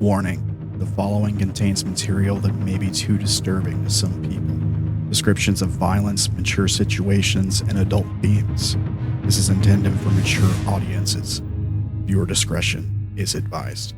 Warning, the following contains material that may be too disturbing to some people. Descriptions of violence, mature situations, and adult themes. This is intended for mature audiences. Viewer discretion is advised.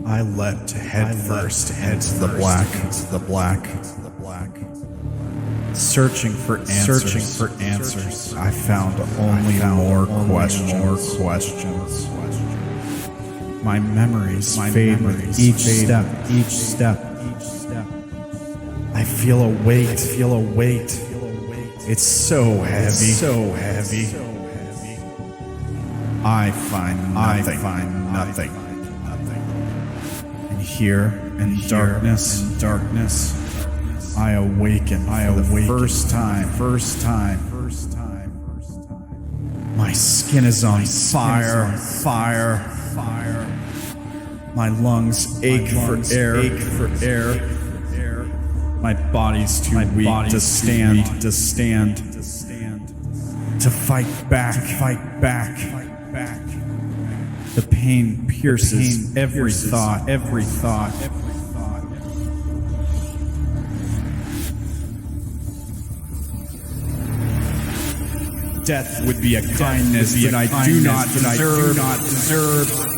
I leapt headfirst into the black, searching for answers. I found only more questions. My memories fade with each step. I feel a weight. It's so heavy. I find nothing. And here in darkness, I awaken for the first time. My skin is on fire. My lungs ache for air. My body's too weak to stand. To fight back. The pain pierces every thought. Death would be a kindness that I do not deserve.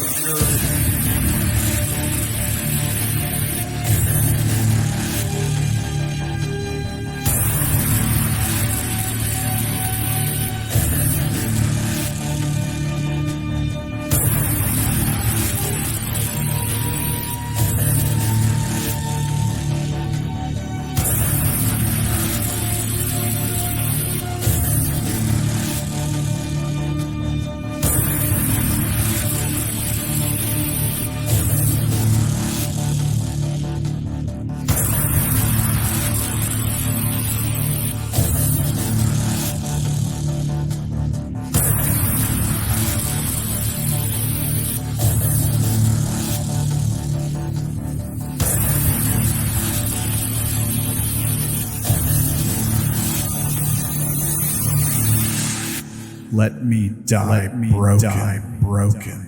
Let me die broken.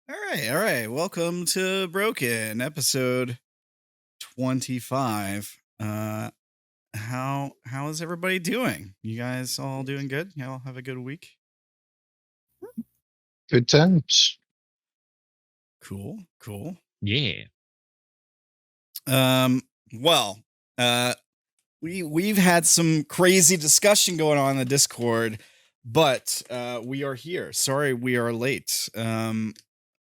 All right. Welcome to Broken, episode 25. How is everybody doing? You guys all doing good? Y'all have a good week? Good times. Cool. Yeah. Well, we've had some crazy discussion going on in the Discord, but we are here. Sorry we are late.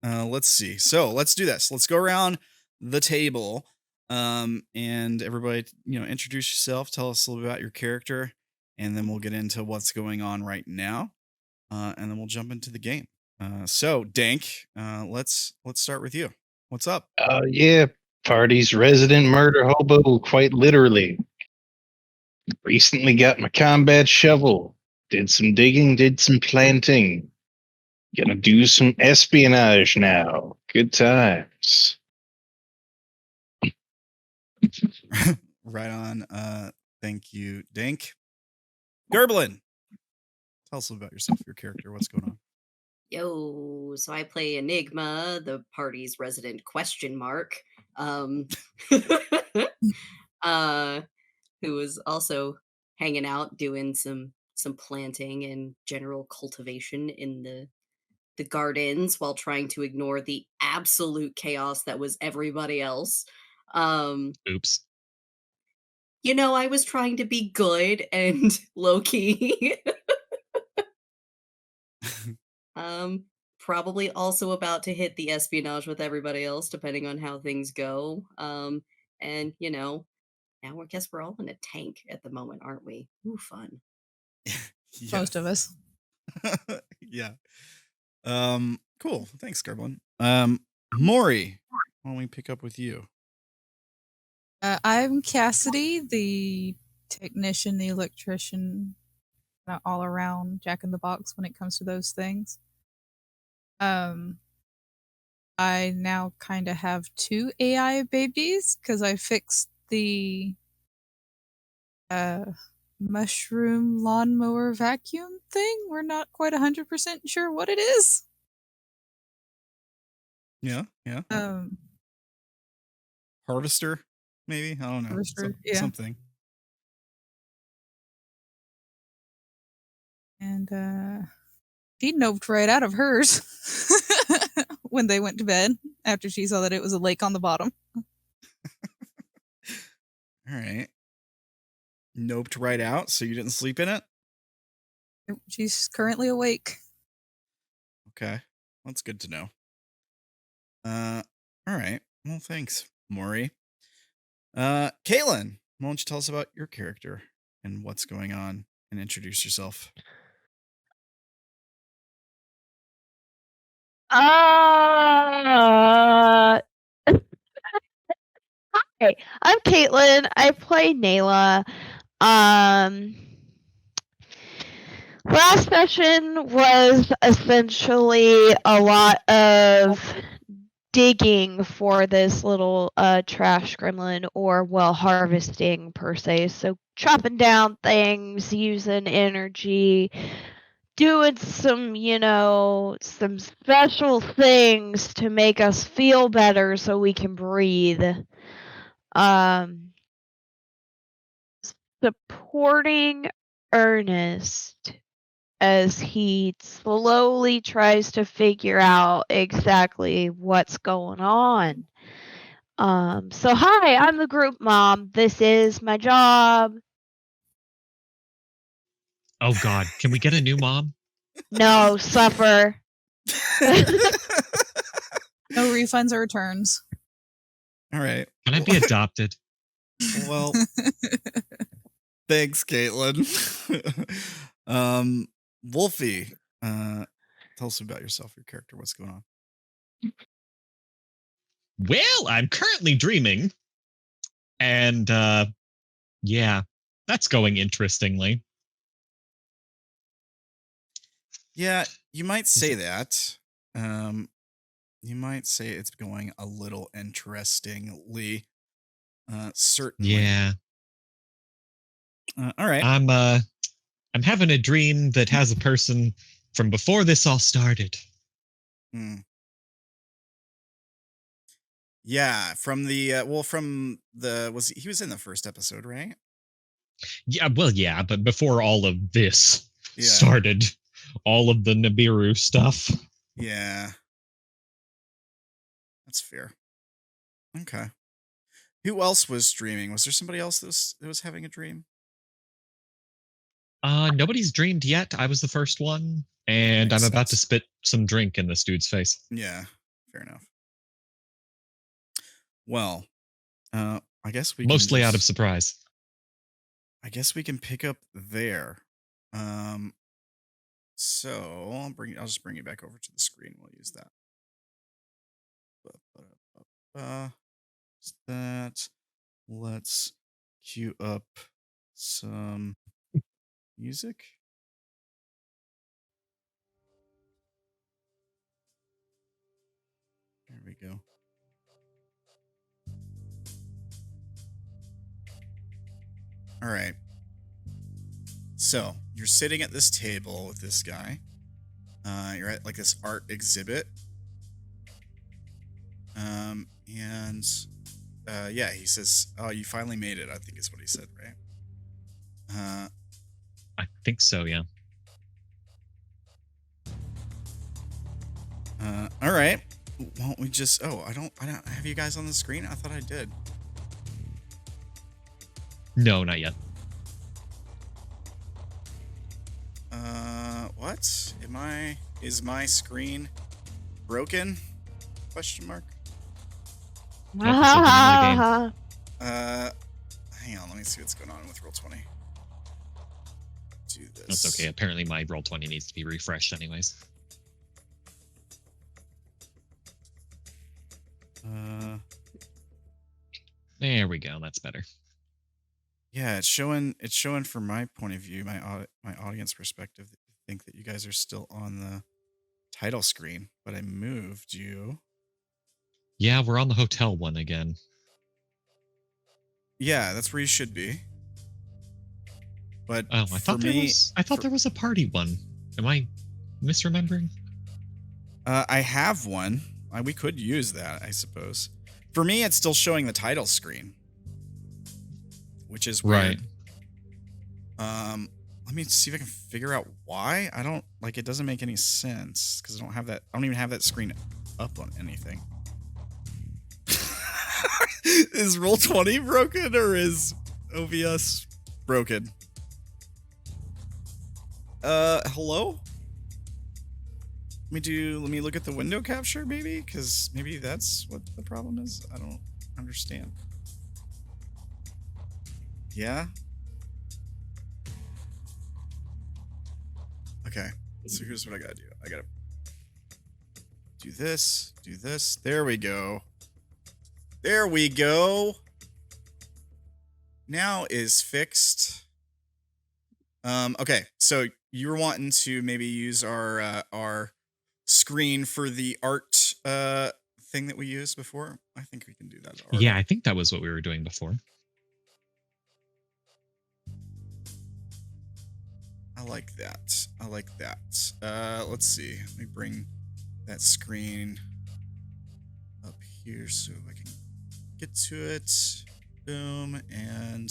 Let's see. So let's do this. Let's go around the table. And everybody, introduce yourself, tell us a little bit about your character, and then we'll get into what's going on right now. And then we'll jump into the game. So Dank, let's start with you. What's up? Yeah, party's resident murder hobo, quite literally. Recently got my combat shovel. Did some digging, did some planting. Gonna do some espionage now. Good times. Right on. Thank you, Dank. Gerblin, tell us a little about yourself, your character, what's going on. Yo, so I play Enigma, the party's resident question mark, who is also hanging out doing some planting and general cultivation in the gardens while trying to ignore the absolute chaos that was everybody else. Oops. I was trying to be good and low-key. Probably also about to hit the espionage with everybody else, depending on how things go. And now I guess we're all in a tank at the moment, aren't we? Ooh, fun. Yes. Most of us. Yeah. Cool. Thanks, Gerblin. Mori, why don't we pick up with you? I'm Cassidy, the technician, the electrician, all around Jack in the Box when it comes to those things. I now kind of have 2 AI babies because I fixed the mushroom lawnmower vacuum thing. We're not quite 100% sure what it is. Yeah. Harvester, maybe? I don't know. Harvester, yeah. Something. And she noped right out of hers when they went to bed after she saw that it was a lake on the bottom. All right. Noped right out, so you didn't sleep in it? She's currently awake. Okay. That's good to know. All right. Well, thanks, Maury. Caitlin, why don't you tell us about your character and what's going on and introduce yourself? Hi, I'm Caitlin. I play Naela. Last session was essentially a lot of digging for this little trash gremlin, or harvesting per se. So chopping down things, using energy, doing some, some special things to make us feel better so we can breathe. Supporting Ernest as he slowly tries to figure out exactly what's going on. So hi, I'm the group mom. This is my job. Oh God, can we get a new mom? No, suffer. No refunds or returns. All right. Can I be adopted? Well, thanks, Caitlin. Wolfy, tell us about yourself, your character, what's going on. Well, I'm currently dreaming. And yeah, that's going interestingly. Yeah, you might say that. You might say it's going a little interestingly. Certainly. Yeah. All right. I'm having a dream that has a person from before this all started. Yeah, from the he was in the first episode, right? Yeah, well, yeah, but before all of this started, all of the Nibiru stuff. Yeah. That's fair. Okay. Who else was dreaming? Was there somebody else that was having a dream? Nobody's dreamed yet. I was the first one, and I'm about to spit some drink in this dude's face. Yeah, fair enough. Well, I guess we mostly out of surprise. I guess we can pick up there. So I'll just bring you back over to the screen. We'll use that. That. Let's cue up some music. There we go. All right. So you're sitting at this table with this guy. You're at like this art exhibit. Yeah, he says, "Oh, you finally made it." I think is what he said, right? I think so, yeah. All right. Why don't we just? Oh, I don't have you guys on the screen. I thought I did. No, not yet. What? Is my screen broken? Question mark. Ah. Hang on, let me see what's going on with Roll20. Do this. That's okay. Apparently my Roll20 needs to be refreshed anyways. There we go. That's better. Yeah, it's showing from my point of view, my audience perspective. I think that you guys are still on the title screen, but I moved you. Yeah, we're on the hotel one again. Yeah, that's where you should be. But Oh, I thought there was a party one. Am I misremembering? I have one. We could use that, I suppose. For me, it's still showing the title screen, which is weird. Right. Let me see if I can figure out why. I don't like it. Doesn't make any sense because I don't have that. I don't even have that screen up on anything. Is Roll20 broken or is OBS broken? Hello? Let me look at the window capture, maybe? Because maybe that's what the problem is. I don't understand. Yeah? Okay, so here's what I gotta do. I gotta do this, do this. There we go. There we go. Now is fixed. Okay, so you were wanting to maybe use our screen for the art thing that we used before. I think we can do that. Yeah, I think that was what we were doing before. I like that. I like that. Let's see. Let me bring that screen up here so I can get to it. Boom and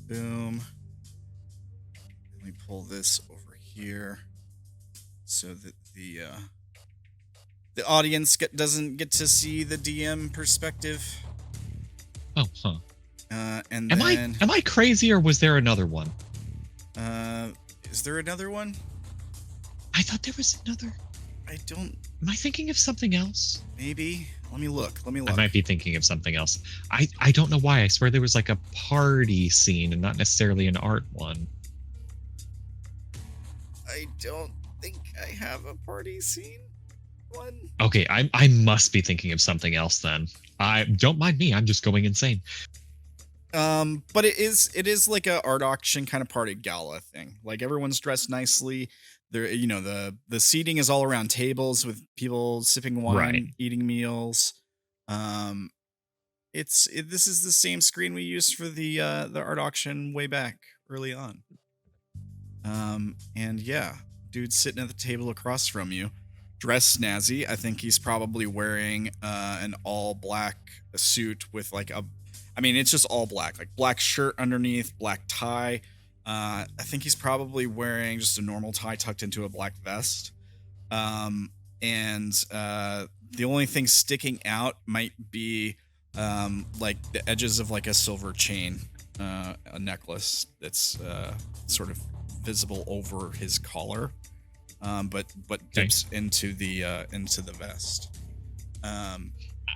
boom. Let me pull this over here so that the audience doesn't get to see the DM perspective. Oh, huh. And am I crazy or was there another one? Is there another one? I thought there was another. I don't. Am I thinking of something else? Maybe. Let me look. I might be thinking of something else. I don't know why. I swear there was like a party scene and not necessarily an art one. I don't think I have a party scene one. Okay, I must be thinking of something else then. Don't mind me. I'm just going insane. But it is like a art auction kind of party gala thing. Like everyone's dressed nicely. There, you know, the seating is all around tables with people sipping wine, Right. eating meals. This is the same screen we used for the art auction way back early on. And yeah, dude's sitting at the table across from you, dressed snazzy. I think he's probably wearing an all black suit with like it's just all black, like black shirt underneath, black tie. I think he's probably wearing just a normal tie tucked into a black vest. And the only thing sticking out might be like the edges of like a silver chain, a necklace that's sort of visible over his collar, but dips into the vest. I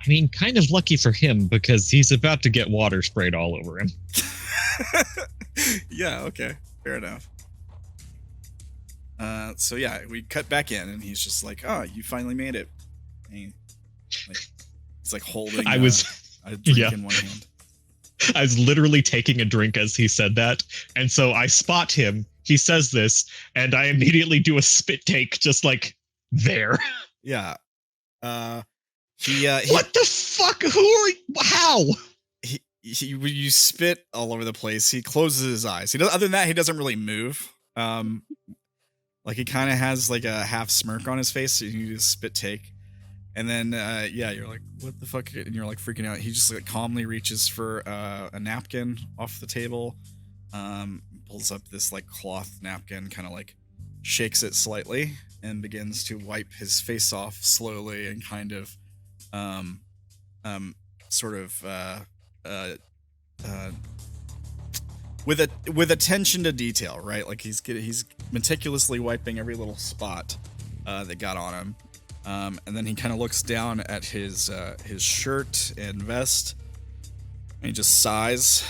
mean, kind of lucky for him because he's about to get water sprayed all over him. Yeah, okay. Fair enough. So yeah, we cut back in and he's just like, "Oh, you finally made it." And he's like holding a drink in one hand. I was literally taking a drink as he said that. And so I spot him. He says this and I immediately do a spit take just like there. Yeah. What the fuck? Who are you? How? You spit all over the place. He closes his eyes. Other than that, he doesn't really move. Like he kind of has like a half smirk on his face. So you do a spit take, and then you're like, what the fuck? And you're like freaking out. He just like calmly reaches for a napkin off the table, pulls up this like cloth napkin, kind of like shakes it slightly, and begins to wipe his face off slowly and kind of with attention to detail, right? Like he's meticulously wiping every little spot that got on him, and then he kind of looks down at his shirt and vest, and he just sighs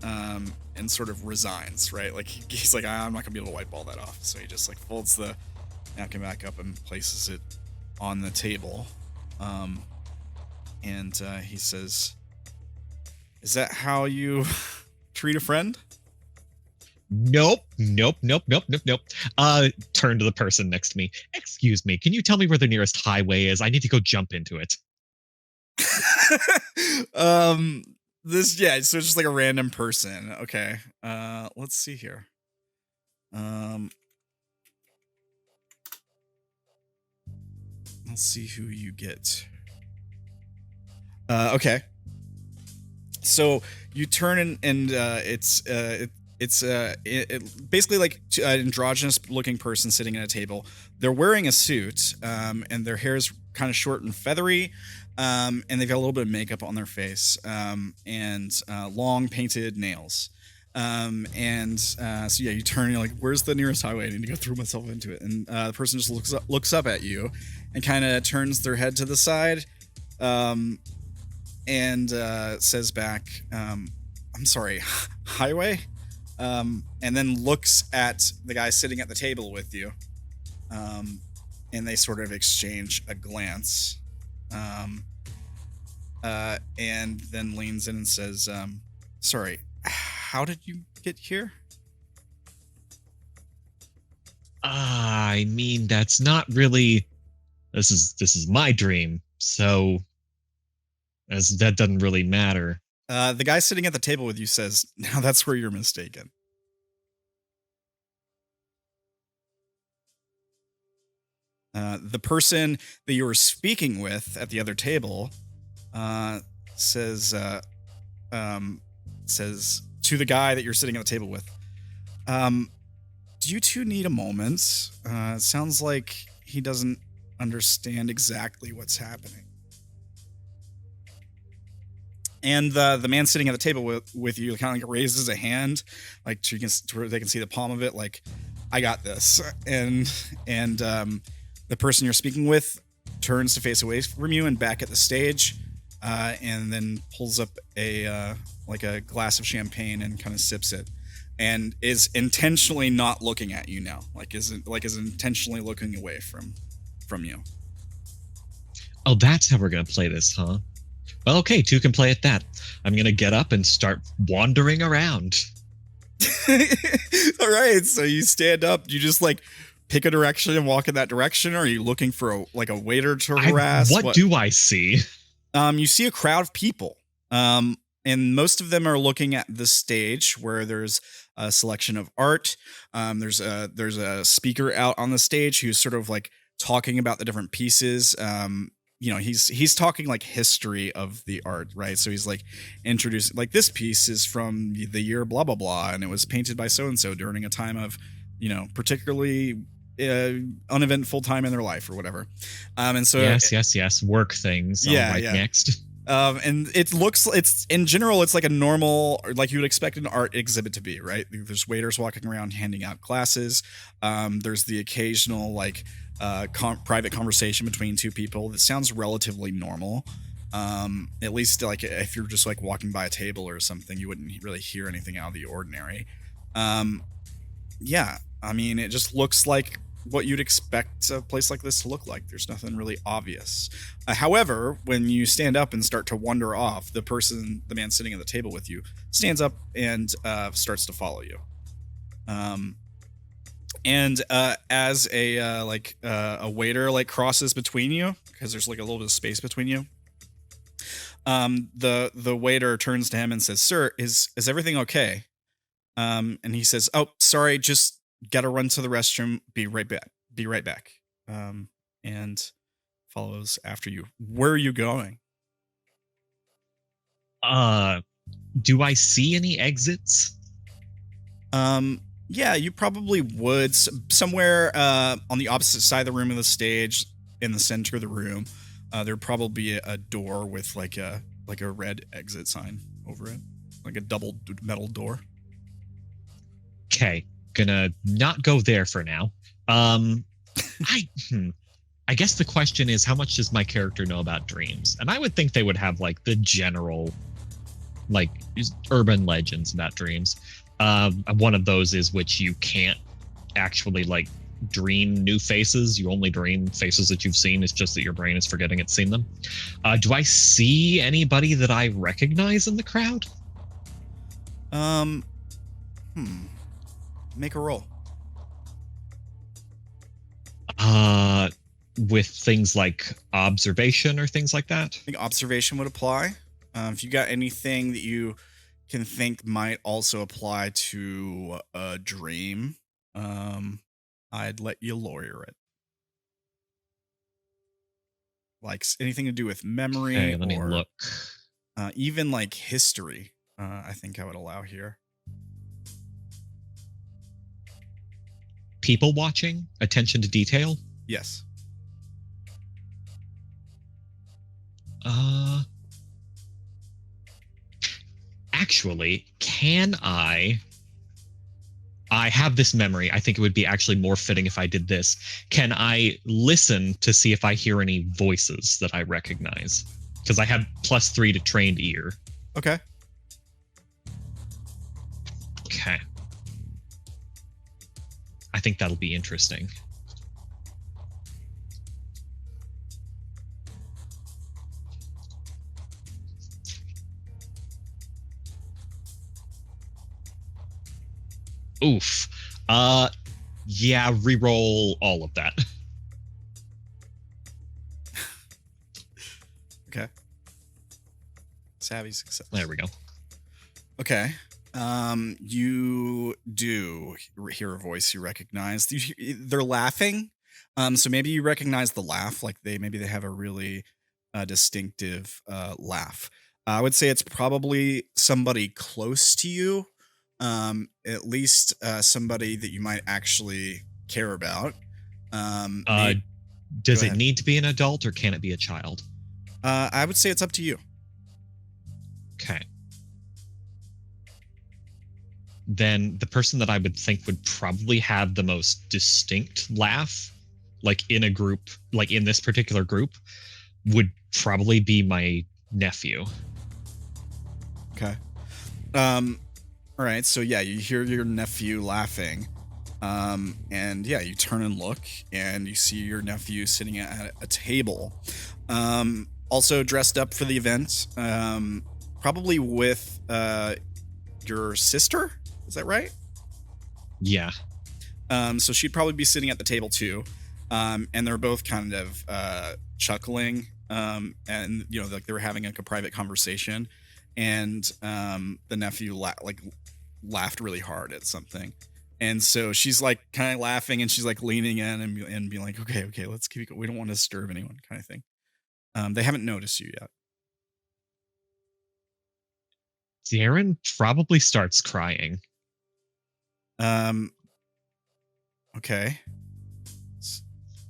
and sort of resigns, right? Like he's like, I'm not gonna be able to wipe all that off, so he just like folds the napkin back up and places it on the table. And he says, Is that how you treat a friend? Nope. Turn to the person next to me. Excuse me, can you tell me where the nearest highway is? I need to go jump into it. So it's just like a random person. Okay. Let's see here. Let's see who you get. Okay. So you turn and it's basically like an androgynous looking person sitting at a table. They're wearing a suit, and their hair is kind of short and feathery, and they've got a little bit of makeup on their face, and long painted nails. So yeah, you turn and you're like, where's the nearest highway? I need to go throw myself into it. And the person just looks up at you and kind of turns their head to the side, and says back, I'm sorry, highway? And then looks at the guy sitting at the table with you. And they sort of exchange a glance. And then leans in and says, sorry, how did you get here? I mean, that's not really... This is my dream, so as that doesn't really matter. The guy sitting at the table with you says, now that's where you're mistaken. The person that you were speaking with at the other table says to the guy that you're sitting at the table with, do you two need a moment? It sounds like he doesn't understand exactly what's happening. And the man sitting at the table with you kind of like raises a hand, like to where they can see the palm of it, like, I got this. And the person you're speaking with turns to face away from you and back at the stage, and then pulls up a glass of champagne and kind of sips it, and is intentionally not looking at you now, is intentionally looking away from you. Oh, that's how we're gonna play this, huh? Well, okay, two can play at that. I'm gonna get up and start wandering around. All right, so you stand up. You just like pick a direction and walk in that direction, or are you looking for a waiter to harass? What do I see? You see a crowd of people, and most of them are looking at the stage where there's a selection of art. There's a speaker out on the stage who's sort of like talking about the different pieces. He's talking like history of the art, right? So he's like introducing, like, this piece is from the year blah blah blah, and it was painted by so and so during a time of, particularly uneventful time in their life or whatever. And so yes, work things. Next. And it's in general, it's like a normal, like you would expect an art exhibit to be, right? There's waiters walking around handing out glasses. There's the occasional like private conversation between two people that sounds relatively normal. At least like if you're just like walking by a table or something, you wouldn't really hear anything out of the ordinary. Yeah, I mean, it just looks like what you'd expect a place like this to look like. There's nothing really obvious. However, when you stand up and start to wander off, the man sitting at the table with you stands up and starts to follow you. As a waiter like crosses between you, because there's like a little bit of space between you, the waiter turns to him and says, "Sir, is everything okay?" And he says, "Oh, sorry, just gotta run to the restroom. Be right back." And follows after you. Where are you going? Do I see any exits? Yeah, you probably would. Somewhere on the opposite side of the room of the stage, in the center of the room, there'd probably be a door with like a red exit sign over it, like a double metal door. Okay, gonna not go there for now. I guess the question is, how much does my character know about dreams? And I would think they would have like the general, like, urban legends about dreams. One of those is which you can't actually like dream new faces. You only dream faces that you've seen. It's just that your brain is forgetting it's seen them. Do I see anybody that I recognize in the crowd? Make a roll. With things like observation or things like that? I think observation would apply. If you got anything that you can think might also apply to a dream, I'd let you lawyer it. Like anything to do with memory, Okay, let me look. Even like history, I think I would allow here. People watching, attention to detail. Yes. Actually, can I have this memory. I think it would be actually more fitting if I did this. Can I listen to see if I hear any voices that I recognize? Because I have +3 to trained ear. Okay. Okay. I think that'll be interesting. Oof. Yeah, reroll all of that. Okay. Savvy success. There we go. Okay. You do hear a voice you recognize. They're laughing. So maybe you recognize the laugh. Like maybe they have a really distinctive laugh. I would say it's probably somebody close to you. At least somebody that you might actually care about. Does it need to be an adult or can it be a child? I would say it's up to you. Okay. Then the person that I would think would probably have the most distinct laugh, like in a group, like in this particular group, would probably be my nephew. Okay. All right, so yeah, you hear your nephew laughing, and yeah, you turn and look, and you see your nephew sitting at a table, also dressed up for the event, probably with your sister. Is that right? Yeah. So she'd probably be sitting at the table too, and they're both kind of chuckling, and like they were having like a private conversation, and the nephew laughed really hard at something, and so she's like kind of laughing, and she's like leaning in and being like, okay, let's keep it going. We don't want to disturb anyone, kind of thing. They haven't noticed you yet. Derrin probably starts crying. Okay.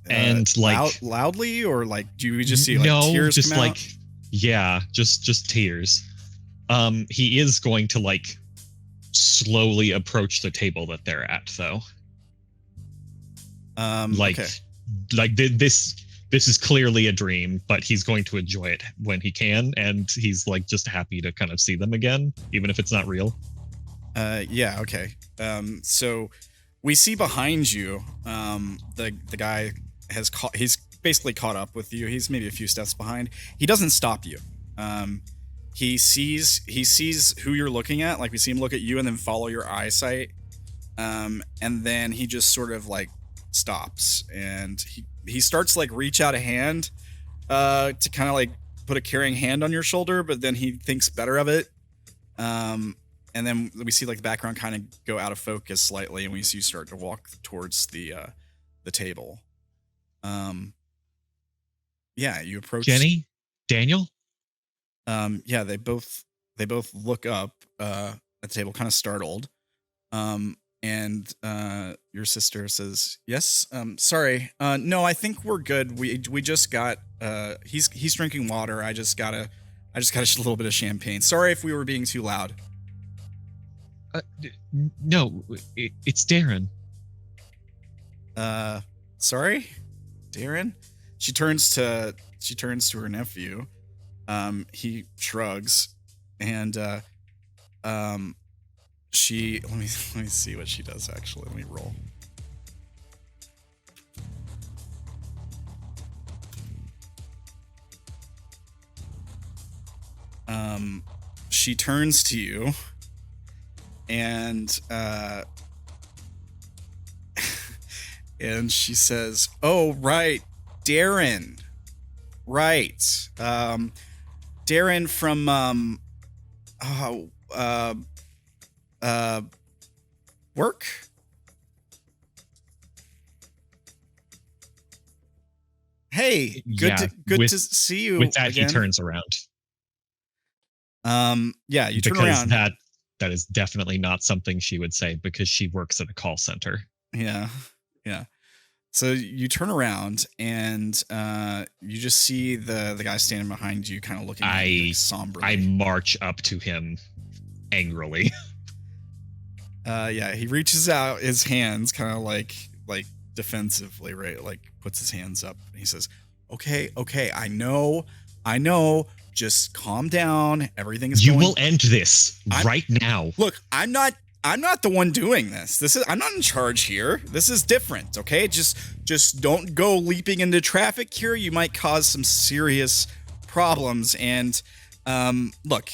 And like loudly, or like do we just see like tears just come like out? Yeah, just tears. He is going to like slowly approach the table that they're at, though. Okay. This is clearly a dream, but he's going to enjoy it when he can, and he's like just happy to kind of see them again, even if it's not real. Yeah, okay. So we see behind you, the guy he's basically caught up with you. He's maybe a few steps behind. He doesn't stop you. He sees who you're looking at. Like we see him look at you and then follow your eyesight. And then he just sort of like stops, and he starts to like reach out a hand to kind of like put a caring hand on your shoulder, but then he thinks better of it. And then we see like the background kind of go out of focus slightly, and we see you start to walk towards the table. Yeah, you approach Jenny, Daniel. Yeah, they both look up at the table, kind of startled. And your sister says, "Yes, sorry. No, I think we're good. We just got he's drinking water. I just got a little bit of champagne. Sorry if we were being too loud." No, it's Derrin. Sorry, Derrin. She turns to her nephew. He shrugs, and she let me see what she does. Actually, let me roll. she turns to you and and she says, "Oh, right, Derrin. Right. Derrin from work?" Hey, good to see you. With that, again. he turns around. Yeah, you turn because around. That is definitely not something she would say because she works at a call center. Yeah. So you turn around and you just see the guy standing behind you, kind of looking at you somberly. I march up to him angrily. Yeah, he reaches out his hands, kind of like defensively, right? Like puts his hands up and he says, "Okay, I know. Just calm down. Everything is. You will end this right now. Look, I'm not the one doing this. I'm not in charge here. This is different, okay? Just don't go leaping into traffic here. You might cause some serious problems. And look,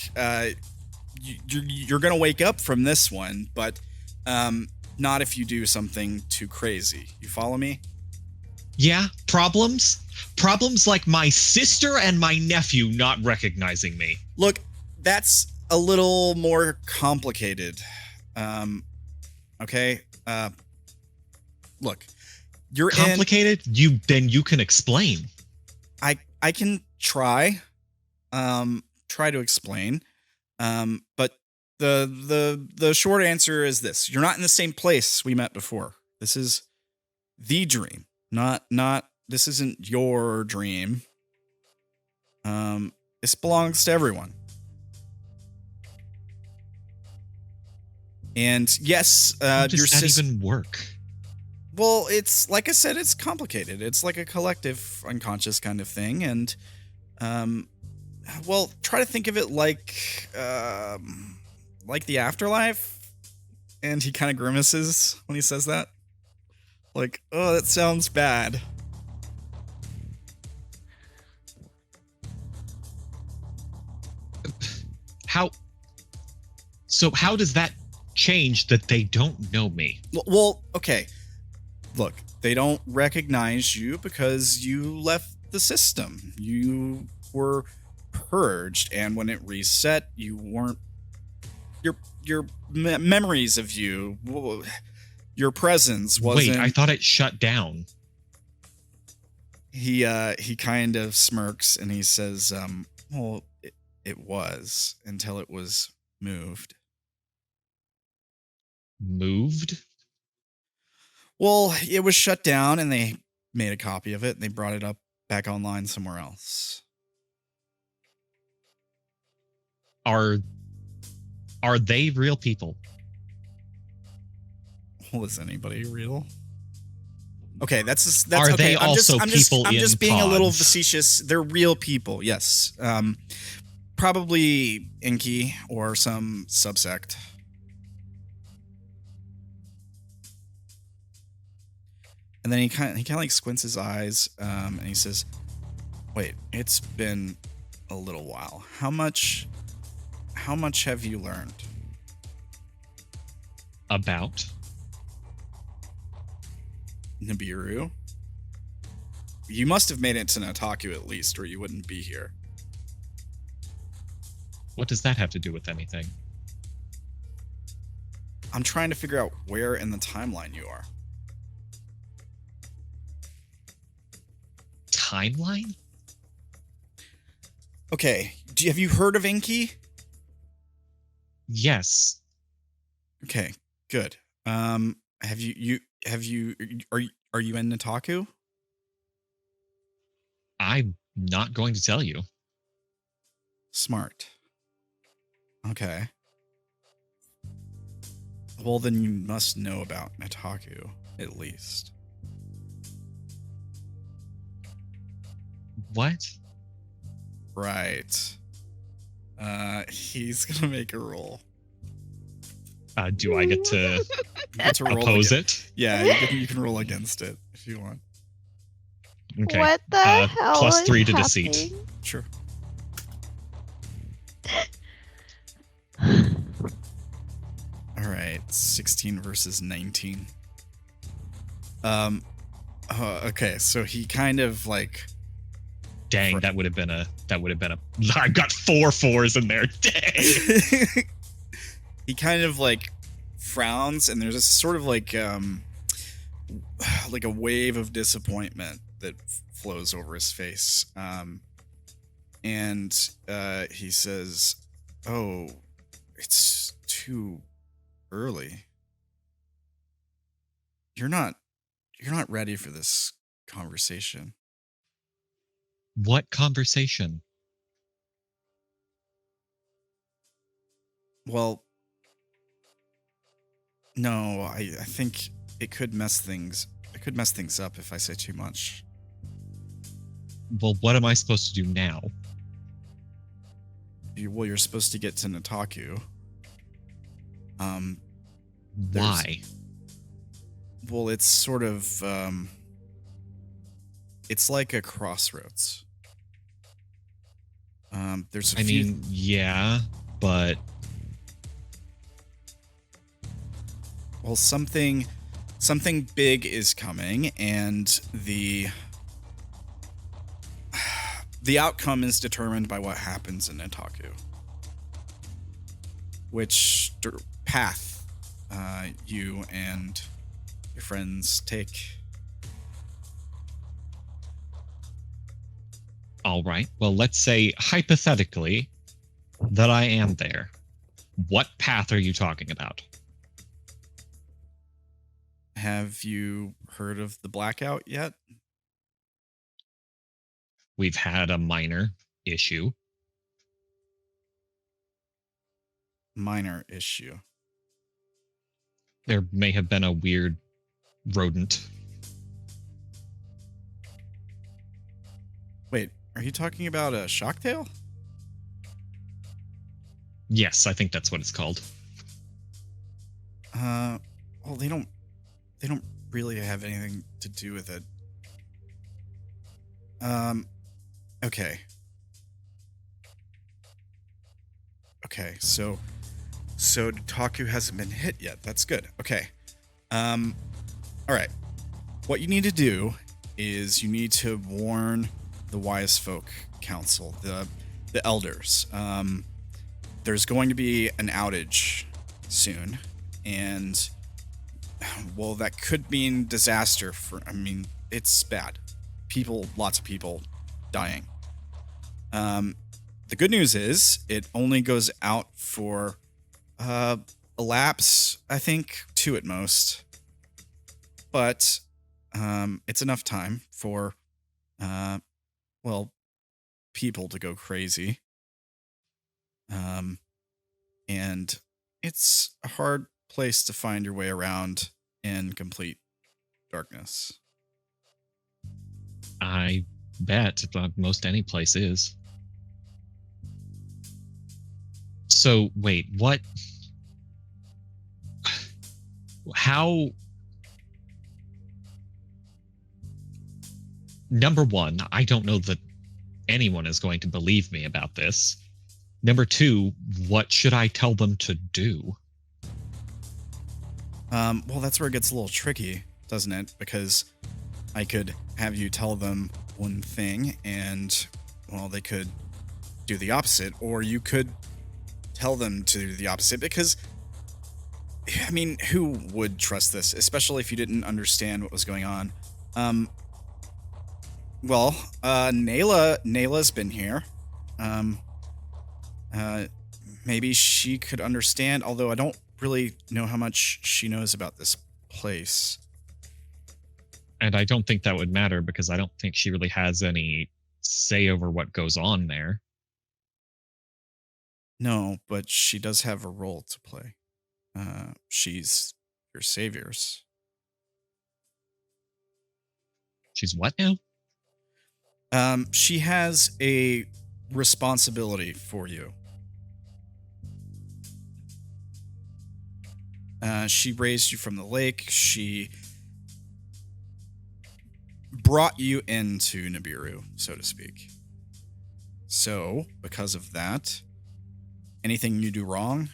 you're gonna wake up from this one, but not if you do something too crazy. You follow me? Yeah, problems like my sister and my nephew not recognizing me. Look, that's a little more complicated. Okay. Look, you're complicated. You can explain. I can try to explain. But the short answer is this: you're not in the same place we met before. This is the dream, not. This isn't your dream. This belongs to everyone. And yes, how does that even work? Well, it's like I said, it's complicated. It's like a collective unconscious kind of thing, and well, try to think of it like the afterlife. And he kind of grimaces when he says that. Like, oh, that sounds bad. How does that change that they don't know me? Well, okay. Look, they don't recognize you because you left the system. You were purged, and when it reset, you weren't. Your memories of you, your presence wasn't. Wait, I thought it shut down. He kind of smirks and he says, "Well, it was until it was moved." Moved? Well, it was shut down and they made a copy of it and they brought it up back online somewhere else. Are they real people? Well, is anybody real? Okay, that's are okay. they also I'm just being pods? A little facetious. They're real people, yes. Probably Inky or some subsect. And then he kind of like squints his eyes, and he says, "Wait, it's been a little while. How much have you learned?" About Nibiru? You must have made it to Nataku at least, or you wouldn't be here. What does that have to do with anything? I'm trying to figure out where in the timeline you are. Timeline? Okay, have you heard of Inky? Yes. Okay, good. Are you in Nataku? I'm not going to tell you. Smart. Okay. Well, then you must know about Nataku, at least. What? Right. He's gonna make a roll. Do I get to roll oppose it? Yeah, you can roll against it if you want. Okay. What the hell? +3 to happening? deceit. Sure. right, 16 versus 19. Okay, so he kind of like. Dang, that would have been a. I got 4 4s in there. Dang. He kind of like frowns, and there's a sort of like a wave of disappointment that flows over his face. And he says, "Oh, it's too early. You're not ready for this conversation." What conversation? Well, no, I think it could mess things up if I say too much. Well, what am I supposed to do now? You're supposed to get to Nataku. Why? Well, it's sort of it's like a crossroads. There's a few. Yeah, but Well, something big is coming, and the outcome is determined by what happens in Nataku. Which path you and your friends take. all right. Well, let's say hypothetically that I am there. What path are you talking about? Have you heard of the blackout yet? We've had a minor issue. Minor issue. There may have been a weird rodent. Wait, are you talking about a shocktail? Yes, I think that's what it's called. Well, they don't really have anything to do with it. Okay. Okay, so Taku hasn't been hit yet. That's good. Okay. All right. What you need to do is you need to warn the Wise Folk Council, the elders. There's going to be an outage soon, and well, that could mean disaster it's bad. Lots of people dying. The good news is it only goes out for a lapse, I think, 2 at most. But it's enough time for people to go crazy. And it's a hard place to find your way around in complete darkness. I bet most any place is. So, wait, what? How? Number one, I don't know that anyone is going to believe me about this. Number two, what should I tell them to do? Well, that's where it gets a little tricky, doesn't it? Because I could have you tell them one thing and, well, they could do the opposite, or you could tell them to do the opposite because, who would trust this, especially if you didn't understand what was going on? Naela's been here. Maybe she could understand, although I don't really know how much she knows about this place. And I don't think that would matter because I don't think she really has any say over what goes on there. No, but she does have a role to play. She's your saviors. She's what now? She has a responsibility for you. She raised you from the lake. She brought you into Nibiru, so to speak. So, because of that, anything you do wrong,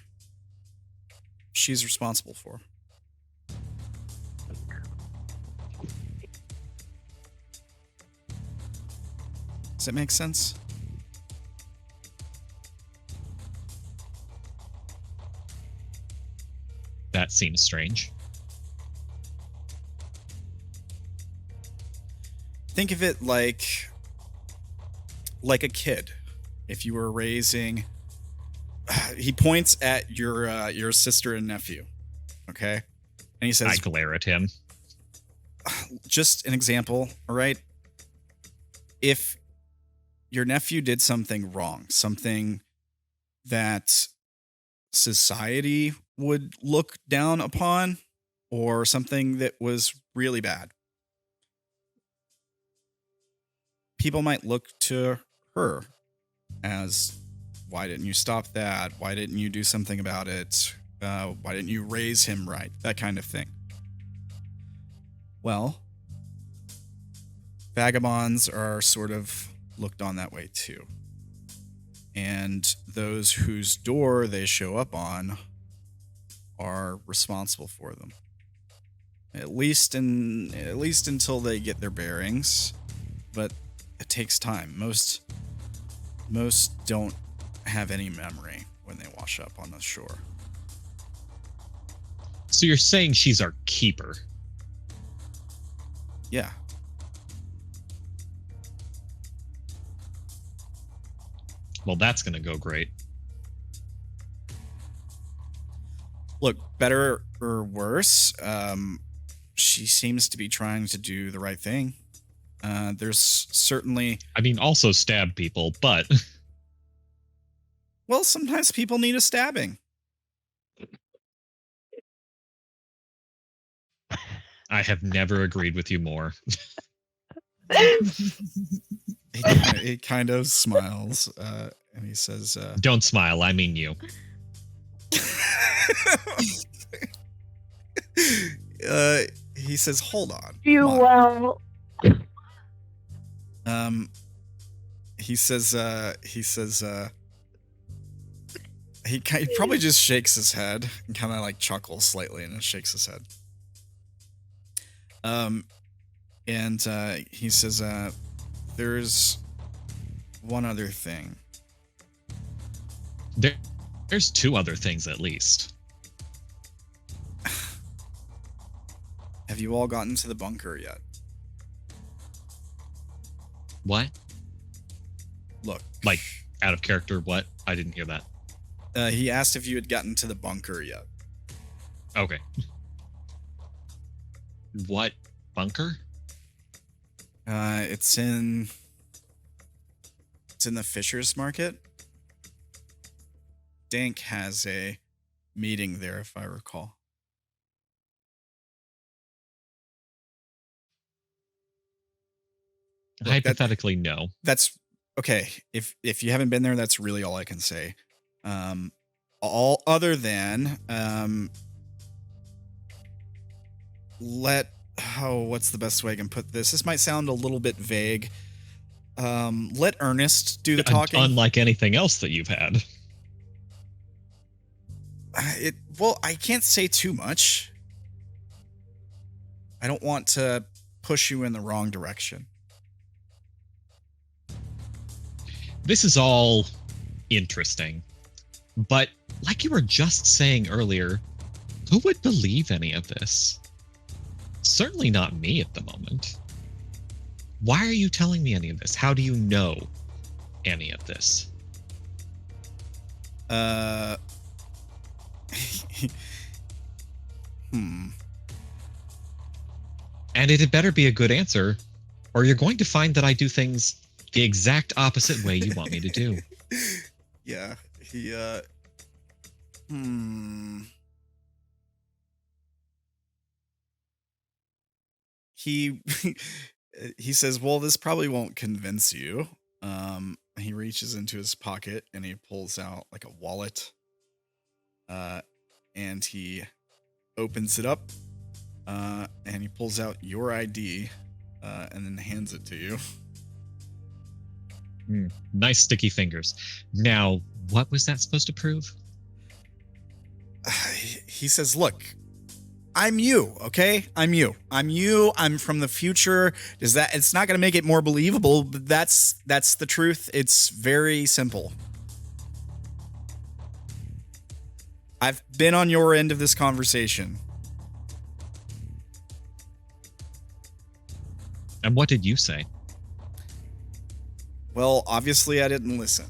she's responsible for. Does that make sense? That seems strange. Think of it like a kid. If you were raising, he points at your sister and nephew, okay? And he says, I glare at him. just an example, all right? If your nephew did something wrong, something that society would look down upon, or something that was really bad, people might look to her as, why didn't you stop that? Why didn't you do something about it? Why didn't you raise him right? That kind of thing. Well, vagabonds are sort of looked on that way too. And those whose door they show up on are responsible for them. At least until they get their bearings. But it takes time. Most don't have any memory when they wash up on the shore. So you're saying she's our keeper? Yeah. Well, that's going to go great. Look, better or worse, she seems to be trying to do the right thing. There's certainly... I mean, also stab people, but... Well, sometimes people need a stabbing. I have never agreed with you more. He kind of smiles, and he says... Don't smile, I mean you. He says, hold on. You will. He probably just shakes his head and kind of like chuckles slightly and just shakes his head. And he says, there's one other thing. There's two other things at least. Have you all gotten to the bunker yet? What? Look. Like, out of character, what? I didn't hear that. He asked if you had gotten to the bunker yet. Okay. What bunker? It's in the Fisher's Market. Dank has a meeting there, if I recall. Look, hypothetically, no. That's okay. If you haven't been there, that's really all I can say. All other than what's the best way I can put this? This might sound a little bit vague. Let Ernest do the talking. Unlike anything else that you've had. Well, I can't say too much. I don't want to push you in the wrong direction. This is all interesting, but like you were just saying earlier, who would believe any of this? Certainly not me at the moment. Why are you telling me any of this? How do you know any of this? And it had better be a good answer, or you're going to find that I do things the exact opposite way you want me to do. Yeah, he says, well, this probably won't convince you. He reaches into his pocket and he pulls out like a wallet. And he opens it up. And he pulls out your ID, and then hands it to you. Nice sticky fingers. Now, what was that supposed to prove? he says, look, I'm you, okay? I'm you. I'm from the future. It's not going to make it more believable, but that's the truth. It's very simple. I've been on your end of this conversation. And what did you say? Well, obviously I didn't listen.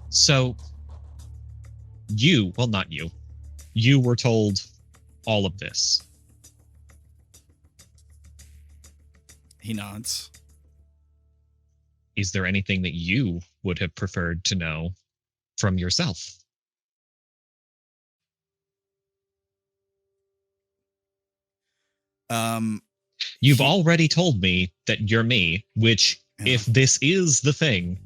So, not you. You were told all of this. He nods. Is there anything that you would have preferred to know from yourself? You've already told me that you're me, which, if this is the thing,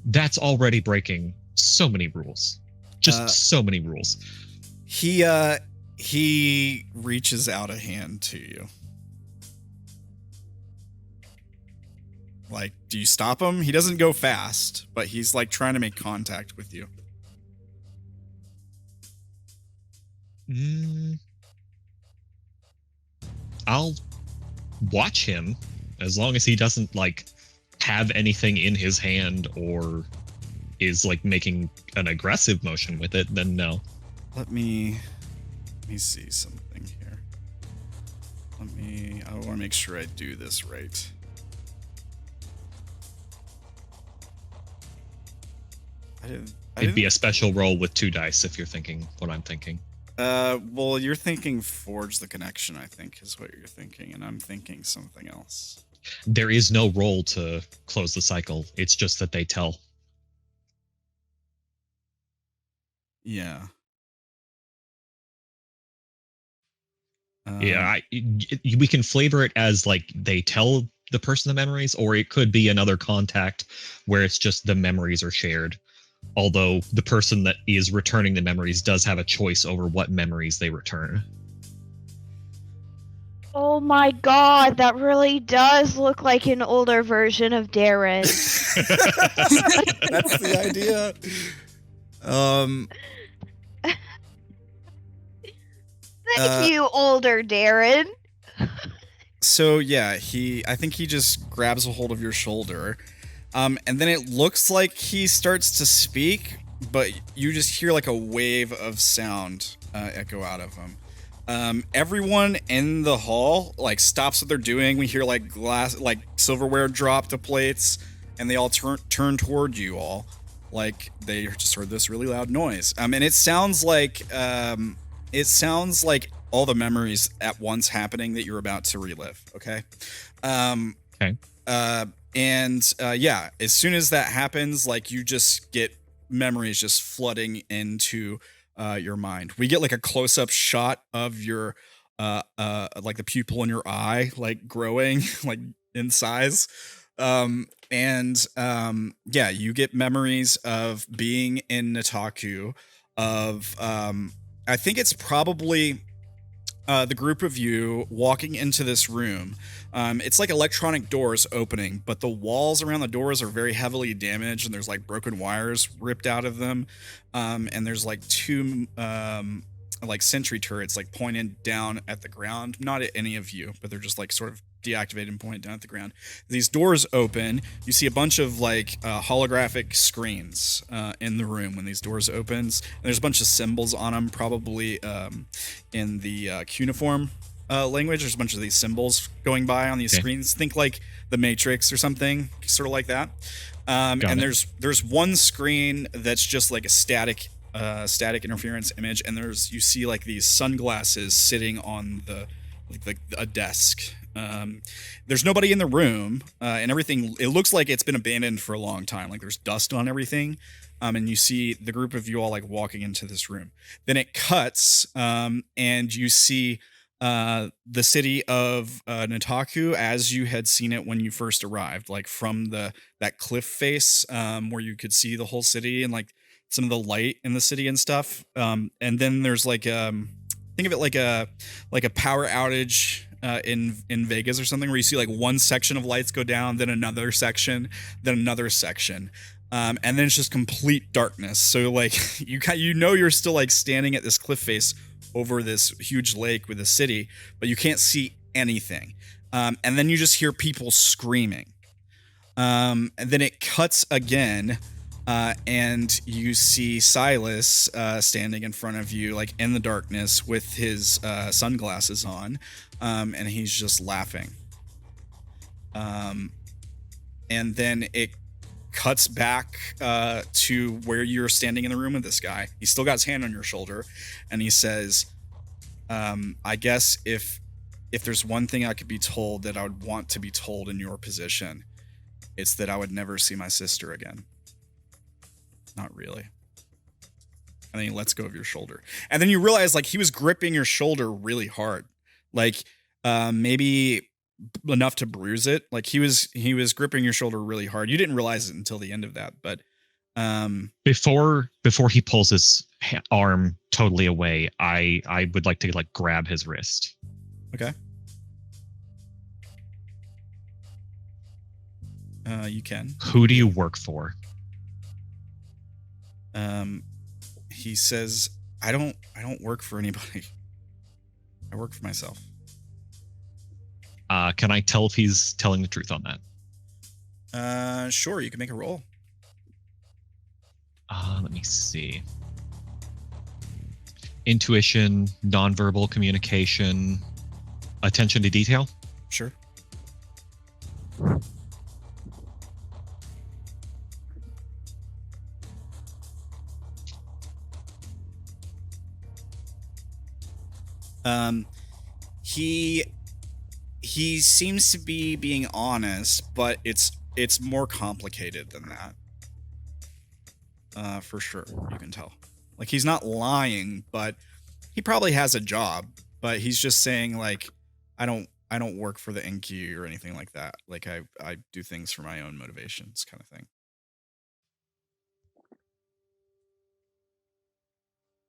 that's already breaking so many rules. Just so many rules. He reaches out a hand to you. Like, do you stop him? He doesn't go fast, but he's like trying to make contact with you. I'll watch him as long as he doesn't like have anything in his hand or is like making an aggressive motion with it, then no. Let me see something here. I want to make sure I do this right. It'd be a special roll with 2 dice if you're thinking what I'm thinking. Well, you're thinking forge the connection, I think, is what you're thinking, and I'm thinking something else. There is no roll to close the cycle. It's just that they tell. Yeah. We can flavor it as like they tell the person the memories, or it could be another contact where it's just the memories are shared. Although the person that is returning the memories does have a choice over what memories they return. Oh my god, that really does look like an older version of Derrin. That's the idea. Thank you, older Derrin. So yeah, I think he just grabs a hold of your shoulder. And then it looks like he starts to speak, but you just hear like a wave of sound echo out of him. Everyone in the hall like stops what they're doing. We hear like silverware drop to plates, and they all turn toward you all, like they just heard this really loud noise. And it sounds like all the memories at once happening that you're about to relive. Okay. Okay. Yeah, as soon as that happens, like you just get memories just flooding into your mind. We get like a close-up shot of your like the pupil in your eye like growing like in size. Yeah, you get memories of being in Nataku, of I think it's probably the group of you walking into this room. It's like electronic doors opening, but the walls around the doors are very heavily damaged, and there's like broken wires ripped out of them. And there's like 2 like sentry turrets like pointed down at the ground, not at any of you, but they're just like sort of deactivated and pointed down at the ground. These doors open. You see a bunch of like holographic screens in the room when these doors opens. And there's a bunch of symbols on them, probably in the cuneiform language. There's a bunch of these symbols going by on these screens. Think like the Matrix or something, sort of like that. And there's one screen that's just like a static interference image, and you see like these sunglasses sitting on a desk. There's nobody in the room, and everything, it looks like it's been abandoned for a long time. Like there's dust on everything. And you see the group of you all like walking into this room. Then it cuts, and you see the city of Nataku as you had seen it when you first arrived, like from that cliff face, where you could see the whole city and like some of the light in the city and stuff. And then there's like think of it like a power outage in Vegas or something, where you see like one section of lights go down, then another section, then another section, and then it's just complete darkness. So like you're still like standing at this cliff face over this huge lake with a city, but you can't see anything. And then you just hear people screaming. And then it cuts again, and you see Silas standing in front of you, like in the darkness with his sunglasses on, and he's just laughing. And then it cuts back to where you're standing in the room with this guy. He's still got his hand on your shoulder, and he says, I guess if there's one thing I could be told that I would want to be told in your position, it's that I would never see my sister again. Not really. And then he lets go of your shoulder. And then you realize like he was gripping your shoulder really hard. Like maybe enough to bruise it. Like he was gripping your shoulder really hard. You didn't realize it until the end of that, but before he pulls his arm totally away, I would like to like grab his wrist. Okay. You can. Who do you work for? He says, I don't work for anybody. I work for myself. Can I tell if he's telling the truth on that? Sure, you can make a roll. Let me see. Intuition, nonverbal communication, attention to detail? Sure. He seems to be being honest, but it's more complicated than that. For sure, you can tell. Like he's not lying, but he probably has a job, but he's just saying like, I don't work for the Inky or anything like that. Like I do things for my own motivations, kind of thing.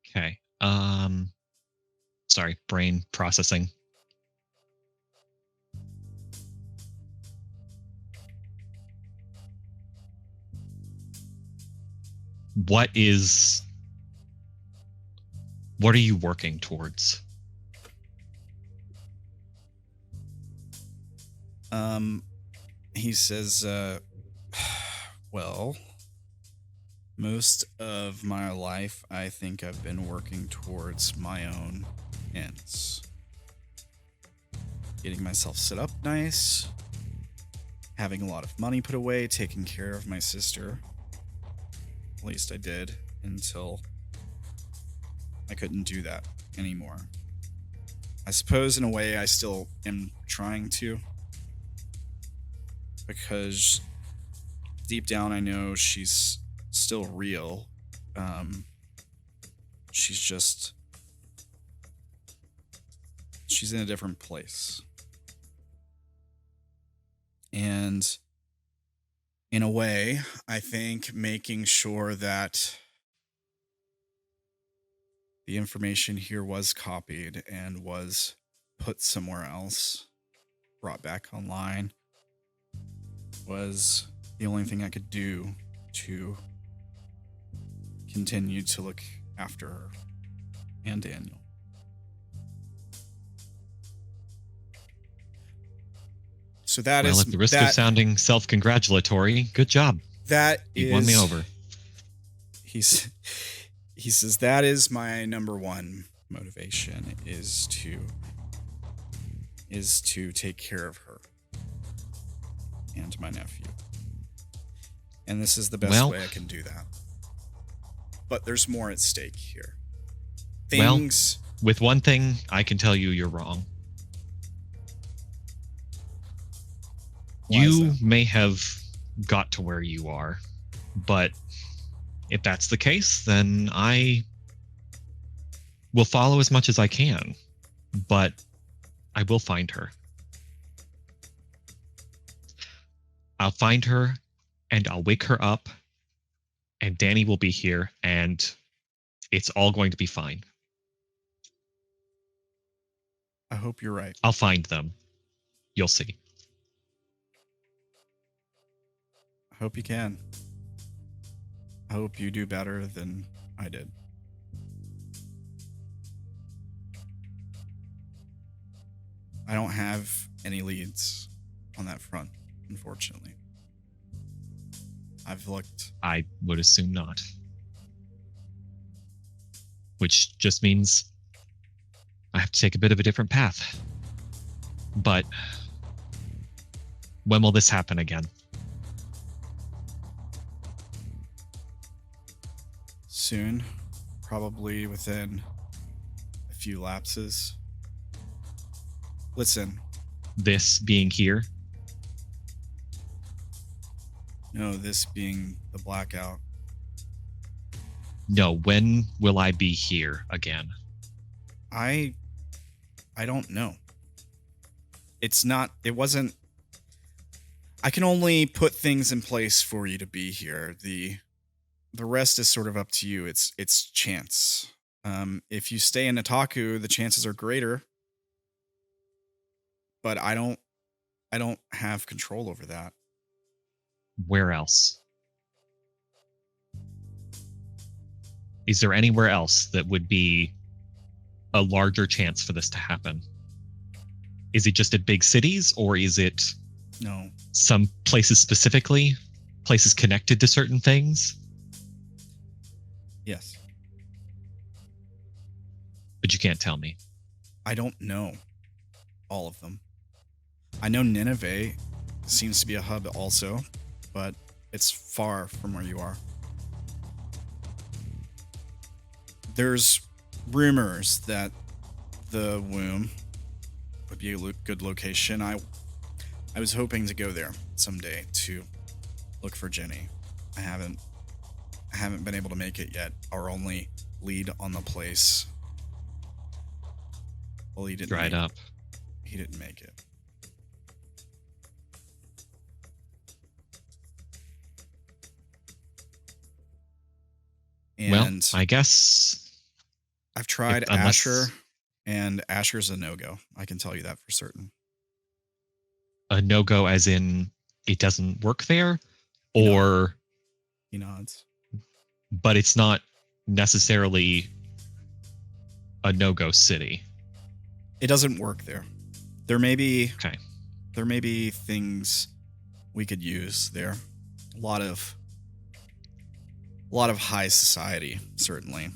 Okay. Sorry, brain processing. What are you working towards? He says, well, most of my life, I think I've been working towards my own ends. Getting myself set up nice, having a lot of money put away, taking care of my sister. At least I did until I couldn't do that anymore. I suppose in a way I still am trying to, because deep down I know she's still real. She's in a different place. And in a way, I think making sure that the information here was copied and was put somewhere else, brought back online, was the only thing I could do to continue to look after her and Daniel. So that is, at the risk of sounding self-congratulatory, good job. You won me over. He says that is my number one motivation, is to take care of her and my nephew. And this is the best way I can do that. But there's more at stake here. With one thing, I can tell you you're wrong. You may have got to where you are, but if that's the case, then I will follow as much as I can, but I will find her. I'll find her and I'll wake her up and Danny will be here and it's all going to be fine. I hope you're right. I'll find them. You'll see. I hope you can. I hope you do better than I did. I don't have any leads on that front, unfortunately. I've looked. I would assume not. Which just means I have to take a bit of a different path. But when will this happen again? Soon. Probably within a few lapses. Listen. This being here? No, this being the blackout. No, when will I be here again? I don't know. It wasn't. I can only put things in place for you to be here. The rest is sort of up to you. It's chance. If you stay in Otaku, the chances are greater. But I don't have control over that. Where else? Is there anywhere else that would be a larger chance for this to happen? Is it just at big cities, or is it No. some places specifically? Places connected to certain things? Yes. But you can't tell me. I don't know all of them. I know Nineveh seems to be a hub also, but it's far from where you are. There's rumors that the womb would be a good location. I was hoping to go there someday to look for Jenny. I haven't been able to make it yet. Our only lead on the place. Well, he didn't. Dried up. He didn't make it. And Well, I guess I've tried Asher, and Asher's a no-go. I can tell you that for certain. A no-go as in it doesn't work there? Or... He nods. But it's not necessarily a no-go city. It doesn't work there. There may be Okay. There may be things we could use there. A lot of high society, certainly.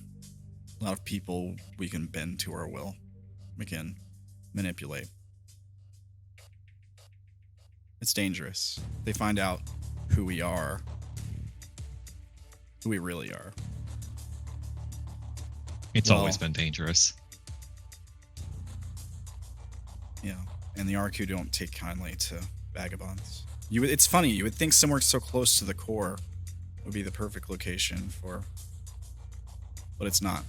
A lot of people we can bend to our will. We can manipulate. It's dangerous. They find out who we are. Who we really are. It's Well, always been dangerous. Yeah. And the Arku don't take kindly to vagabonds. It's funny, you would think somewhere so close to the core would be the perfect location for... But it's not.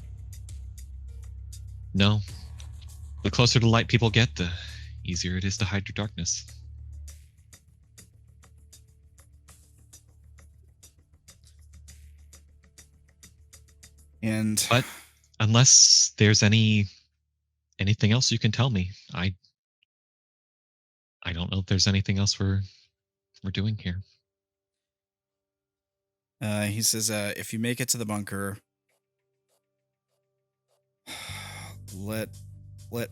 No. The closer to light people get, the easier it is to hide your darkness. And... But unless there's anything else you can tell me, I don't know if there's anything else we're doing here. He says, if you make it to the bunker, let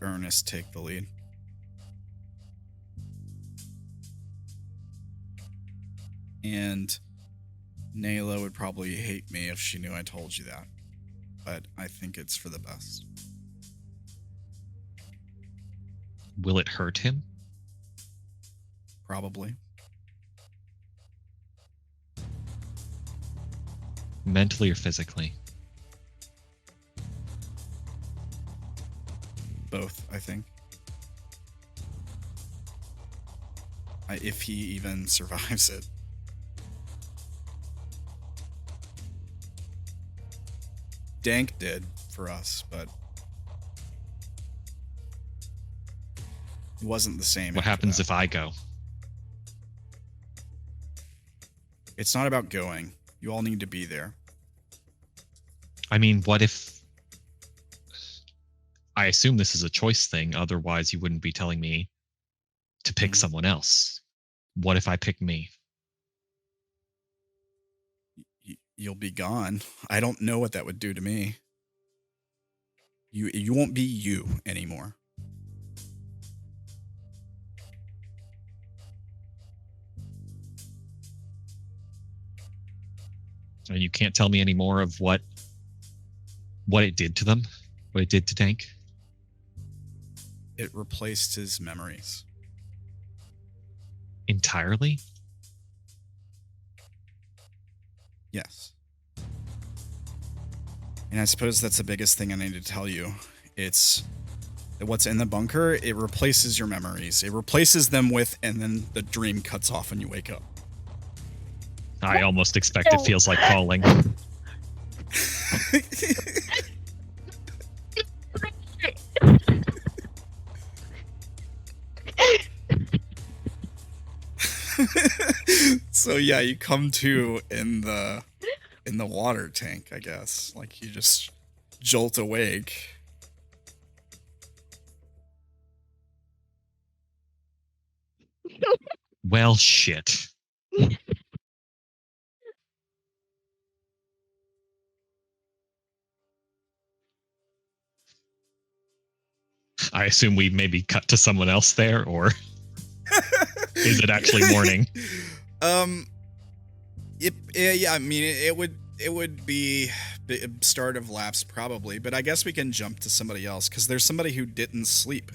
Ernest take the lead. And Naela would probably hate me if she knew I told you that. But I think it's for the best. Will it hurt him? Probably. Mentally or physically? Both, I think. If he even survives it. Dank did for us, but it wasn't the same. What happens if I go? It's not about going. You all need to be there. I mean, what if I assume this is a choice thing. Otherwise, you wouldn't be telling me to pick someone else. What if I pick me? You'll be gone. I don't know what that would do to me. You won't be you anymore. And you can't tell me any more of what it did to them, what it did to Dank? It replaced his memories. Entirely? Yes. And I suppose that's the biggest thing I need to tell you. It's what's in the bunker, it replaces your memories. It replaces them with, and then the dream cuts off when you wake up. I almost expect it feels like falling. So yeah, you come to in the water tank, I guess. Like you just jolt awake. Well, shit. I assume we maybe cut to someone else there, or is it actually morning? Yeah, I mean, it would be start of lapse probably, but I guess we can jump to somebody else because there's somebody who didn't sleep,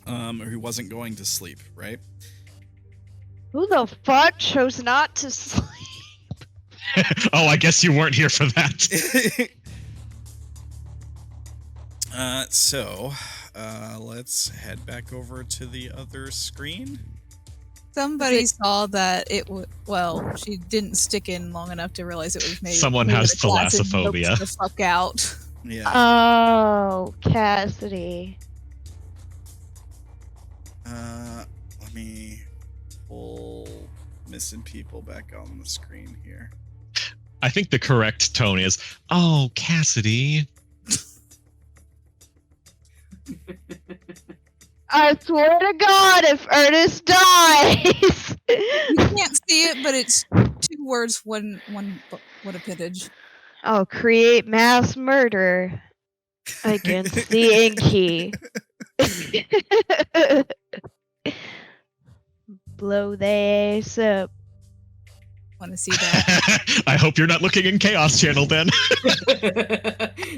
or who wasn't going to sleep, right? Who the fuck chose not to sleep? Oh, I guess you weren't here for that. So let's head back over to the other screen. Somebody saw that well, she didn't stick in long enough to realize it was made. Someone has thalassophobia. The fuck out. Yeah. Oh, Cassidy. Let me pull missing people back on the screen here. I think the correct tone is, "Oh, Cassidy." I swear to God, if Ernest dies. You can't see it, but it's 2 words, one appendage. I'll create mass murder against the Inky. Blow their ass up. Want to see that? I hope you're not looking in Chaos Channel then.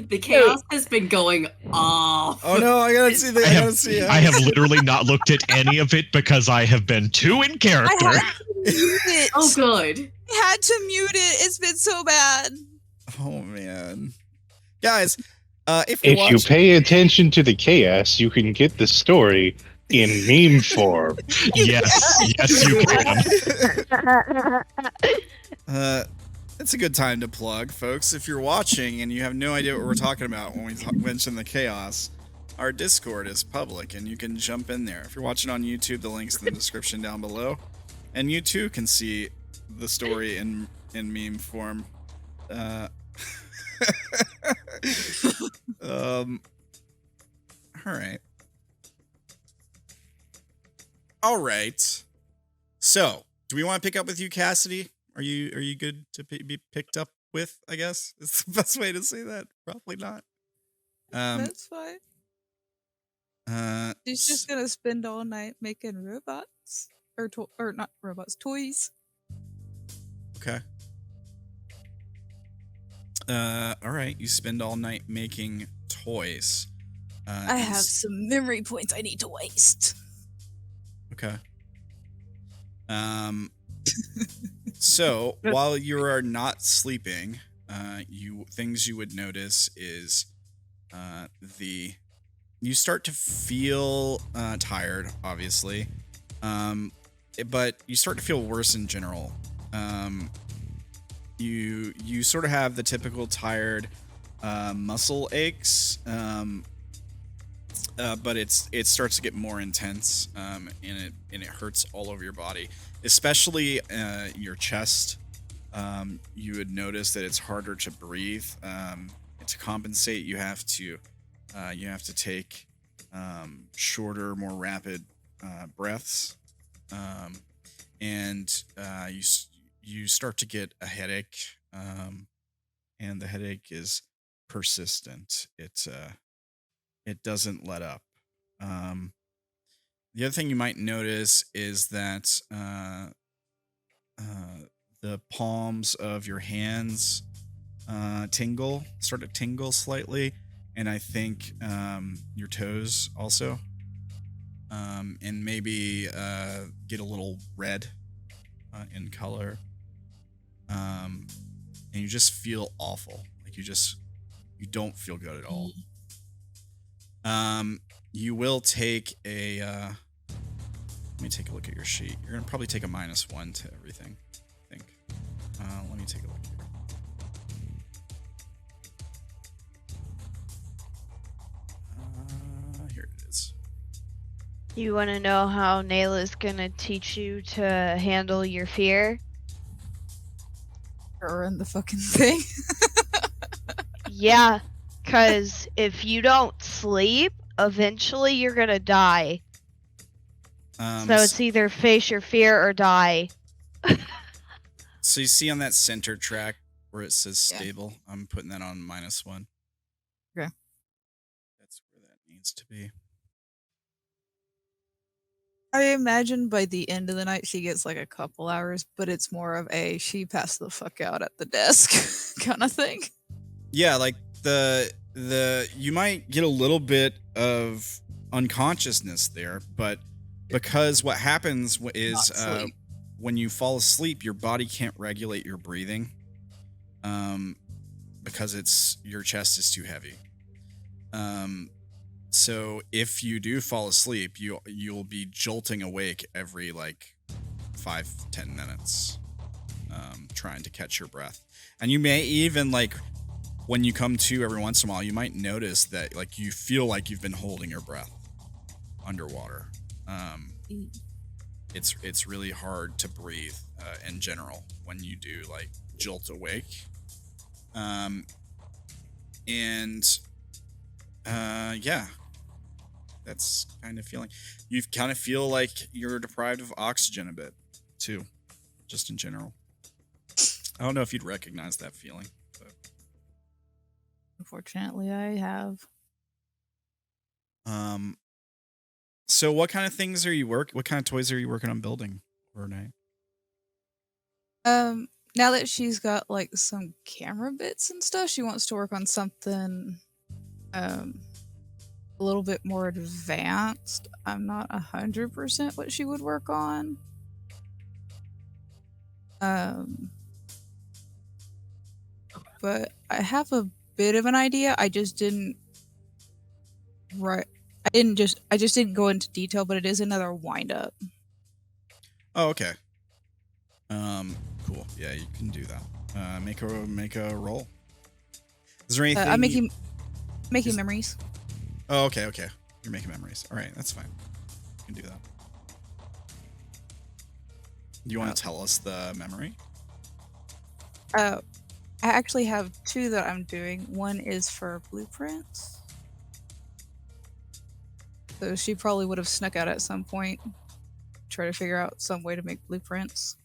The chaos has been going off. Oh no, I gotta see that. I have literally not looked at any of it because I have been too in character. I had to mute it. Oh, good. I had to mute it. It's been so bad. Oh man, guys, if you pay attention to the chaos, you can get the story in meme form. Yes, you can. It's a good time to plug, folks. If you're watching and you have no idea what we're talking about when we mention the chaos, our Discord is public and you can jump in there. If you're watching on YouTube, the link's in the description down below, and you too can see the story in meme form. All right. So, do we want to pick up with you, Cassidy? Are you good to be picked up with? I guess is the best way to say that. Probably not. That's fine. She's just gonna spend all night making robots, or not robots, toys. Okay. All right. You spend all night making toys. I have some memory points I need to waste. Okay. So while you are not sleeping, things you would notice is you start to feel tired, obviously, but you start to feel worse in general. You sort of have the typical tired muscle aches, but it starts to get more intense, and it hurts all over your body, especially your chest. You would notice that it's harder to breathe. To compensate, you have to you have to take shorter, more rapid breaths, and you start to get a headache, and the headache is persistent. It doesn't let up. The other thing you might notice is that the palms of your hands start to tingle slightly, and I think your toes also, and maybe get a little red in color, and you just feel awful. Like you don't feel good at all. You will take a let me take a look at your sheet. You're gonna probably take a -1 to everything, I think. Let me take a look here. Here it is. You want to know how Naela's gonna teach you to handle your fear? Or in the fucking thing. Yeah, because if you don't sleep, eventually you're gonna die. So it's either face your fear or die. So you see on that center track where it says Yeah. stable, I'm putting that on -1. Okay. That's where that needs to be. I imagine by the end of the night she gets like a couple hours, but it's more of a she passed the fuck out at the desk kind of thing. Yeah, like the you might get a little bit of unconsciousness there, but because what happens is Not sleep. when you fall asleep, your body can't regulate your breathing, because your chest is too heavy. So if you do fall asleep, you'll be jolting awake every like 5-10 minutes, trying to catch your breath, and you may even like when you come to every once in a while, you might notice that like you feel like you've been holding your breath underwater. It's really hard to breathe in general when you do like jolt awake. Yeah, that's kind of feeling. You kind of feel like you're deprived of oxygen a bit too, just in general. I don't know if you'd recognize that feeling. But. Unfortunately, I have. So what kind of things are you what kind of toys are you working on building overnight? Now that she's got like some camera bits and stuff, she wants to work on something a little bit more advanced. I'm not 100% what she would work on. But I have a bit of an idea. I just didn't I just didn't go into detail, but it is another wind up. Oh, okay. Cool. Yeah, you can do that. Make a roll. Is there anything? I'm making memories. Oh, okay. You're making memories. All right, that's fine. You can do that. Do you want to tell us the memory? I actually have 2 that I'm doing. One is for blueprints. So she probably would have snuck out at some point, try to figure out some way to make blueprints.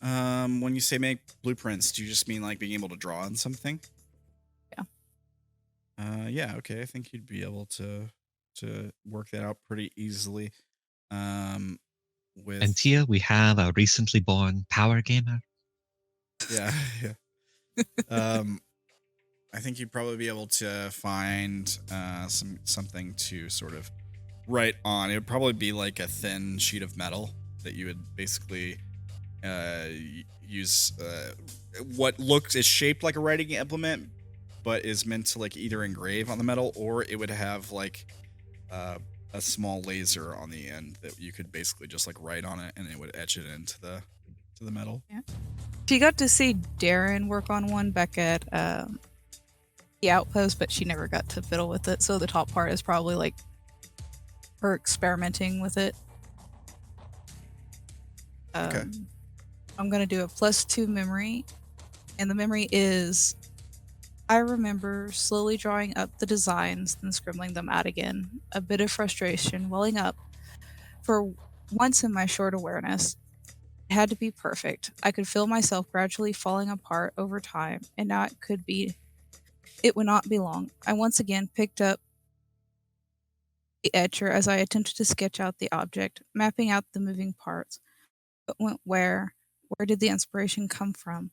When you say make blueprints, do you just mean like being able to draw on something? Yeah. Yeah. Okay. I think you'd be able to work that out pretty easily. With And here we have a recently born power gamer. Yeah. I think you'd probably be able to find something to sort of write on. It would probably be like a thin sheet of metal that you would basically use. What is shaped like a writing implement, but is meant to like either engrave on the metal, or it would have like a small laser on the end that you could basically just like write on it, and it would etch it into the metal. Yeah. She got to see Derrin work on one back at the outpost, but she never got to fiddle with it. So the top part is probably like her experimenting with it. Okay. I'm gonna do a +2 memory, and the memory is I remember slowly drawing up the designs, then scribbling them out again, a bit of frustration welling up. For once in my short awareness, it had to be perfect. I could feel myself gradually falling apart over time, and now it would not be long. I once again picked up the etcher as I attempted to sketch out the object, mapping out the moving parts. But went where? Where did the inspiration come from?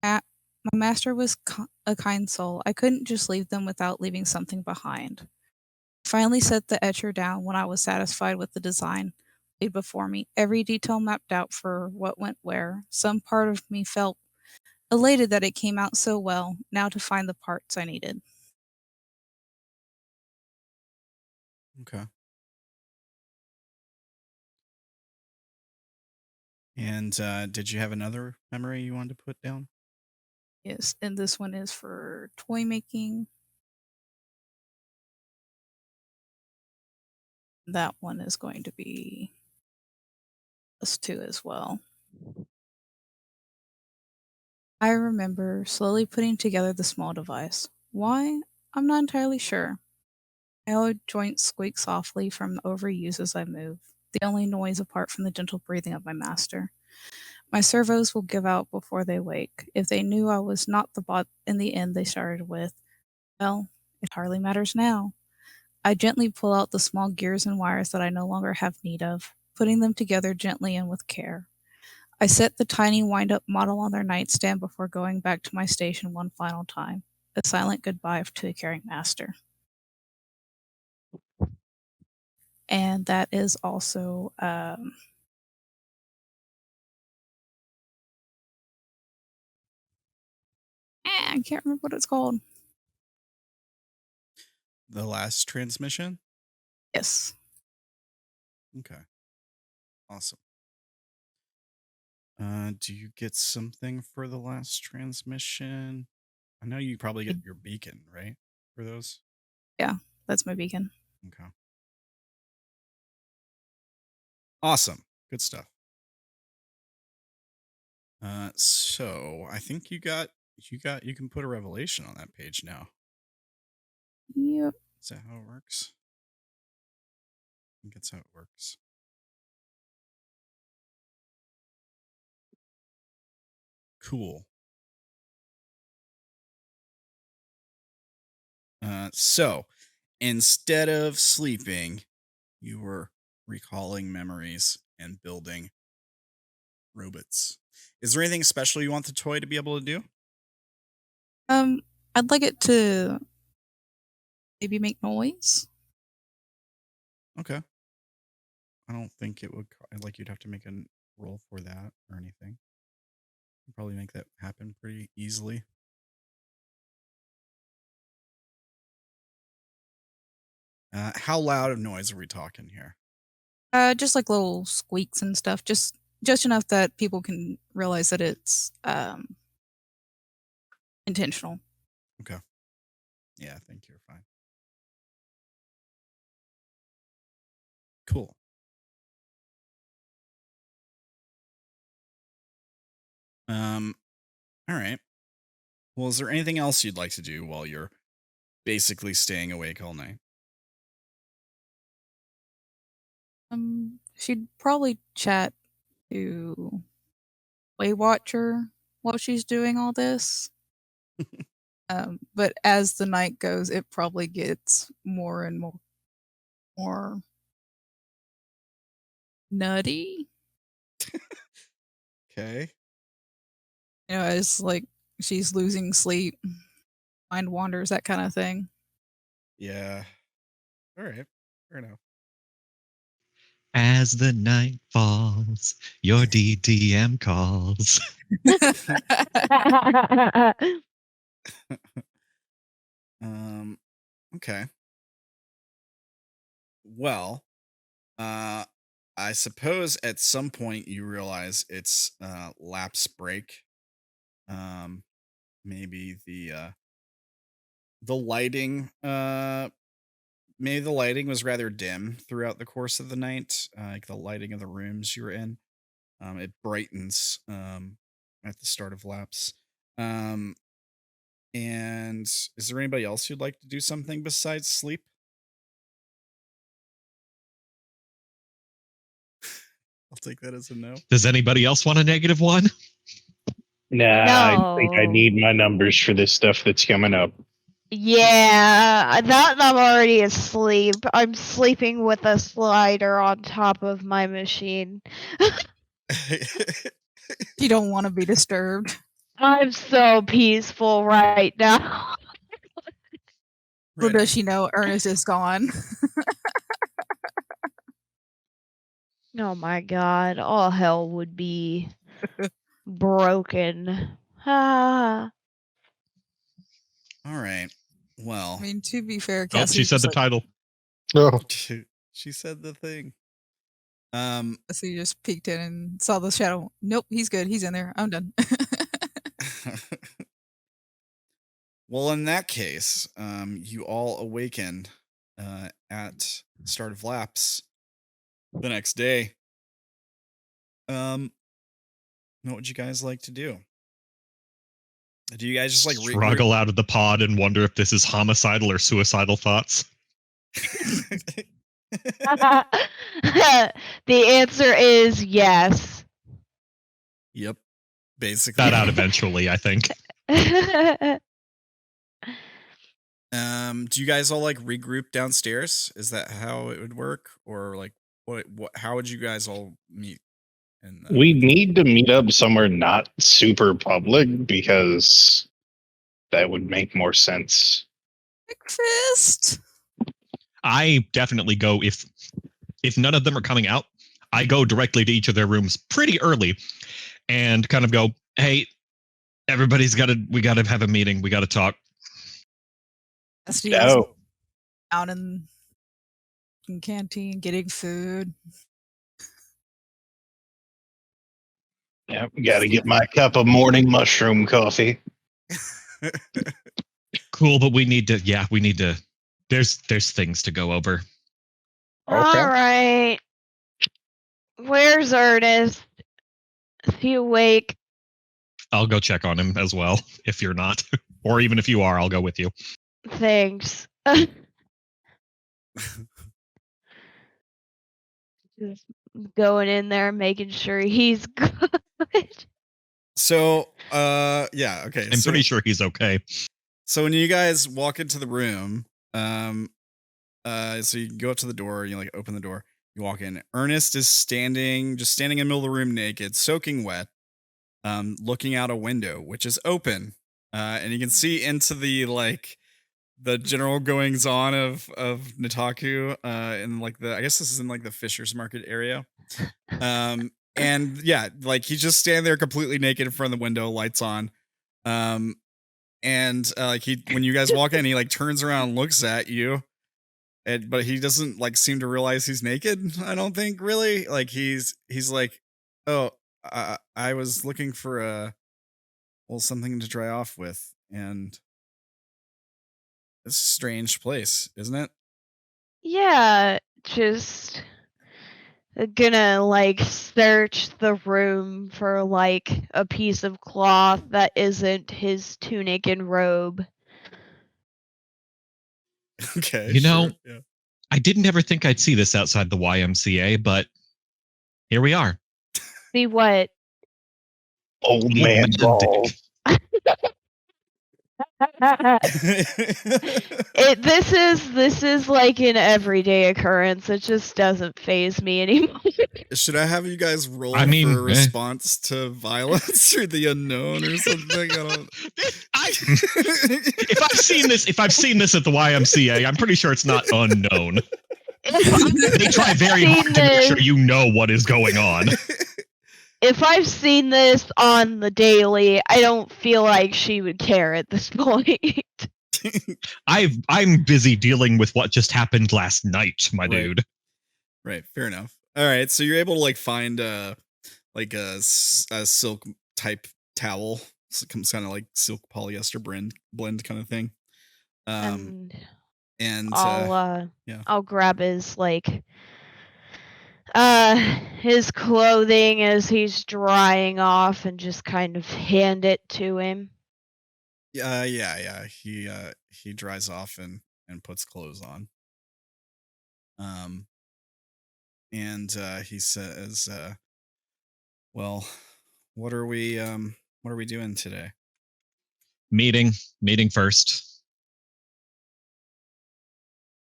My master was a kind soul. I couldn't just leave them without leaving something behind. I finally set the etcher down when I was satisfied with the design laid before me, every detail mapped out for what went where. Some part of me felt elated that it came out so well, now to find the parts I needed. Okay. And did you have another memory you wanted to put down? Yes, and this one is for toy making. That one is going to be +2 as well. I remember slowly putting together the small device. Why? I'm not entirely sure. My old joints squeak softly from overuse as I move, the only noise apart from the gentle breathing of my master. My servos will give out before they wake. If they knew I was not the bot in the end they started with, well, it hardly matters now. I gently pull out the small gears and wires that I no longer have need of, putting them together gently and with care. I set the tiny wind-up model on their nightstand before going back to my station one final time, a silent goodbye to a caring master. And that is also I can't remember what it's called. The last transmission? Yes. Okay. Awesome. Do you get something for the last transmission? I know you probably get your beacon, right? For those? Yeah, that's my beacon. Okay. Awesome. Good stuff. So I think you can put a revelation on that page now. Yep. Is that how it works? I think that's how it works. Cool. So instead of sleeping, you were recalling memories and building robots. Is there anything special you want the toy to be able to do? I'd like it to maybe make noise. Okay. I don't think it would like you'd have to make a roll for that or anything. You'd probably make that happen pretty easily. How loud of noise are we talking here? Just like little squeaks and stuff, just enough that people can realize that it's intentional. Okay. Yeah, I think you're fine. Cool. All right. Well, is there anything else you'd like to do while you're basically staying awake all night? She'd probably chat to Waywatcher while she's doing all this. But as the night goes, it probably gets more and more nutty. Okay. You know, as like she's losing sleep, mind wanders, that kind of thing. Yeah. All right. Fair enough. As the night falls, your DDM calls. Okay. Well, I suppose at some point you realize it's lapse break. Maybe the lighting maybe the lighting was rather dim throughout the course of the night, like the lighting of the rooms you were in. It brightens at the start of lapse. And is there anybody else who'd like to do something besides sleep? I'll take that as a no. Does anybody else want a -1? Nah, I think I No. need my numbers for this stuff that's coming up. Yeah, that I'm already asleep. I'm sleeping with a slider on top of my machine. You don't want to be disturbed. I'm so peaceful right now. Little Right. does she know Ernest is gone. Oh my god, all hell would be broken. Ah. All right. Well, I mean, to be fair, Oh, Cassidy she said just, the like, title. Oh, she said the thing. Cassidy just peeked in and saw the shadow. Nope, he's good. He's in there. I'm done. Well, in that case, you all awaken at start of lapse the next day. What would you guys like to do? Do you guys just like Struggle out of the pod and wonder if this is homicidal or suicidal thoughts? The answer is yes. Yep, basically. That out eventually, I think. Do you guys all like regroup downstairs? Is that how it would work, or like what? How would you guys all meet? we need to meet up somewhere not super public because that would make more sense. Breakfast. I definitely go if none of them are coming out. I go directly to each of their rooms pretty early, and kind of go, "Hey, we got to have a meeting. We got to talk." Cassidy is Oh, out in canteen getting food. yeah, got to get my cup of morning mushroom coffee. Cool, but we need to. There's things to go over. Okay. All right. Where's Ernest? Is he awake? I'll go check on him as well if you're not, or even if you are, I'll go with you. Thanks. Just going in there, making sure he's good. So, yeah, okay. I'm pretty sure he's okay. So when you guys walk into the room, so you go up to the door, you like open the door, you walk in. Ernest is standing in the middle of the room naked, soaking wet, looking out a window, which is open. And you can see into the general goings on of Nitaku, in like I guess this is in like the Fisher's Market area. And yeah, like he's just standing there completely naked in front of the window, lights on. And like when you guys walk in, he like turns around and looks at you, but he doesn't like seem to realize he's naked. I don't think really. Like he's like, oh, I was looking for something to dry off with, and it's a strange place, isn't it? Yeah, just gonna like search the room for like a piece of cloth that isn't his tunic and robe. Okay, You know, sure, yeah. I didn't ever think I'd see this outside the YMCA, but here we are. See what? Old man Dick. balls. This is like an everyday occurrence. It just doesn't faze me anymore. Should I have you guys roll I mean, for a response to violence or the unknown or something? I don't. If I've seen this at the YMCA, I'm pretty sure it's not unknown. They try very hard to make sure you know what is going on. If I've seen this on the daily, I don't feel like she would care at this point. I'm busy dealing with what just happened last night, my dude. Right, fair enough. All right, so you're able to like find like a silk type towel, some kind of like silk polyester blend kind of thing. And I'll grab his like his clothing as he's drying off and just kind of hand it to him. Yeah. He dries off and puts clothes on. And he says, "Well, what are we doing today?" Meeting first.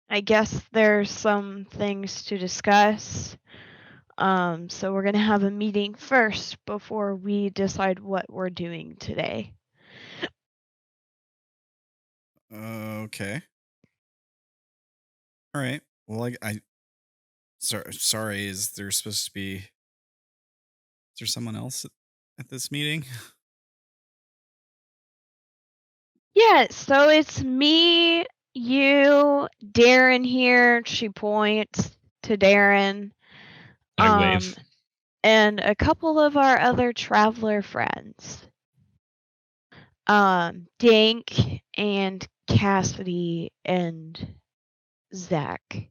I guess there's some things to discuss. So we're gonna have a meeting first before we decide what we're doing today. Okay. All right. Well, sorry. Is there someone else at this meeting? Yeah, so it's me, you, Derrin here. She points to Derrin. I wave. And a couple of our other traveler friends. Dank and Cassidy and Zack.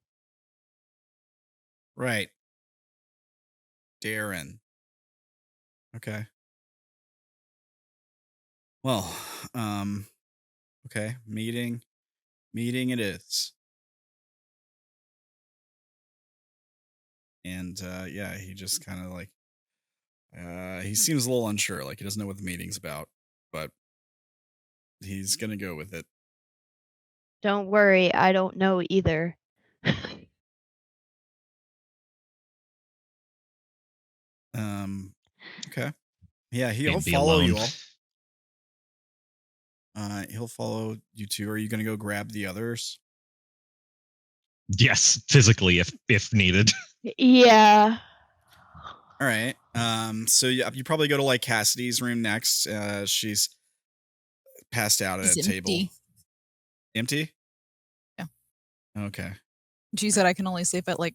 Right. Derrin. Okay. Well, okay. Meeting it is. And yeah, he just kind of like he seems a little unsure, like he doesn't know what the meeting's about, but he's gonna go with it. Don't worry, I don't know either. Okay. Yeah, he'll Can't be follow alone. you all. He'll follow you two. Are you gonna go grab the others? Yes, physically if needed. Yeah. All right. So yeah, you probably go to like Cassidy's room next. She's passed out at It's a table. empty. Empty? Yeah. Okay. She said I can only sleep at like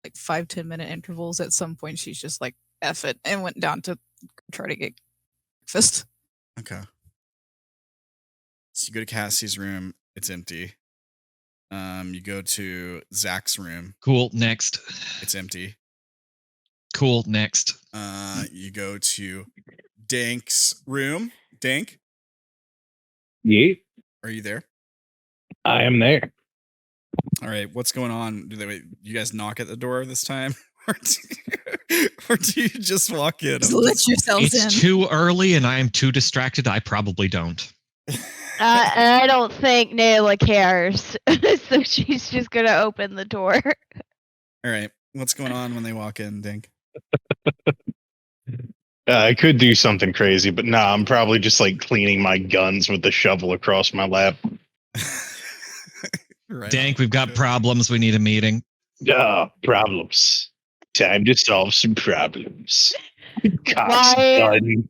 5-10 minute intervals. At some point, she's just like, F it, and went down to try to get breakfast. Okay. So you go to Cassie's room, it's empty. You go to Zack's room, Cool, next. it's empty. Cool, next. You go to Dank's room. Dank, Yeah, are you there? I am there. All right, what's going on? You guys knock at the door this time? or do you just walk in? Just let yourselves in. It's too early and I am too distracted. I probably don't. I don't think Naela cares, so she's just gonna open the door. All right, what's going on when they walk in, Dank? I could do something crazy, but nah, I'm probably just like cleaning my guns with the shovel across my lap. Right Dank, on. we've got problems. We need a meeting. Problems. Time to solve some problems. Why- Gun.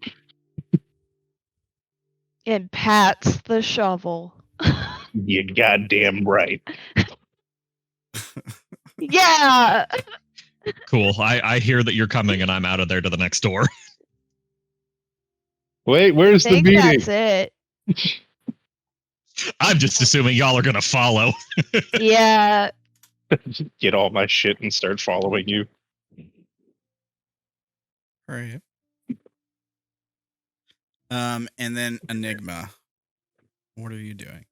And pats the shovel. You goddamn right. Yeah. Cool. I hear that you're coming and I'm out of there to the next door. Wait, where's I the think meeting? that's it. I'm just assuming y'all are gonna follow. Yeah. Get all my shit and start following you. All right. And then Enigma. What are you doing?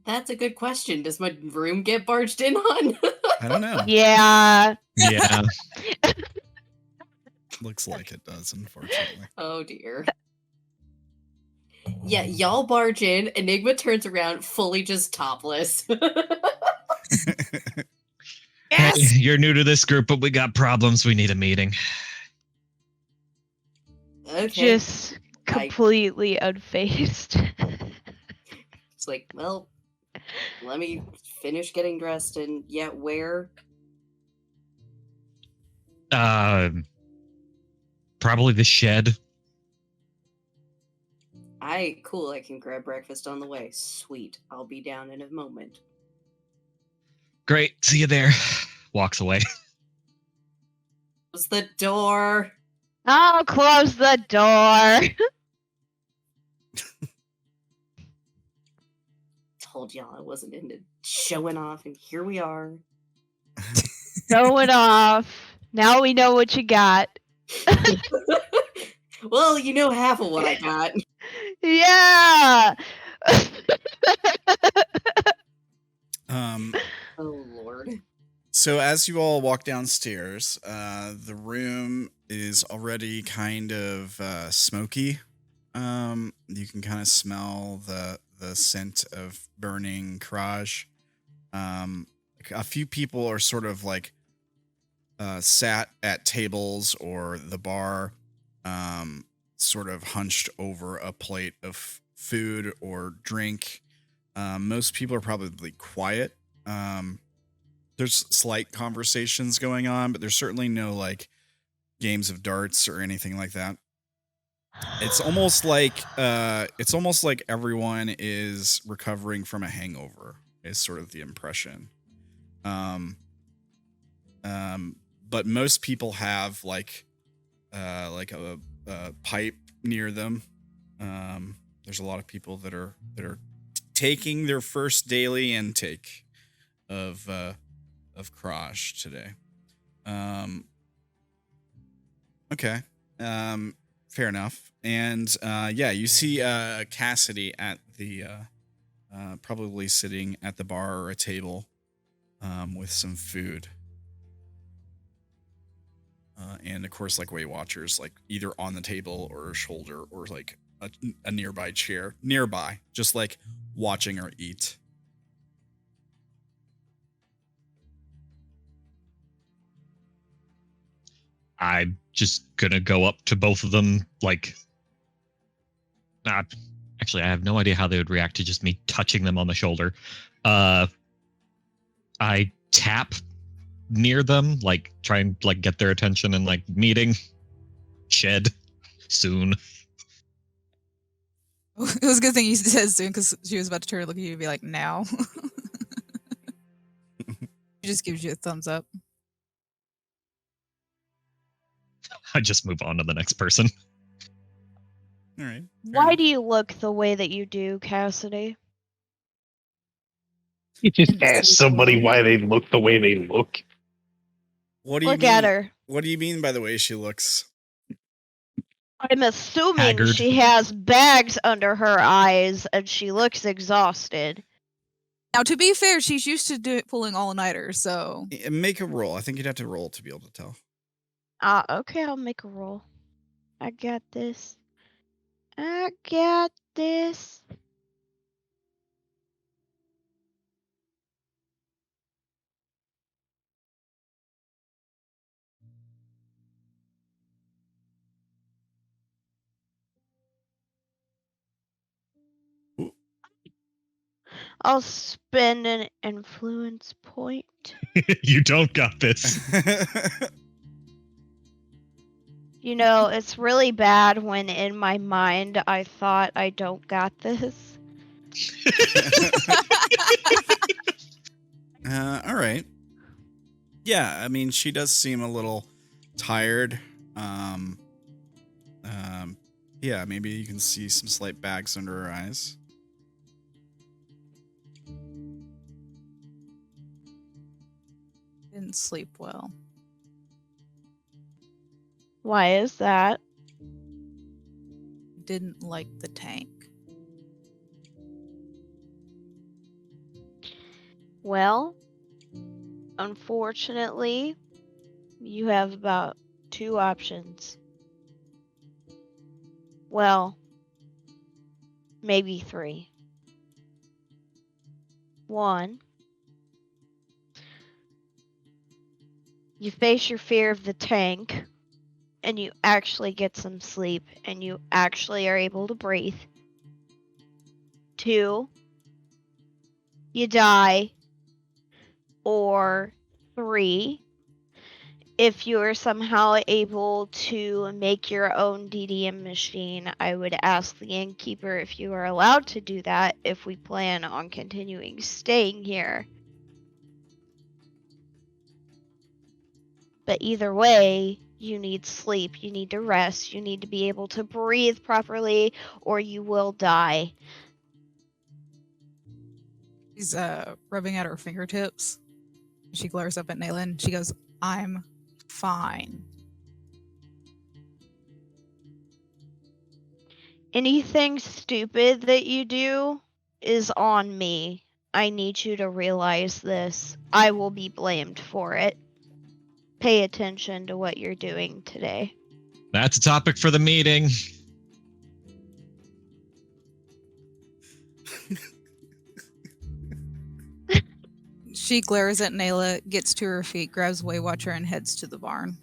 That's a good question. Does my room get barged in on? I don't know. Yeah. Yeah. Looks like it does, unfortunately. Oh dear. Yeah, y'all barge in. Enigma turns around, fully just topless. Hey, you're new to this group, but we got problems. We need a meeting. Okay. Just completely unfazed. It's like, well, let me finish getting dressed and yeah, where? Probably the shed. Cool, I can grab breakfast on the way. Sweet. I'll be down in a moment. Great. See you there. Walks away. Close the door. I'll close the door. Told y'all I wasn't into showing off, and here we are. Going off. Now we know what you got. Well, you know half of what I got. Yeah. Oh, Lord. So as you all walk downstairs, the room is already kind of smoky. You can kind of smell the scent of burning crage. A few people are sort of like sat at tables or the bar, sort of hunched over a plate of food or drink. Most people are probably quiet. There's slight conversations going on, but there's certainly no like games of darts or anything like that. It's almost like everyone is recovering from a hangover is sort of the impression. But most people have like a pipe near them. There's a lot of people that are taking their first daily intake of Krosh today. Okay. Fair enough. And yeah, you see Cassidy at the probably sitting at the bar or a table with some food. And of course, like Weight Watchers, like either on the table or a shoulder or like a nearby chair, just like watching her eat. I'm just gonna go up to both of them, like, actually, I have no idea how they would react to just me touching them on the shoulder. I tap near them, like try and like get their attention and like meeting shed soon. It was a good thing you said soon because she was about to turn and look at you and be like, now. She just gives you a thumbs up. I just move on to the next person. All right. Why do you look the way that you do, Cassidy? You just ask somebody why they look the way they look. What do you Look mean? at her. What do you mean by the way she looks? I'm assuming Haggard. she has bags under her eyes and she looks exhausted. Now, to be fair, she's used to pulling all-nighters, so... Make a roll. I think you'd have to roll to be able to tell. Okay, I'll make a roll. I got this. I got this. I'll spend an influence point. You don't got this. You know, it's really bad when in my mind I thought I don't got this. All right. Yeah, I mean, she does seem a little tired. Yeah, maybe you can see some slight bags under her eyes. Didn't sleep well. Why is that? Didn't like the tank. Well, unfortunately, you have about 2 options. Well, maybe 3. 1, you face your fear of the tank, and you actually get some sleep, and you actually are able to breathe. 2, you die. Or 3, if you are somehow able to make your own DDM machine, I would ask the innkeeper if you are allowed to do that if we plan on continuing staying here. But either way, you need sleep, you need to rest, you need to be able to breathe properly, or you will die. She's rubbing at her fingertips. She glares up at Naela and she goes, I'm fine. Anything stupid that you do is on me. I need you to realize this. I will be blamed for it. Pay attention to what you're doing today. That's a topic for the meeting. She glares at Naela, gets to her feet, grabs Waywatcher, and heads to the barn.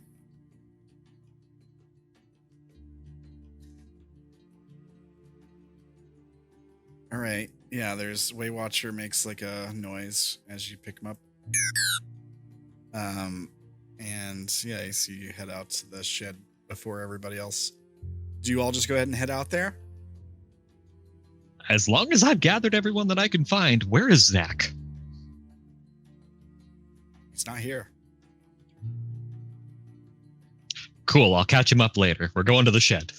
All right. Yeah, there's Waywatcher makes like a noise as you pick him up. And yeah, I see you head out to the shed before everybody else. Do you all just go ahead and head out there? As long as I've gathered everyone that I can find, where is Zack? He's not here. Cool, I'll catch him up later. We're going to the shed.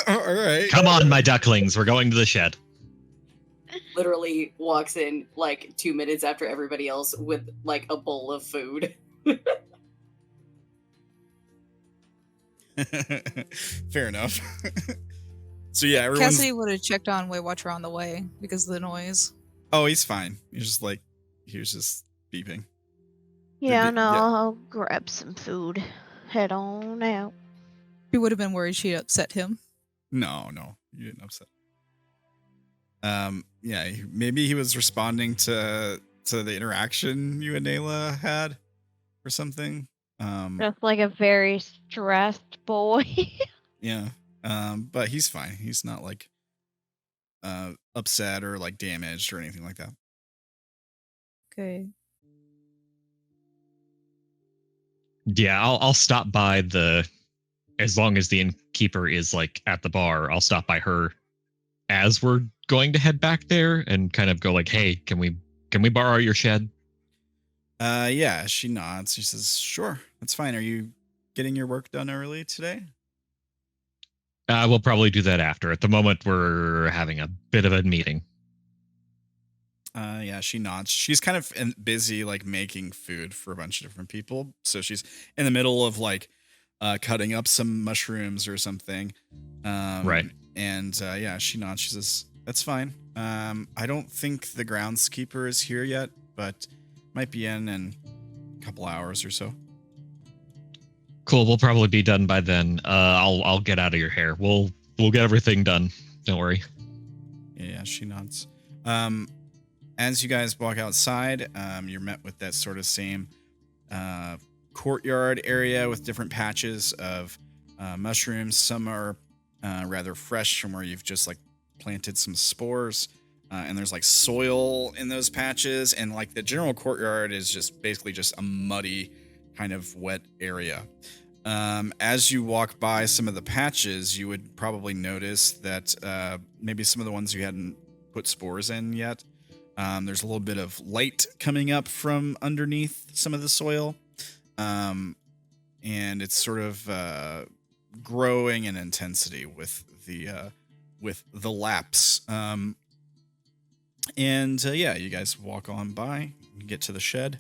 All right. Come on, my ducklings, we're going to the shed. Literally walks in like 2 minutes after everybody else with like a bowl of food. Fair enough. So yeah, everyone's... Cassidy would have checked on Waywatcher on the way because of the noise. Oh, he's fine. He's just like, he was just beeping. Yeah, Yeah. no, I'll grab some food. Head on out. She would have been worried she'd upset him. No, you didn't upset. Yeah, maybe he was responding to the interaction you and Naela had, or something. Just like a very stressed boy. Yeah. But he's fine. He's not like upset or like damaged or anything like that. Okay. Yeah, I'll stop by as long as the innkeeper is like at the bar, I'll stop by her as we're going to head back there and kind of go like, hey, can we borrow your shed? Yeah, she nods. She says, sure, that's fine. Are you getting your work done early today? We'll probably do that after. At the moment, we're having a bit of a meeting. Yeah, she nods. She's kind of busy, like making food for a bunch of different people. So she's in the middle of like cutting up some mushrooms or something. Right. And yeah, she nods. She says, that's fine. I don't think the groundskeeper is here yet, but might be in a couple hours or so. Cool. We'll probably be done by then. I'll get out of your hair. We'll get everything done. Don't worry. Yeah, she nods. As you guys walk outside, you're met with that sort of same courtyard area with different patches of mushrooms. Some are rather fresh from where you've just like planted some spores, and there's like soil in those patches, and like the general courtyard is just basically just a muddy kind of wet area. As you walk by some of the patches, you would probably notice that maybe some of the ones you hadn't put spores in yet, there's a little bit of light coming up from underneath some of the soil, and it's sort of growing in intensity with the lapse. Yeah, you guys walk on by, you get to the shed.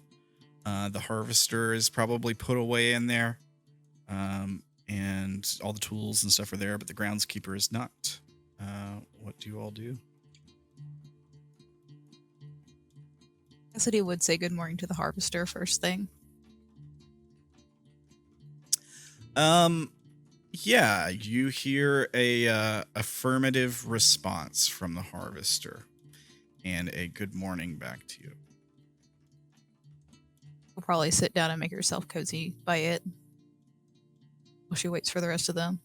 The harvester is probably put away in there, and all the tools and stuff are there, but the groundskeeper is not. What do you all do? Cassidy would say good morning to the harvester first thing. Yeah, you hear a affirmative response from the harvester, and a good morning back to you. We'll probably sit down and make herself cozy by it while she waits for the rest of them.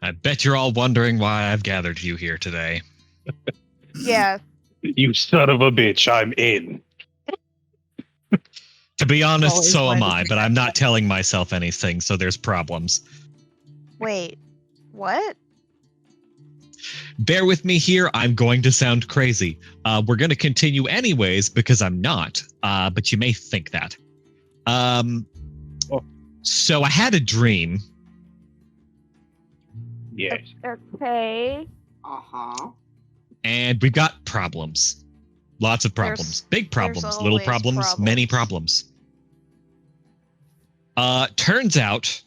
I bet you're all wondering why I've gathered you here today. Yeah. You son of a bitch, I'm in. To be honest, Always so am wanted to I, be but I'm not telling myself anything, so there's problems. Wait. What? Bear with me here. I'm going to sound crazy. We're going to continue anyways because I'm not, but you may think that. So I had a dream. Yes. Okay. Uh-huh. And we've got problems. Lots of problems. Big problems, little always problems, many problems. Turns out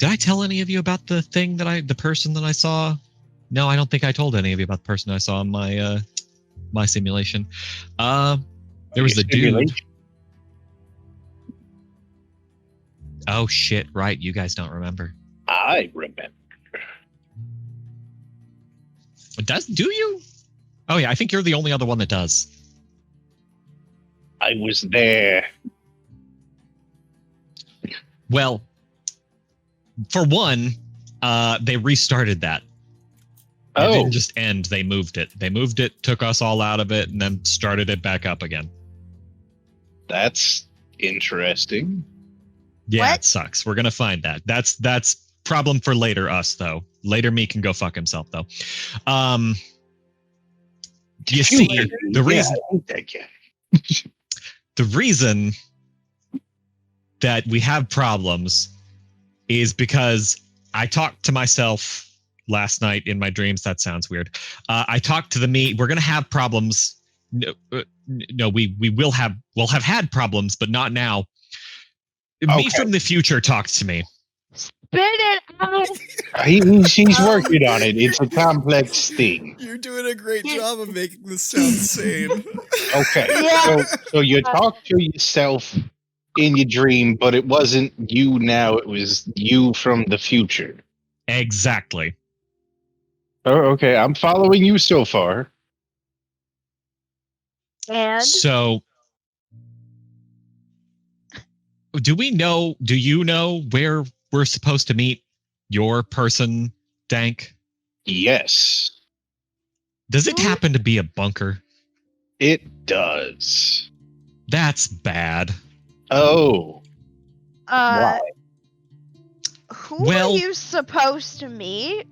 Did I tell any of you about the person that I saw? No, I don't think I told any of you about the person I saw in my my simulation. There was the dude. Oh shit! Right, you guys don't remember. I remember. Do you? Oh yeah, I think you're the only other one that does. I was there. Well, for one, they restarted that. It didn't just end, they moved it. They moved it, took us all out of it, and then started it back up again. That's interesting. Yeah, What? it sucks. We're gonna find that. That's problem for later us, though. Later me can go fuck himself, though. You see, the reason... The reason that we have problems is because I talked to myself last night in my dreams. That sounds weird. I talked to the me. We're gonna have problems. No, we'll have had problems, but not now. Me from the future talked to me. Spit it out. He's working on it. It's a complex thing. You're doing a great job of making this sound sane. Okay. Yeah. So you talk to yourself in your dream, but it wasn't you now. It was you from the future. Exactly. Oh, okay. I'm following you so far. And So, do you know where we're supposed to meet your person, Dank? Yes, Does it happen to be a bunker? it does. That's bad. Oh. Why? who Well- are you supposed to meet?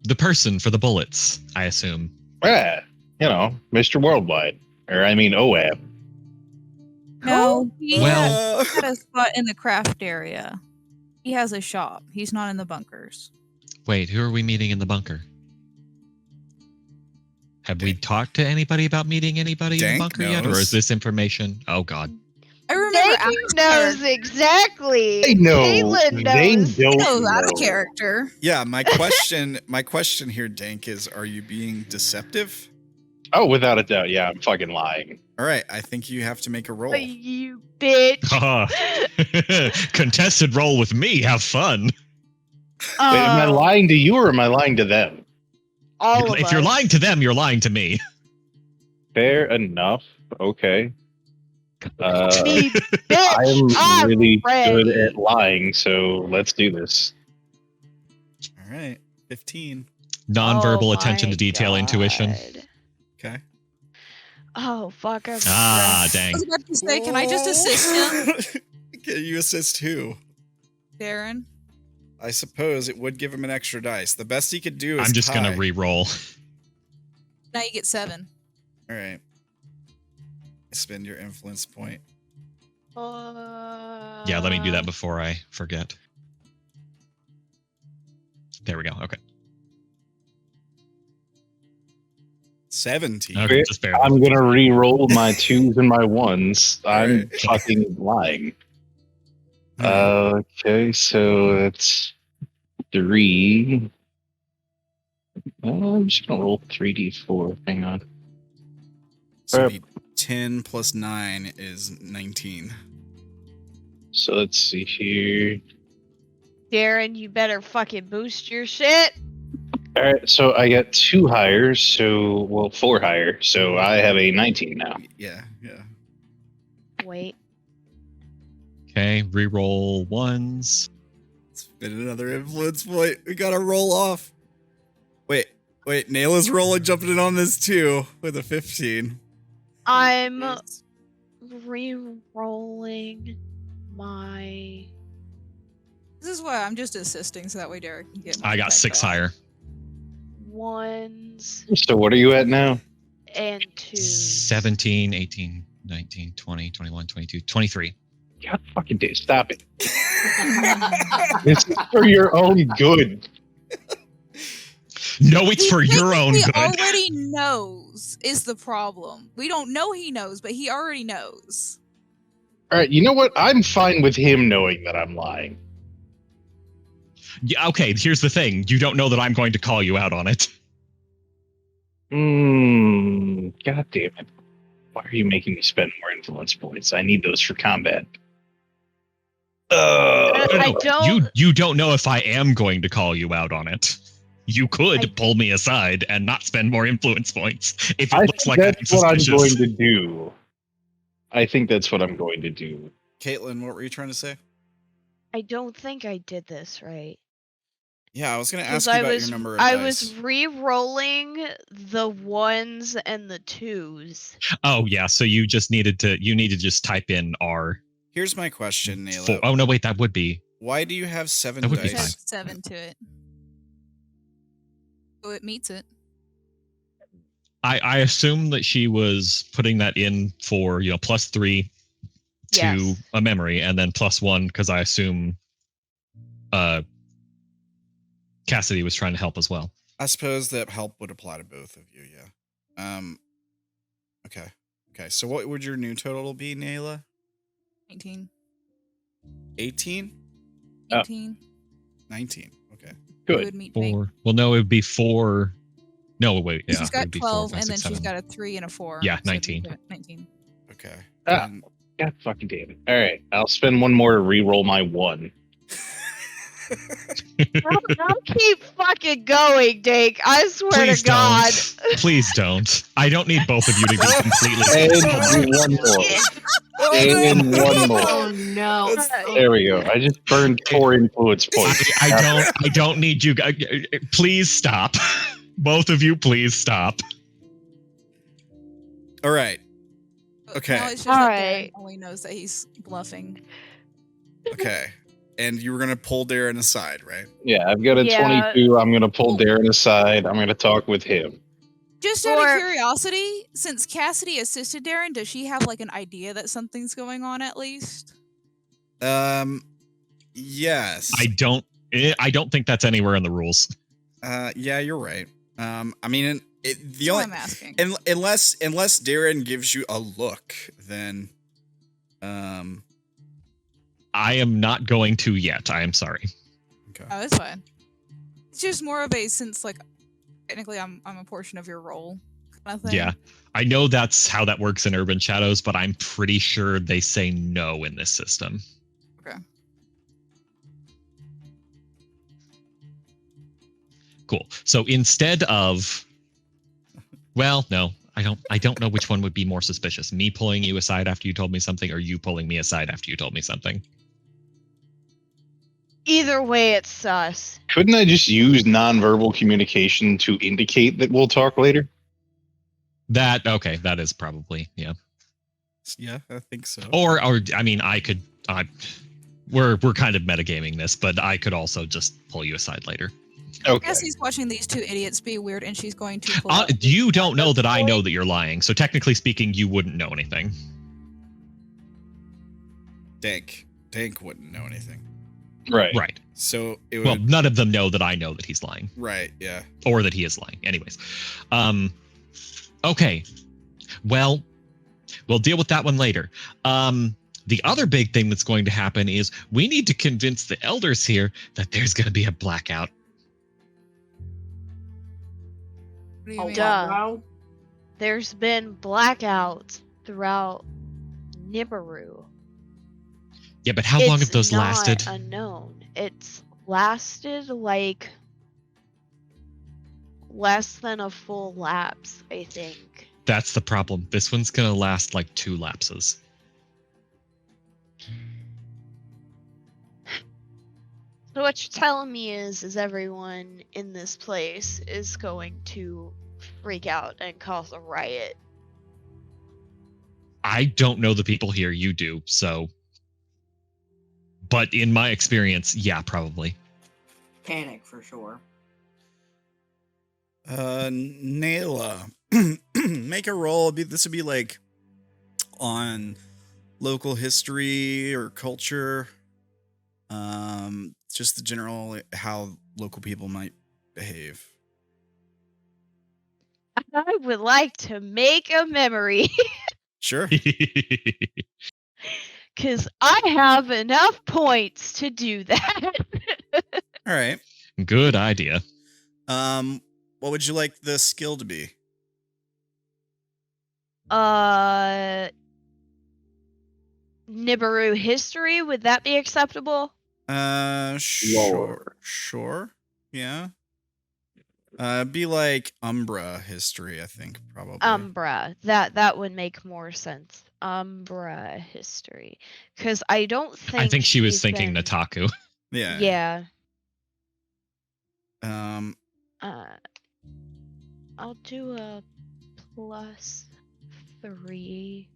The person for the bullets, I assume. Yeah. Mr. Worldwide. Or, I mean, OAB. No, he Well- had a spot in the craft area. He has a shop. He's not in the bunkers. Wait, who are we meeting in the bunker? Have we talked to anybody about meeting anybody in the Dank bunker yet? Or knows. is this information? Oh, God. I remember Dank out of knows character. exactly. They know. Caitlin They knows. don't Knows out of know. character. Yeah, my question here, Dank, is: are you being deceptive? Oh, without a doubt. Yeah, I'm fucking lying. All right, I think you have to make a roll. You bitch. Contested roll with me. Have fun. Wait, am I Oh, lying to you or am I lying to them? all of If you're us. lying to them, you're lying to me. Fair enough. Okay. Me, bitch. I'm really ready. good at lying, so let's do this. All right, 15. Nonverbal Oh attention my to detail, intuition. God. Okay. Oh fuck! I'm Ah, stressed. dang. I was about to say, can I just assist him, Can you assist who? Darren? I suppose it would give him an extra dice. The best he could do is I'm just tie. gonna re-roll. Now you get 7. All right. Spend your influence point. Yeah, let me do that before I forget. There we go. Okay. 17. Okay, just barely. I'm gonna re-roll my 2s and my 1s. I'm Alright. fucking lying. Alright. Okay, so it's 3. I'm just gonna roll 3d4. Hang on. So the 10 plus 9 is 19. So let's see here. Darren, you better fucking boost your shit. All right, so I got 2 higher, 4 higher, so I have a 19 now. Yeah. Wait. Okay, re-roll ones. Spend another influence point. We gotta roll off. Wait. Naela's rolling, jumping in on this too with a 15. I'm re-rolling my. This is why I'm just assisting, so that way Derek can get. I got 6 higher. 1s So what are you at now? and 2s. 17, 18, 19, 20, 21, 22, 23. God fucking day, stop it. This is for your own good. No, it's for your own He good. already knows is the problem. We don't know he knows, but he already knows. All right, you know what? I'm fine with him knowing that I'm lying. Yeah, okay, here's the thing. You don't know that I'm going to call you out on it. God damn it. Why are you making me spend more influence points? I need those for combat. I don't. You don't know if I am going to call you out on it. You could pull me aside and not spend more influence points if it looks like that's I'm what I'm suspicious. going to do. I think that's what I'm going to do. Caitlin, what were you trying to say? I don't think I did this right. Yeah, I was going to ask Because you about your number of I dice. was re-rolling the 1s and the 2s. Oh yeah, so you need to just type in R. Here's my question, Naela. Oh no, wait, that would be. Why do you have 7 That would be It fine. dice? has 7 to it. So it meets it. I assume that she was putting that in for, +3 to Yes. a memory and then +1 because I assume Cassidy was trying to help as well. I suppose that help would apply to both of you, yeah. Okay. Okay, so what would your new total be, Naela? 19. 18? 18. 19. Okay. It Good. would meet Jake. 4. Well, no, it would be 4. No, wait. Yeah, She's it got would be 4, 12, 5, and 6, then she's 7. got a 3 and a 4. Yeah, so it'd be 19. 19. Okay. Ah. And- God fucking damn it. All right, I'll spend one more to re-roll my 1. I'll keep fucking going, Dank. I swear Please to God. don't. Please don't. I don't need both of you to be completely. And one more. And one more. Oh no! There we go. I just burned 4 influence points. I don't need you. Please stop. Both of you, please stop. All right. Okay. Now it's just All that right. Darren only knows that he's bluffing. Okay. And you were going to pull Derrin aside, right? Yeah, I've got a Yeah. 22. I'm going to pull Derrin aside. I'm going to talk with him. Just out Or- of curiosity, since Cassidy assisted Darren, does she have like an idea that something's going on at least? Yes. I don't think that's anywhere in the rules. Yeah, you're right. I mean, the That's only what I'm asking. unless Darren gives you a look, then I am not going to yet. I am sorry. okay. Oh, it's fine. It's just more of a since like technically I'm a portion of your role kind of thing. Yeah. I know that's how that works in Urban Shadows, but I'm pretty sure they say no in this system. Okay. Cool. So instead of, well, no, I don't know which one would be more suspicious. Me pulling you aside after you told me something, or you pulling me aside after you told me something. Either way, it's sus. Couldn't I just use nonverbal communication to indicate that we'll talk later? That is probably, yeah. Yeah, I think so. Or I mean, we're kind of metagaming this, but I could also just pull you aside later. Okay. Cassie's watching these two idiots be weird, and she's going to pull out You don't know that I know that you're lying, so technically speaking, you wouldn't know anything. Dank wouldn't know anything. Right. Right. So it would. Well, none of them know that I know that he's lying, Right. Yeah. or that he is lying. Anyways, okay. Well, we'll deal with that one later. The other big thing that's going to happen is we need to convince the elders here that there's going to be a blackout. What do you Oh mean? Duh. wow! There's been blackouts throughout Nibiru. Yeah, but how long have those not lasted? Unknown. It's lasted like less than a full lapse, I think. That's the problem. This one's going to last like 2 lapses. So what you're telling me is everyone in this place is going to freak out and cause a riot. I don't know the people here. You do, so. But in my experience, yeah, probably. Panic for sure. Naela, make a roll. This would be like on local history or culture. Just the general how local people might behave. I would like to make a memory. Sure. Because I have enough points to do that. All right. Good idea. What would you like the skill to be? Nibiru history, would that be acceptable? Sure. Yeah. Be like Umbra history, I think, probably. Umbra. That would make more sense. Umbra history. Because I don't think I think she was she's thinking been- Nataku. Yeah. Yeah. I'll do a +3.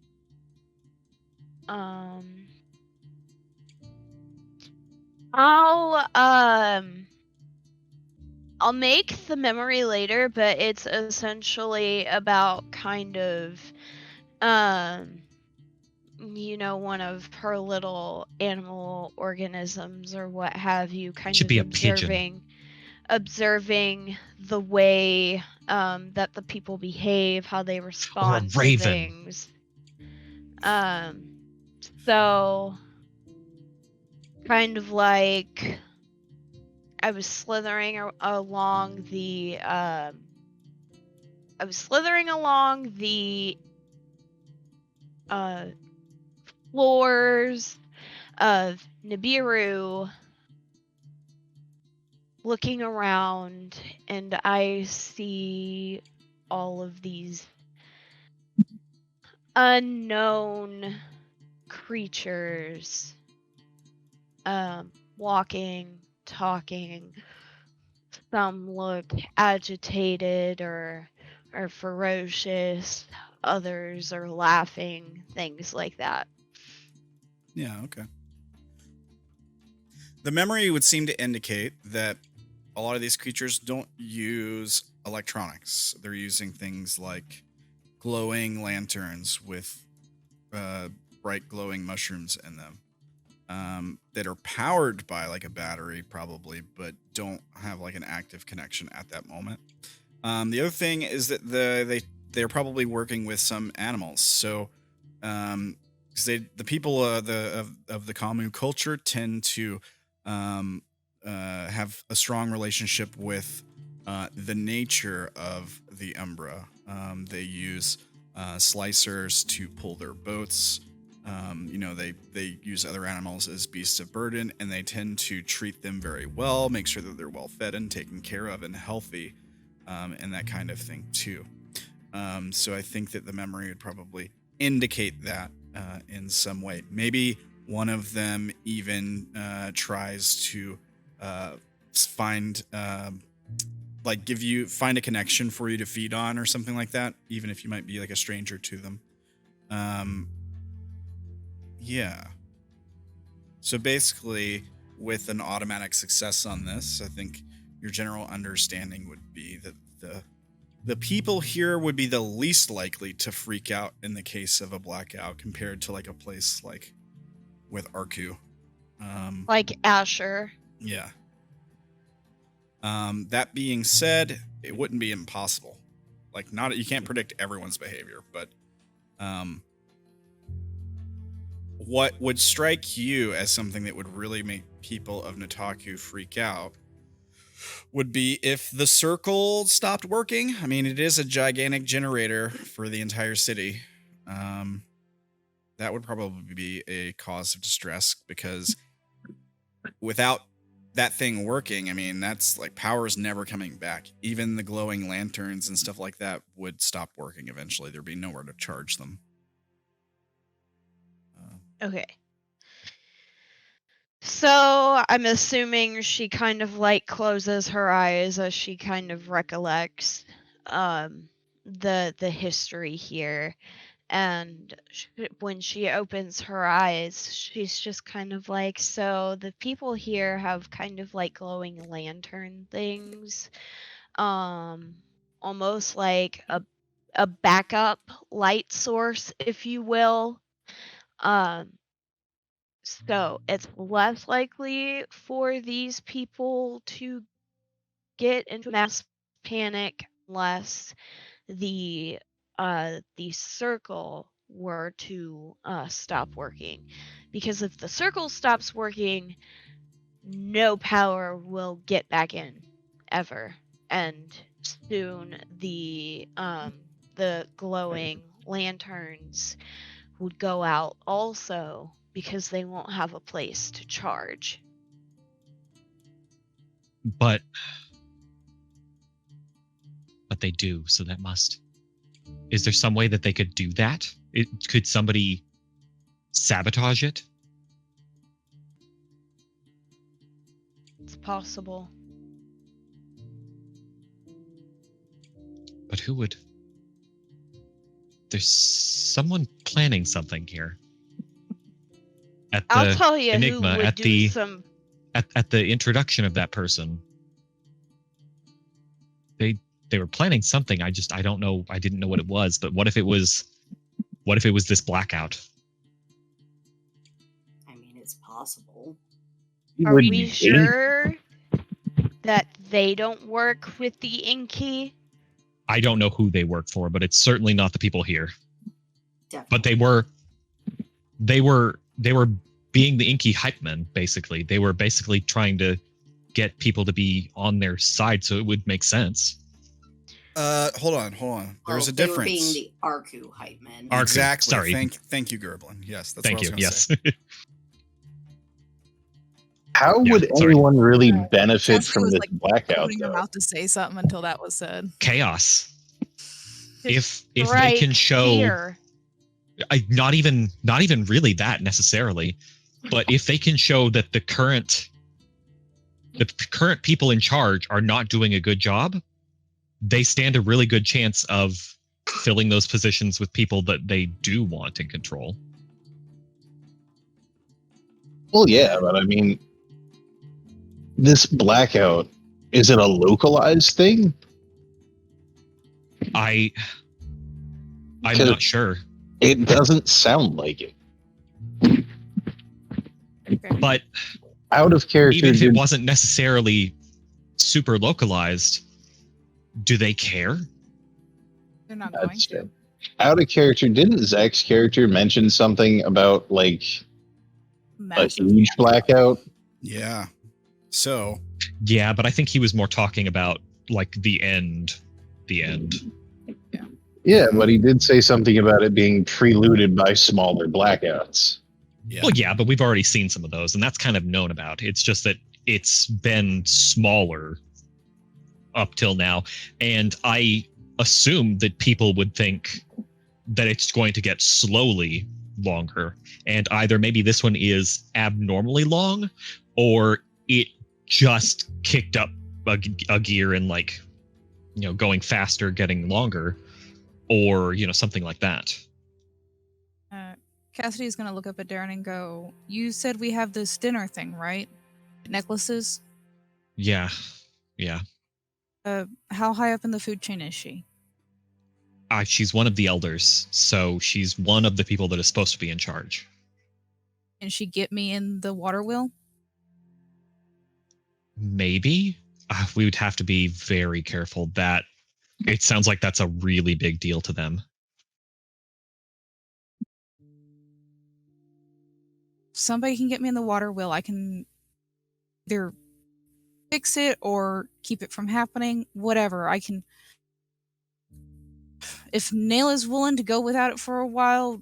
I'll make the memory later, but it's essentially about kind of one of her little animal organisms or what have you, kind Should of be a pigeon. observing the way that the people behave, how they respond to raven. things. So kind of like I was slithering along the floors of Nibiru, looking around, and I see all of these unknown creatures walking, talking. Some look agitated or ferocious, others are laughing, things like that. Yeah, okay. The memory would seem to indicate that a lot of these creatures don't use electronics. They're using things like glowing lanterns with bright glowing mushrooms in them that are powered by like a battery probably, but don't have like an active connection at that moment. The other thing is that they're probably working with some animals. So because the people of the Kamu culture tend to have a strong relationship with the nature of the Umbra. They use slicers to pull their boats. They use other animals as beasts of burden, and they tend to treat them very well, make sure that they're well fed and taken care of and healthy, and that kind of thing too. So I think that the memory would probably indicate that in some way. Maybe one of them even tries to find a connection for you to feed on or something like that, even if you might be like a stranger to them. Yeah. So basically, with an automatic success on this, I think your general understanding would be that the people here would be the least likely to freak out in the case of a blackout compared to like a place like with Arku. Like Asher. Yeah. That being said, it wouldn't be impossible. Like, you can't predict everyone's behavior, but what would strike you as something that would really make people of Nataku freak out would be if the circle stopped working. I mean, it is a gigantic generator for the entire city. That would probably be a cause of distress, because without that thing working, I mean, that's like power's never coming back. Even the glowing lanterns and stuff like that would stop working eventually. There'd be nowhere to charge them. Okay. So I'm assuming she kind of like closes her eyes as she kind of recollects the history here, and when she opens her eyes, she's just kind of like, so the people here have kind of like glowing lantern things, almost like a backup light source, if you will. So it's less likely for these people to get into mass panic unless the circle were to stop working. Because if the circle stops working, no power will get back in ever. And soon the glowing lanterns would go out also because they won't have a place to charge. But they do, so that must. Is there some way that they could do that? Could somebody sabotage it? It's possible. But who would? There's someone planning something here. I'll tell you Enigma, who would do some. At the introduction of that person, they were planning something. I don't know. I didn't know what it was. But what if it was this blackout? I mean, it's possible. Are we sure that they don't work with the Inky? I don't know who they work for, but it's certainly not the people here. Definitely. But they were being the Inky hype men, basically. They were basically trying to get people to be on their side, so it would make sense. Hold on. There's a difference. They were being the Arku hype men. Arku, exactly. sorry. Thank you, Gerblin. Yes, that's Thank what I was you. going to say. How would anyone really benefit Cassidy from was, this like, blackout, opening her though? mouth to say something until that was said. Chaos. If Right they can show here. not even really that necessarily, but if they can show that the current people in charge are not doing a good job, they stand a really good chance of filling those positions with people that they do want in control. Well, yeah, but I mean, this blackout, is it a localized thing? I'm Because not sure, it doesn't sound like it. but Out of character, even if it wasn't necessarily super localized, do they care? They're not going to. Out of character, didn't Zack's character mention something about like Massive. a huge blackout? Yeah. So. Yeah, but I think he was more talking about like the end. Yeah, but he did say something about it being preluded by smaller blackouts. Yeah. Well, yeah, but we've already seen some of those, and that's kind of known about. It's just that it's been smaller up till now, and I assume that people would think that it's going to get slowly longer, and either maybe this one is abnormally long, or it just kicked up a gear and like, going faster, getting longer, or something like that. Cassidy's gonna look up at Derrin and go, "You said we have this dinner thing, right? Necklaces? Yeah. How high up in the food chain is she?" She's one of the elders, so she's one of the people that is supposed to be in charge. Can she get me in the water wheel? Maybe. We would have to be very careful. That it sounds like that's a really big deal to them. If somebody can get me in the water wheel, I can either fix it or keep it from happening. Whatever. I can. If Naela's willing to go without it for a while,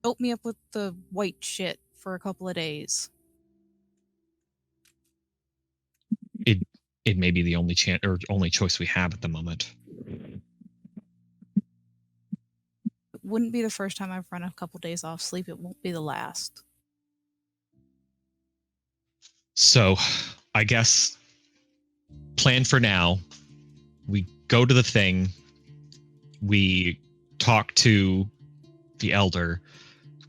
dope me up with the white shit for a couple of days. It may be the only chance or only choice we have at the moment. It wouldn't be the first time I've run a couple days off sleep. It won't be the last. So, I guess plan for now. We go to the thing. We talk to the elder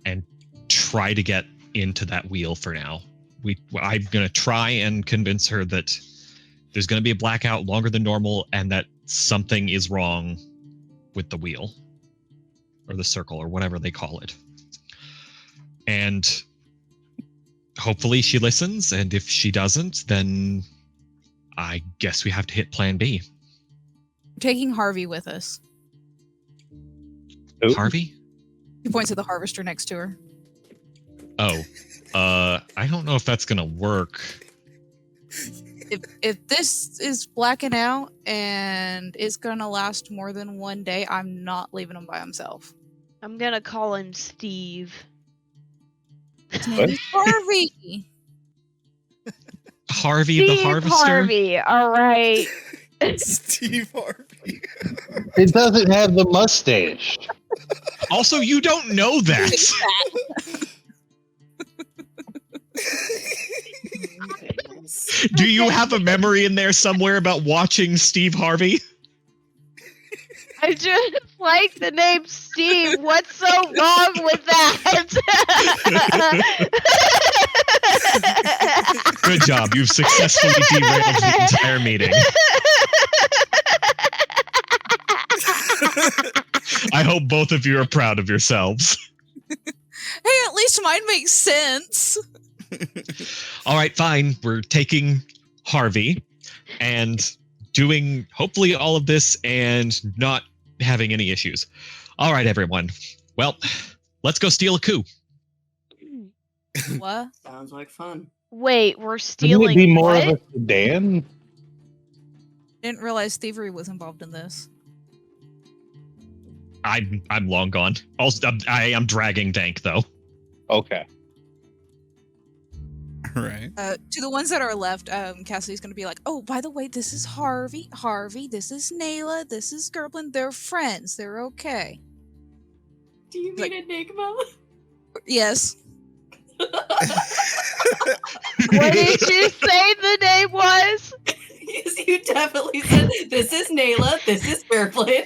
and try to get into that wheel for now. I'm going to try and convince her that there's going to be a blackout longer than normal and that something is wrong with the wheel or the circle or whatever they call it. And hopefully she listens. And if she doesn't, then I guess we have to hit plan B. We're taking Harvey with us. Oh, Harvey? He points at the harvester next to her. Oh, I don't know if that's gonna work. If this is blacking out and it's gonna last more than one day, I'm not leaving him by himself. I'm gonna call him Steve. His name is Harvey. Harvey Steve the harvester. Harvey. All right. Steve Harvey. It doesn't have the mustache. Also, you don't know that. Do you have a memory in there somewhere about watching Steve Harvey? I just like the name Steve. What's so wrong with that? Good job. You've successfully derailed the entire meeting. I hope both of you are proud of yourselves. Hey, at least mine makes sense. All right, fine. We're taking Harvey and doing hopefully all of this and not having any issues. All right, everyone. Well, let's go steal a coup. What? Sounds like fun. Wait, we're Wouldn't stealing it be more what? of a sedan? Didn't realize thievery was involved in this. I'm long gone. Also, I am dragging Dank though. Okay. Right. To the ones that are left, Cassidy's going to be like, oh, by the way, this is Harvey. Harvey, this is Naela. This is Gerblin. They're friends. They're okay. Do you mean Enigma? Yes. What did you say the name was? Yes, you definitely said, this is Naela, this is Gerblin.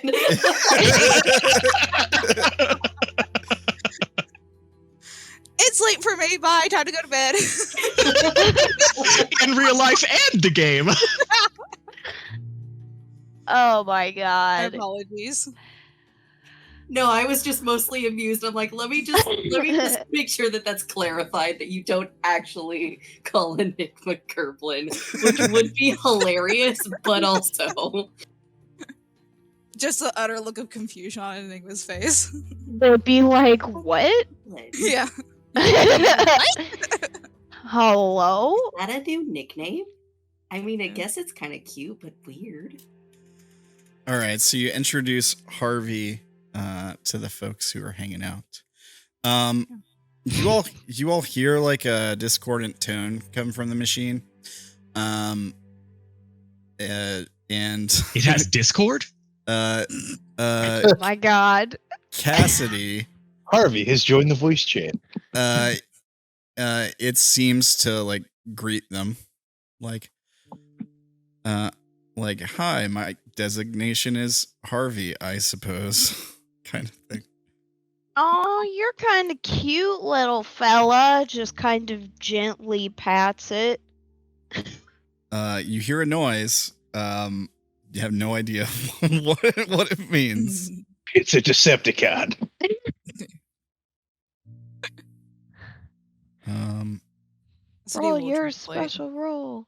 It's late for me. Bye. Time to go to bed. In real life and the game. Oh my My god. apologies. No, I was just mostly amused. I'm like, let me just make sure that that's clarified, that you don't actually call Enigma Gerblin, which would be hilarious, but also... Just the utter look of confusion on Enigma's face. They'd be like, what? Yeah. Hello? Is that a new nickname? I mean, I guess it's kind of cute, but weird. All right. So you introduce Harvey to the folks who are hanging out. You all hear like a discordant tone come from the machine. And It has Discord? Oh my god. Cassidy, Harvey has joined the voice chat. it seems to like greet them like hi, my designation is Harvey, I suppose. Kind of thing. Oh, you're kind of cute, little fella. Just kind of gently pats it. You hear a noise. You have no idea what it means. It's a Decepticon. Cassidy Roll will your translate. special roll.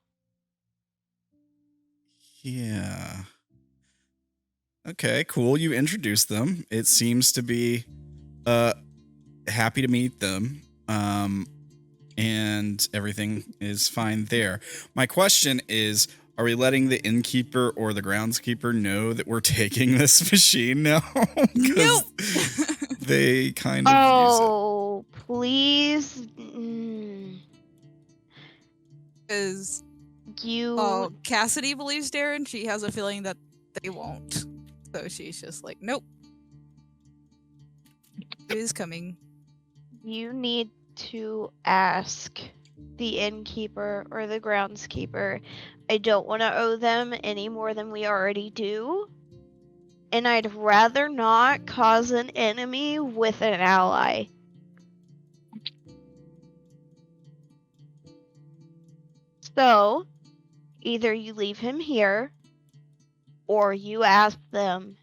Yeah. Okay, cool. You introduce them. It seems to be happy to meet them. And everything is fine there. My question is, are we letting the innkeeper or the groundskeeper know that we're taking this machine now? 'Cause Nope. they kind of use Oh, please. Because You. Cassidy believes Derrin. She has a feeling that they won't. So she's just like, nope. It is coming. You need to ask the innkeeper or the groundskeeper. I don't want to owe them any more than we already do. And I'd rather not cause an enemy with an ally. So, either you leave him here, or you ask them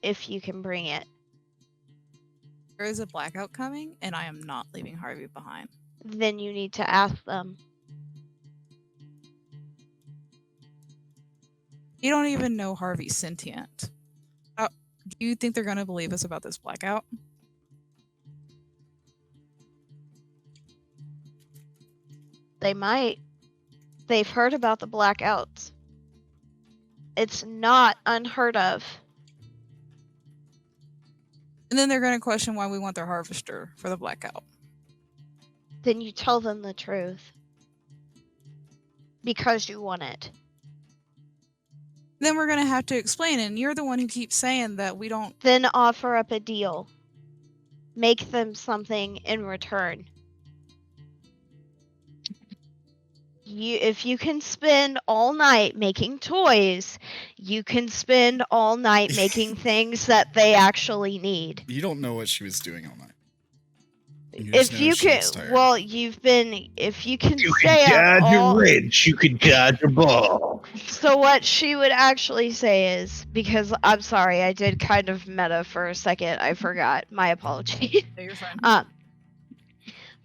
if you can bring it. There is a blackout coming, and I am not leaving Harvey behind. Then you need to ask them. You don't even know Harvey's sentient. Do you think they're going to believe us about this blackout? They might. They've heard about the blackouts. It's not unheard of. And then they're going to question why we want their harvester for the blackout. Then you tell them the truth. Because you want it. Then we're going to have to explain, and you're the one who keeps saying that we don't... Then offer up a deal. Make them something in return. If you can spend all night making toys, you can spend all night making things that they actually need. You don't know what she was doing all night. If you can, well, if you can You stay could up dodge all... a wrench, you could dodge a ball. So what she would actually say is, because I'm sorry, I did kind of meta for a second, I forgot. My apologies. No, you're fine.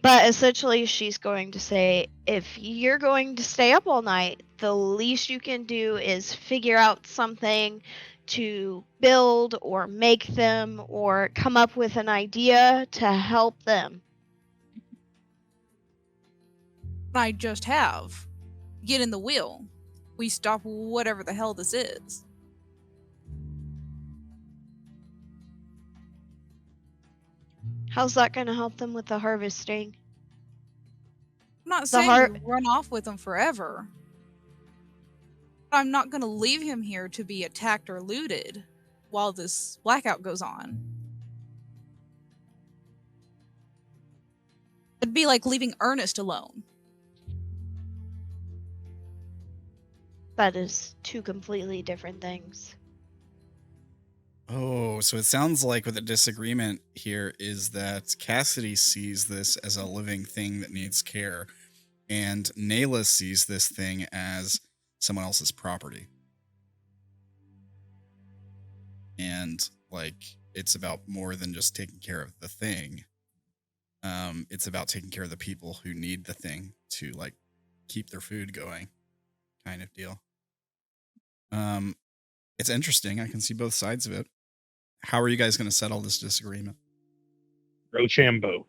But essentially she's going to say, if you're going to stay up all night, the least you can do is figure out something to build or make them or come up with an idea to help them. I just have. Get in the wheel. We stop whatever the hell this is. How's that going to help them with the harvesting? I'm not saying we run off with them forever. But I'm not going to leave him here to be attacked or looted while this blackout goes on. It'd be like leaving Ernest alone. That is two completely different things. Oh, so it sounds like what the disagreement here is that Cassidy sees this as a living thing that needs care, and Naela sees this thing as someone else's property. And, like, it's about more than just taking care of the thing. It's about taking care of the people who need the thing to, like, keep their food going, kind of deal. It's interesting. I can see both sides of it. How are you guys going to settle this disagreement? Rochambeau.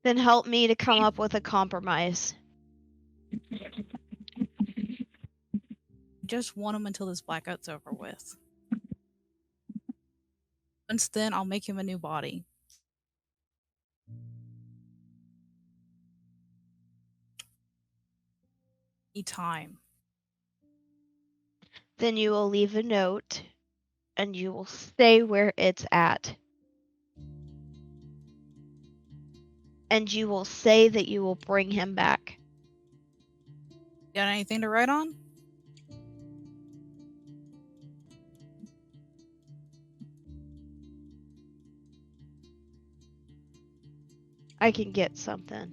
Then help me to come up with a compromise. Just want him until this blackout's over with. Once then, I'll make him a new body. Need time. Then you will leave a note, and you will stay where it's at. And you will say that you will bring him back. Got anything to write on? I can get something.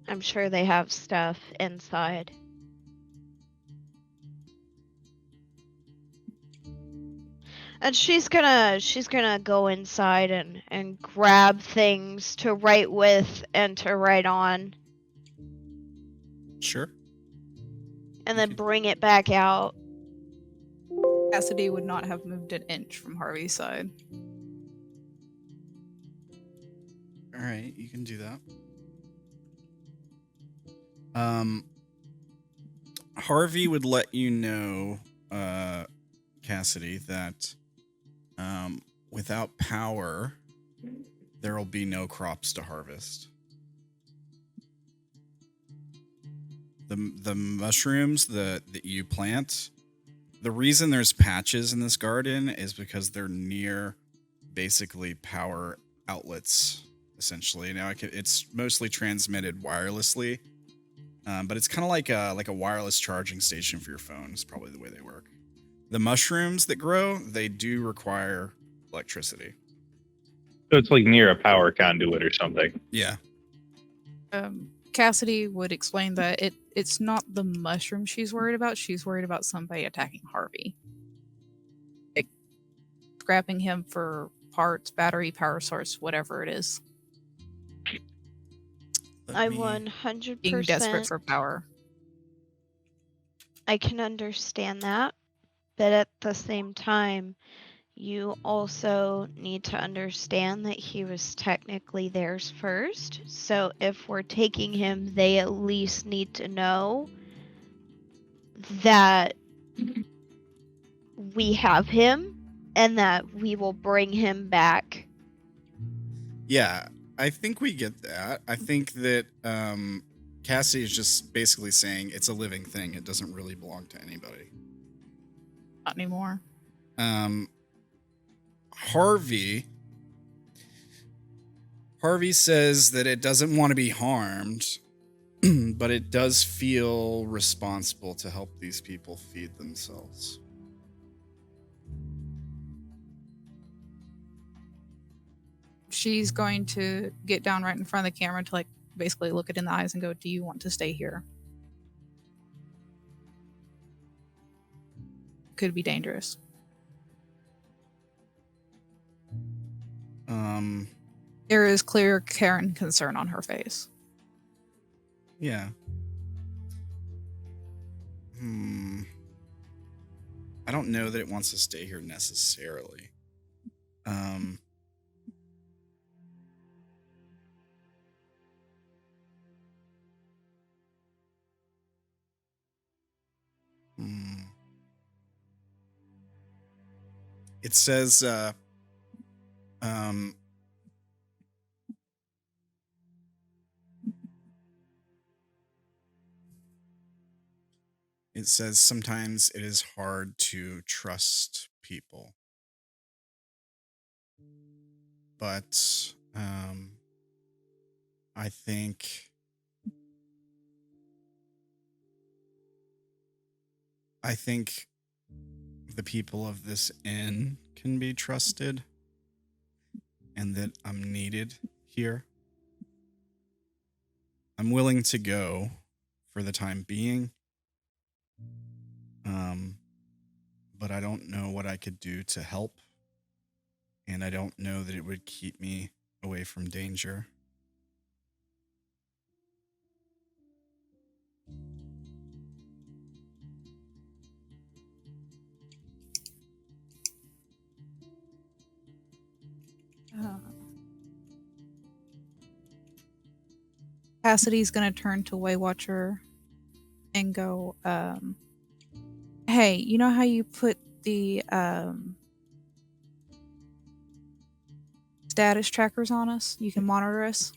I'm sure they have stuff inside. And she's gonna go inside and grab things to write with and to write on. Sure. And then bring it back out. Cassidy would not have moved an inch from Harvey's side. All right, you can do that. Harvey would let you know, Cassidy, that without power, there will be no crops to harvest. The mushrooms that you plant, the reason there's patches in this garden is because they're near basically power outlets, essentially. Now it's mostly transmitted wirelessly, but it's kind of like a wireless charging station for your phone is probably the way they work. The mushrooms that grow, they do require electricity. So it's like near a power conduit or something. Yeah. Cassidy would explain that it's not the mushroom she's worried about. She's worried about somebody attacking Harvey. Like, scrapping him for parts, battery, power source, whatever it is. I 100% being desperate for power. I can understand that, but at the same time, you also need to understand that he was technically theirs first. So if we're taking him, they at least need to know that we have him and that we will bring him back. Yeah, I think we get that. I think that Cassie is just basically saying it's a living thing. It doesn't really belong to anybody. Not anymore. Harvey says that it doesn't want to be harmed, but it does feel responsible to help these people feed themselves. She's going to get down right in front of the camera to like basically look it in the eyes and go, "Do you want to stay here? Could be dangerous." There is clear care and concern on her face. Yeah. I don't know that it wants to stay here necessarily. It says, it says sometimes it is hard to trust people. But I think the people of this inn can be trusted and that I'm needed here. I'm willing to go for the time being. But I don't know what I could do to help. And I don't know that it would keep me away from danger. Cassidy's going to turn to Waywatcher and go, hey, you know how you put the status trackers on us? You can monitor us.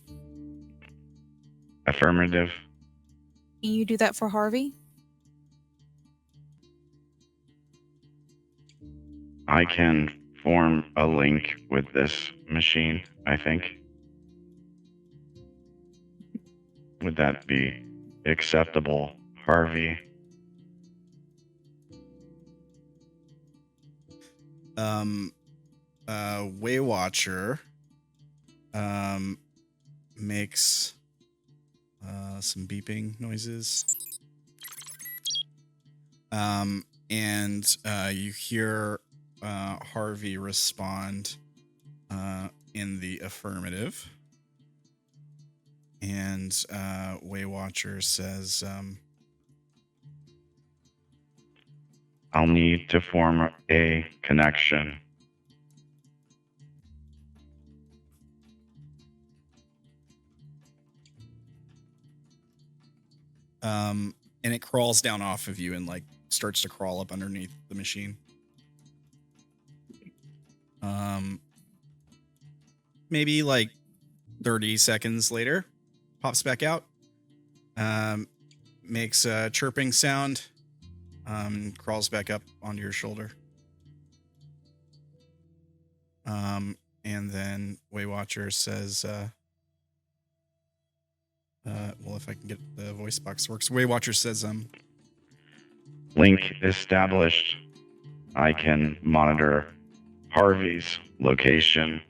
Affirmative. Can you do that for Harvey? I can form a link with this machine, I think. Would that be acceptable, Harvey? Waywatcher makes some beeping noises. And you hear Harvey respond in the affirmative. And Waywatcher says, I'll need to form a connection. And it crawls down off of you and like starts to crawl up underneath the machine. Maybe like 30 seconds later, pops back out, makes a chirping sound, crawls back up onto your shoulder. And then Waywatcher says, well, if I can get the voice box works. Waywatcher says, Link established. I can monitor Harvey's location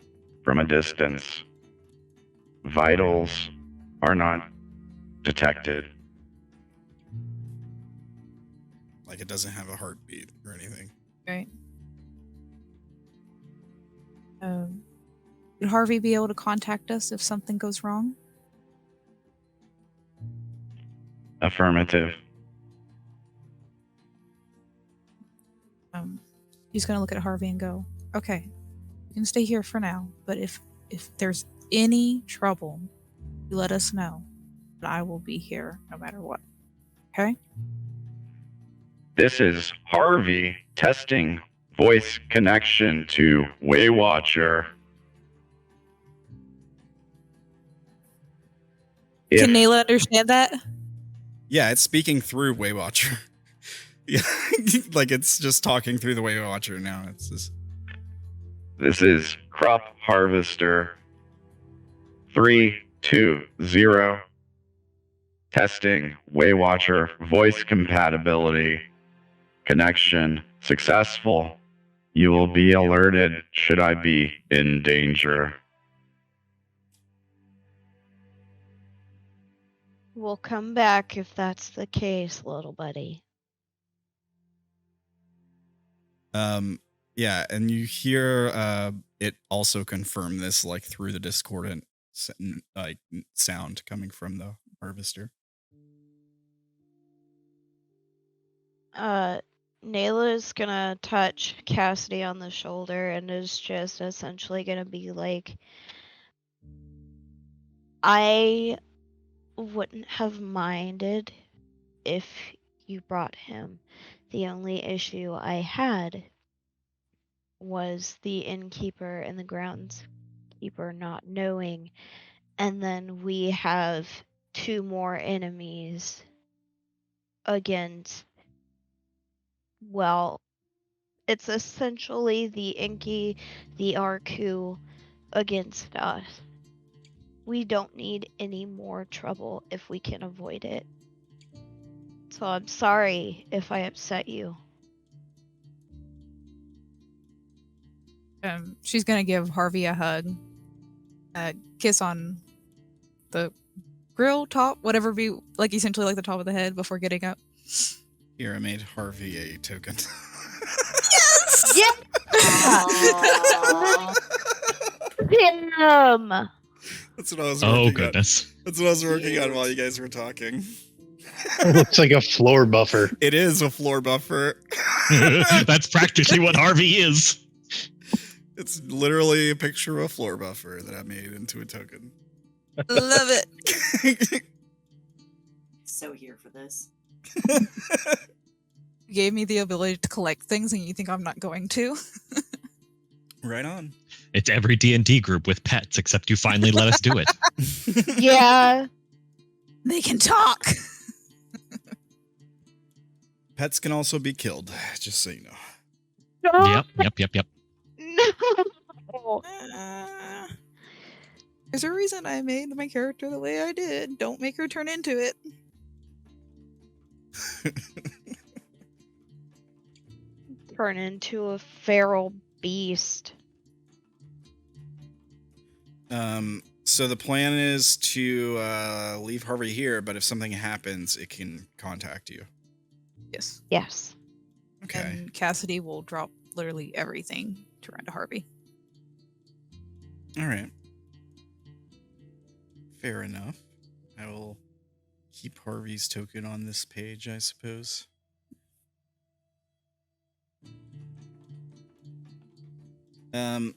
from a distance. Vitals are not detected. like it doesn't have a heartbeat or anything. Right. Would Harvey be able to contact us if something goes wrong? Affirmative. He's going to look at Harvey and go, Okay. You can stay here for now, but if there's any trouble, you let us know. But I will be here no matter what. Okay? This is Harvey testing voice connection to Waywatcher. Can Naela understand that? Yeah, it's speaking through Waywatcher. Yeah, like it's just talking through the Waywatcher now. It's just... This is Crop Harvester 320. Testing Waywatcher voice compatibility. Connection successful. You will be alerted should I be in danger. We'll come back if that's the case, little buddy. Yeah, and you hear it also confirm this like through the discordant like sound coming from the harvester. Naela is gonna touch Cassidy on the shoulder and is just essentially gonna be like, I wouldn't have minded if you brought him. The only issue I had was the innkeeper and the groundskeeper not knowing, and then we have 2 more enemies against, well, it's essentially the Inky, the Arku against us. We don't need any more trouble if we can avoid it. So I'm sorry if I upset you. She's gonna give Harvey a hug, a kiss on the grill top, whatever be like, essentially like the top of the head before getting up. Here, I made Harvey a token. Yes! Yeah! Damn! That's what I was working Oh, on. goodness. That's what I was working on while you guys were talking. It looks like a floor buffer. It is a floor buffer. That's practically what Harvey is. It's literally a picture of a floor buffer that I made into a token. Love it. So here for this. You gave me the ability to collect things, and you think I'm not going to? Right on. It's every D&D group with pets, except you finally let us do it. Yeah. They can talk. Pets can also be killed, just so you know. Yep. No. There's a reason I made my character the way I did. Don't make her turn into it. Turn into a feral beast. So the plan is to leave Harvey here, but if something happens, it can contact you. Yes. Yes. Okay. And Cassidy will drop literally everything to run to Harvey. All right. Fair enough. I will keep Harvey's token on this page, I suppose. All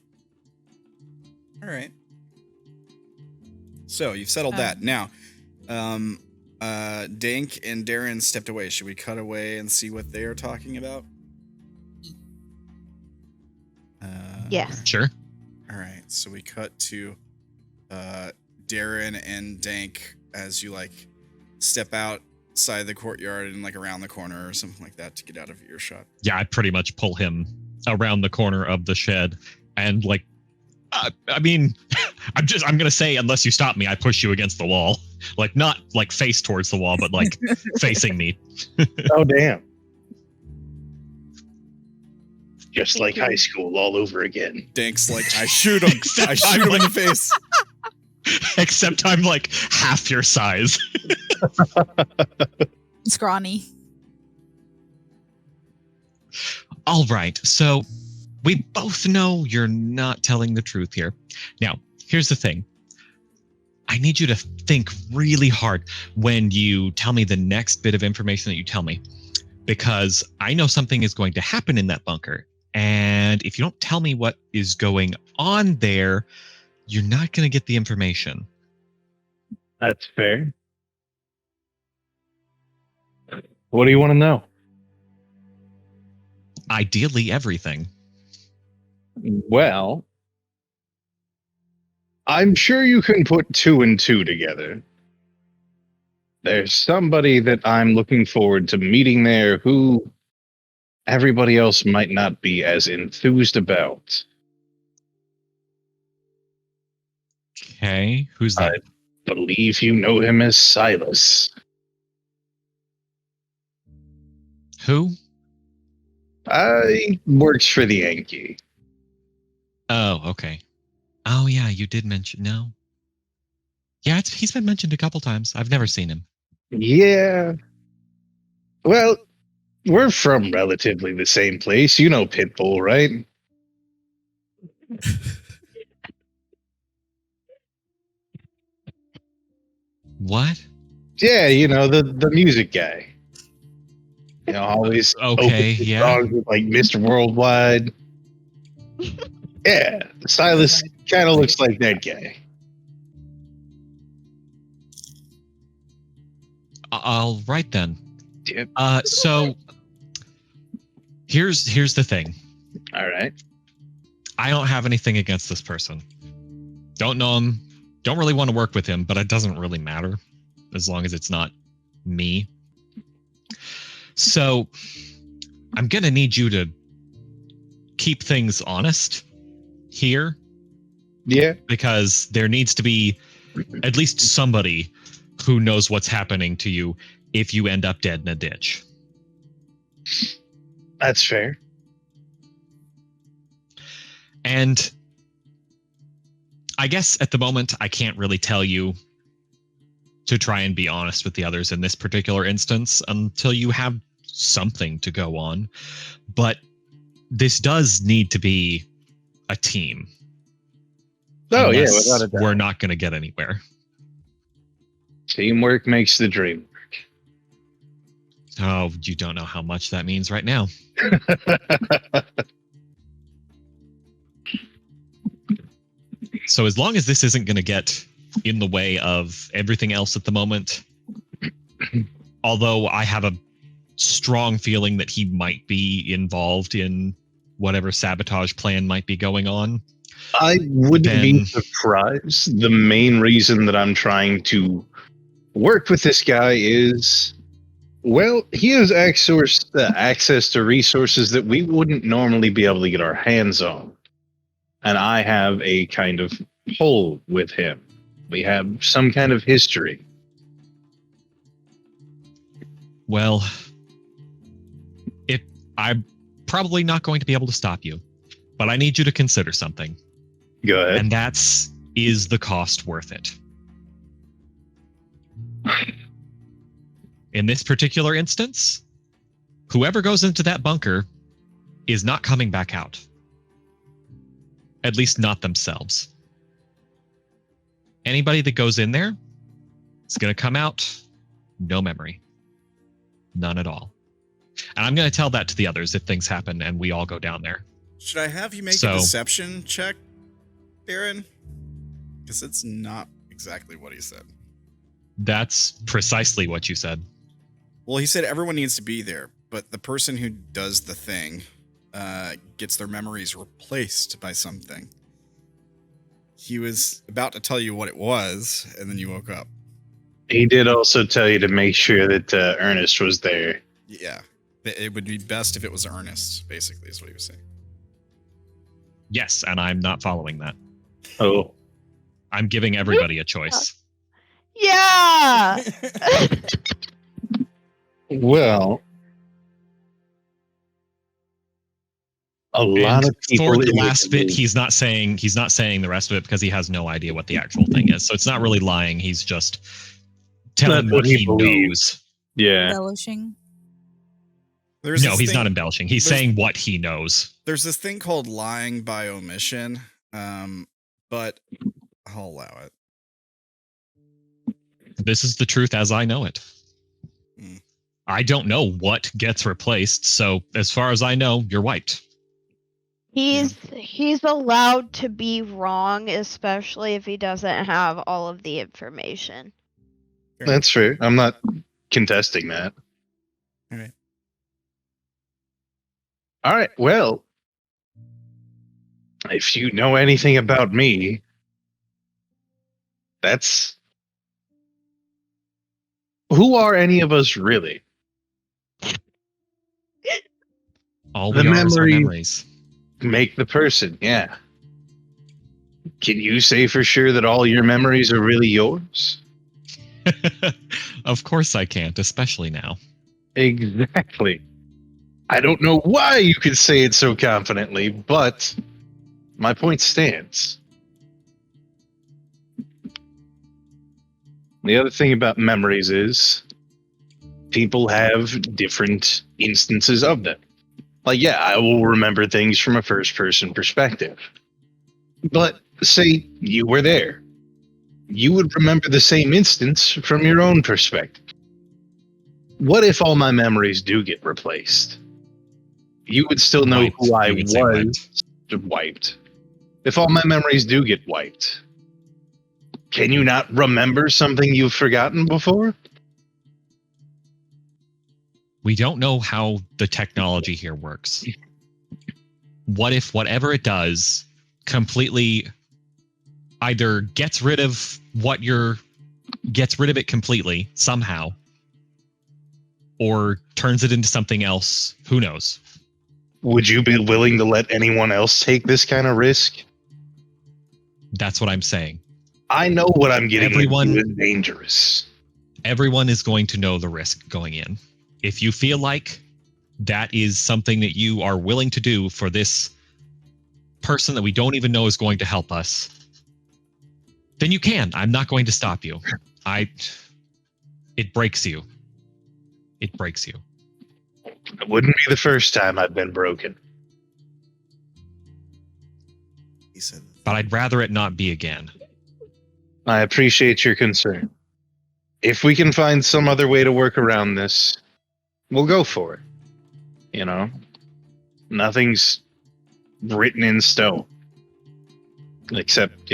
right. So you've settled that. Now, Dank and Derrin stepped away. Should we cut away and see what they are talking about? Yes. Sure. All right. So we cut to Derrin and Dank as you like step outside the courtyard and like around the corner or something like that to get out of earshot. Yeah, I pretty much pull him around the corner of the shed and like, I mean, I'm gonna say, unless you stop me, I push you against the wall. Like, not like face towards the wall, but like facing me. Oh, damn. Just like high school all over again. Dank's like, I shoot him. I shoot him in the face. Except I'm like half your size. Scrawny. All right, so we both know you're not telling the truth here. Now, here's the thing. I need you to think really hard when you tell me the next bit of information that you tell me, because I know something is going to happen in that bunker, And if you don't tell me what is going on there, you're not going to get the information. That's fair. What do you want to know? Ideally, everything. Well, I'm sure you can put 2 and 2 together. There's somebody that I'm looking forward to meeting there who everybody else might not be as enthused about. Okay, who's that? I believe you know him as Silas. Who? He works for the Yankee. Oh, okay. Oh, yeah, you did mention. No. Yeah, he's been mentioned a couple times. I've never seen him. Yeah. Well, we're from relatively the same place. You know Pitbull, right? What? Yeah, you know, the music guy. You know, always Okay, opens his yeah. songs with, like Mr. Worldwide. Yeah, Silas kind of looks like that guy. All right then. Yep. So here's the thing. All right. I don't have anything against this person. Don't know him. Don't really want to work with him, but it doesn't really matter as long as it's not me. So I'm going to need you to keep things honest here. Yeah. Because there needs to be at least somebody who knows what's happening to you if you end up dead in a ditch. That's fair. And I guess at the moment, I can't really tell you to try and be honest with the others in this particular instance until you have something to go on. But this does need to be a team. Oh, yeah, Unless without a doubt. we're not going to get anywhere. Teamwork makes the dream Oh, you don't know how much that means right now. work. So as long as this isn't going to get in the way of everything else at the moment, although I have a strong feeling that he might be involved in whatever sabotage plan might be going on. I wouldn't be Then- surprised. The main reason that I'm trying to work with this guy is, well, he has access to resources that we wouldn't normally be able to get our hands on. And I have a kind of pull with him. We have some kind of history. Well, I'm probably not going to be able to stop you, but I need you to consider something. Go ahead. And that's, is the cost worth it? In this particular instance, whoever goes into that bunker is not coming back out. At least not themselves. Anybody that goes in there is going to come out, no memory. None at all. And I'm going to tell that to the others if things happen and we all go down there. Should I have you make So- a deception check, Derrin? Because it's not exactly what he said. That's precisely what you said. Well, he said everyone needs to be there, but the person who does the thing gets their memories replaced by something. He was about to tell you what it was, and then you woke up. He did also tell you to make sure that Ernest was there. Yeah. It would be best if it was Ernest, basically, is what he was saying. Yes, and I'm not following that. Oh. I'm giving everybody a choice. Yeah. Well, a lot And of people for the in last bit, movie- he's not saying the rest of it because he has no idea what the actual thing is. So it's not really lying. He's just telling That's what what he he believes. knows. Yeah. Embellishing. There's No, this he's thing- not embellishing. He's there's- saying what he knows. There's this thing called lying by omission, but I'll allow it. This is the truth as I know it. I don't know what gets replaced, so as far as I know, you're wiped. He's allowed to be wrong, especially if he doesn't have all of the information. That's fair. I'm not contesting that. All right. All right. Well, if you know anything about me, that's... Who are any of us really? All The we are is our memory- memories. Make the person, yeah. Can you say for sure that all your memories are really yours? Of course I can't, especially now. Exactly. I don't know why you could say it so confidently, but my point stands. The other thing about memories is people have different instances of them. Like, yeah, I will remember things from a first-person perspective. But say you were there. You would remember the same instance from your own perspective. What if all my memories do get replaced? You would still know Wiped. who I You would say was. Wiped. If all my memories do get wiped, can you not remember something you've forgotten before? We don't know how the technology here works. What if whatever it does completely either gets rid of gets rid of it completely somehow, or turns it into something else? Who knows? Would you be willing to let anyone else take this kind of risk? That's what I'm saying. I know what I'm getting Everyone- into is dangerous. Everyone is going to know the risk going in. If you feel like that is something that you are willing to do for this person that we don't even know is going to help us, then you can. I'm not going to stop you. It breaks you. It breaks you. It wouldn't be the first time I've been broken. He said, But I'd rather it not be again. I appreciate your concern. If we can find some other way to work around this, we'll go for it. You know? Nothing's written in stone. Except,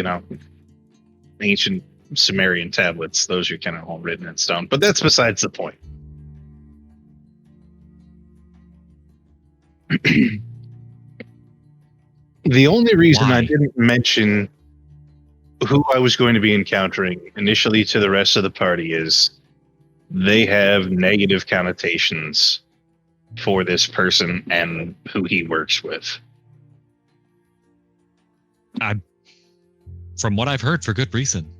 ancient Sumerian tablets. Those are kind of all written in stone. But that's besides the point. The only reason I Why? didn't mention who I was going to be encountering initially to the rest of the party is they have negative connotations for this person and who he works with. From what I've heard, for good reason.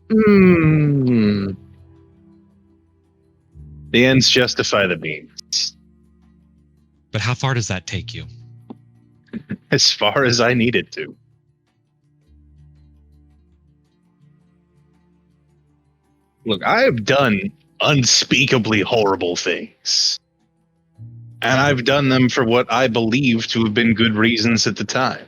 The ends justify the means. But how far does that take you? As far as I needed to. Look, I have done unspeakably horrible things. And I've done them for what I believe to have been good reasons at the time.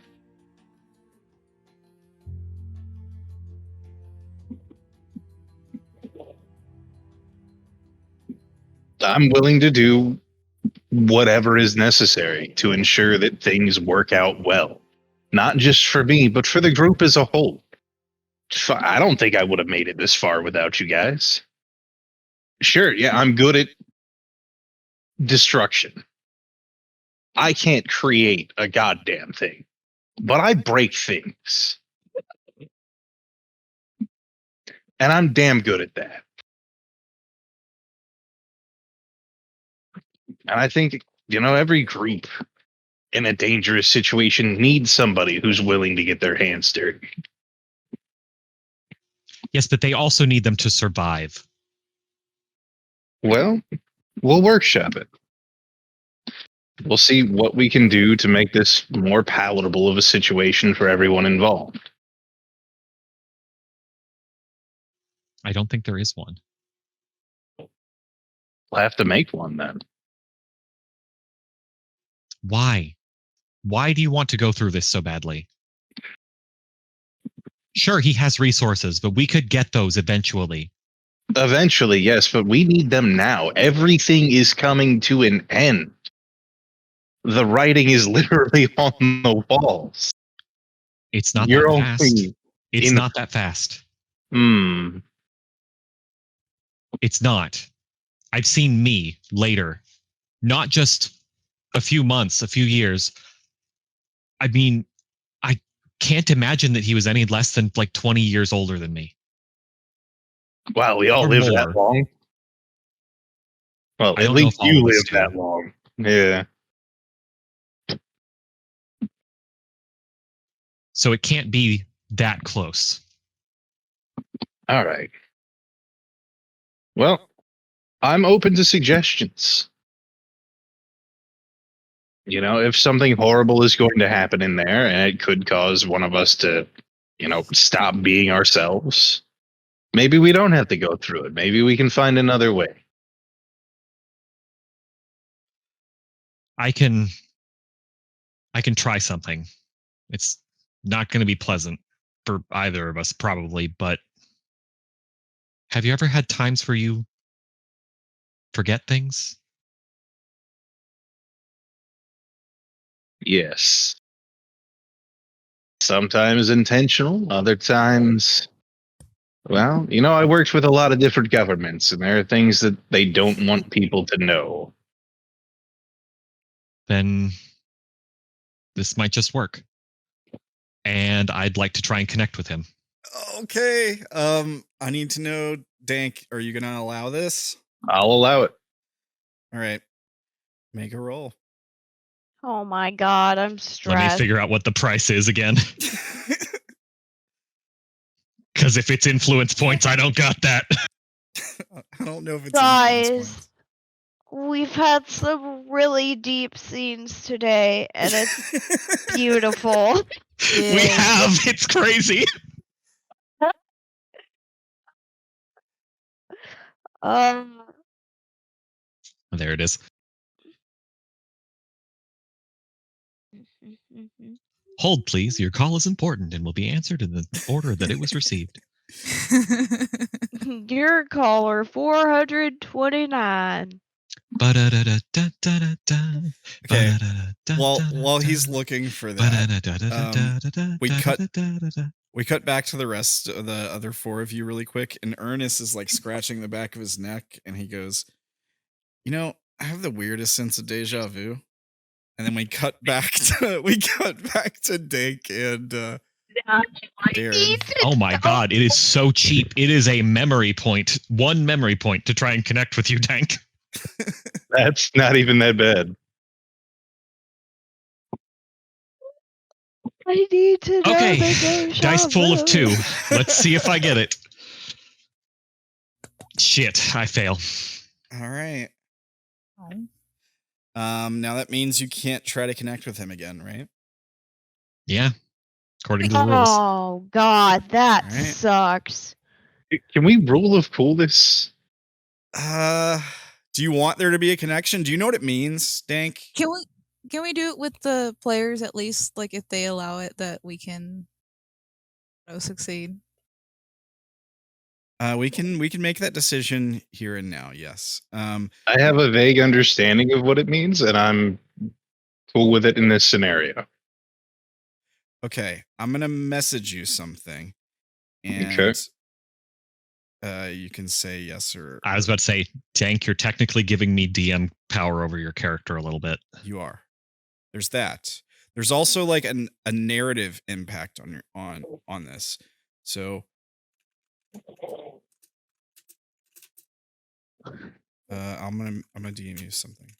I'm willing to do whatever is necessary to ensure that things work out well. Not just for me, but for the group as a whole. I don't think I would have made it this far without you guys. Sure, yeah, I'm good at destruction. I can't create a goddamn thing, but I break things. And I'm damn good at that. And I think, every group in a dangerous situation needs somebody who's willing to get their hands dirty. Yes, but they also need them to survive. Well, we'll workshop it. We'll see what we can do to make this more palatable of a situation for everyone involved. I don't think there is one. We'll have to make one then. Why? Why do you want to go through this so badly? Sure, he has resources, but we could get those eventually. Eventually, yes, but we need them now. Everything is coming to an end. The writing is literally on the walls. It's not You're that fast. only It's in- not that fast. It's not. I've seen me later, not just a few months, a few years. I mean, I can't imagine that he was any less than like 20 years older than me. Wow, we all Or live more. that long. Well, I at don't know least if all you of us live do. that long. Yeah. So it can't be that close. All right. Well, I'm open to suggestions. You know, if something horrible is going to happen in there and it could cause one of us to, stop being ourselves, maybe we don't have to go through it. Maybe we can find another way. I can try something. It's not going to be pleasant for either of us, probably, but have you ever had times where you forget things? Yes. Sometimes intentional, other times, well, I worked with a lot of different governments, and there are things that they don't want people to know. Then this might just work. And I'd like to try and connect with him. Okay. I need to know, Dank, are you gonna allow this? I'll allow it. All right. Make a roll. Oh my god, I'm stressed. Let me figure out what the price is again. Because if it's influence points, I don't got that. I don't know if it's Guys, we've had some really deep scenes today, and it's beautiful. We have. It's crazy. There it is. Hold, please. Your call is important and will be answered in the order that it was received. Your caller 429. Okay. While he's looking for that, we cut back to the rest of the other four of you really quick, and Ernest is like scratching the back of his neck, and he goes, I have the weirdest sense of deja vu. And then we cut back to Dank and Derrin. Oh my god, it is so cheap. It is a memory point. One memory point to try and connect with you, Dank. That's not even that bad. I need to know Okay, the deja dice pool of vu. 2. Let's see if I get it. Shit, I fail. All right. Now that means you can't try to connect with him again, right? Yeah, according to the rules. Oh god, that All right. sucks. Can we rule of cool this? Do you want there to be a connection? Do you know what it means, Dank? Can we do it with the players at least? Like if they allow it, that we can succeed. We can make that decision here and now. Yes. I have a vague understanding of what it means, and I'm cool with it in this scenario. Okay, I'm gonna message you something, and you can say yes or. I was about to say, Dank, you're technically giving me DM power over your character a little bit. You are. There's that. There's also like a narrative impact on on this. So I'm gonna DM you something.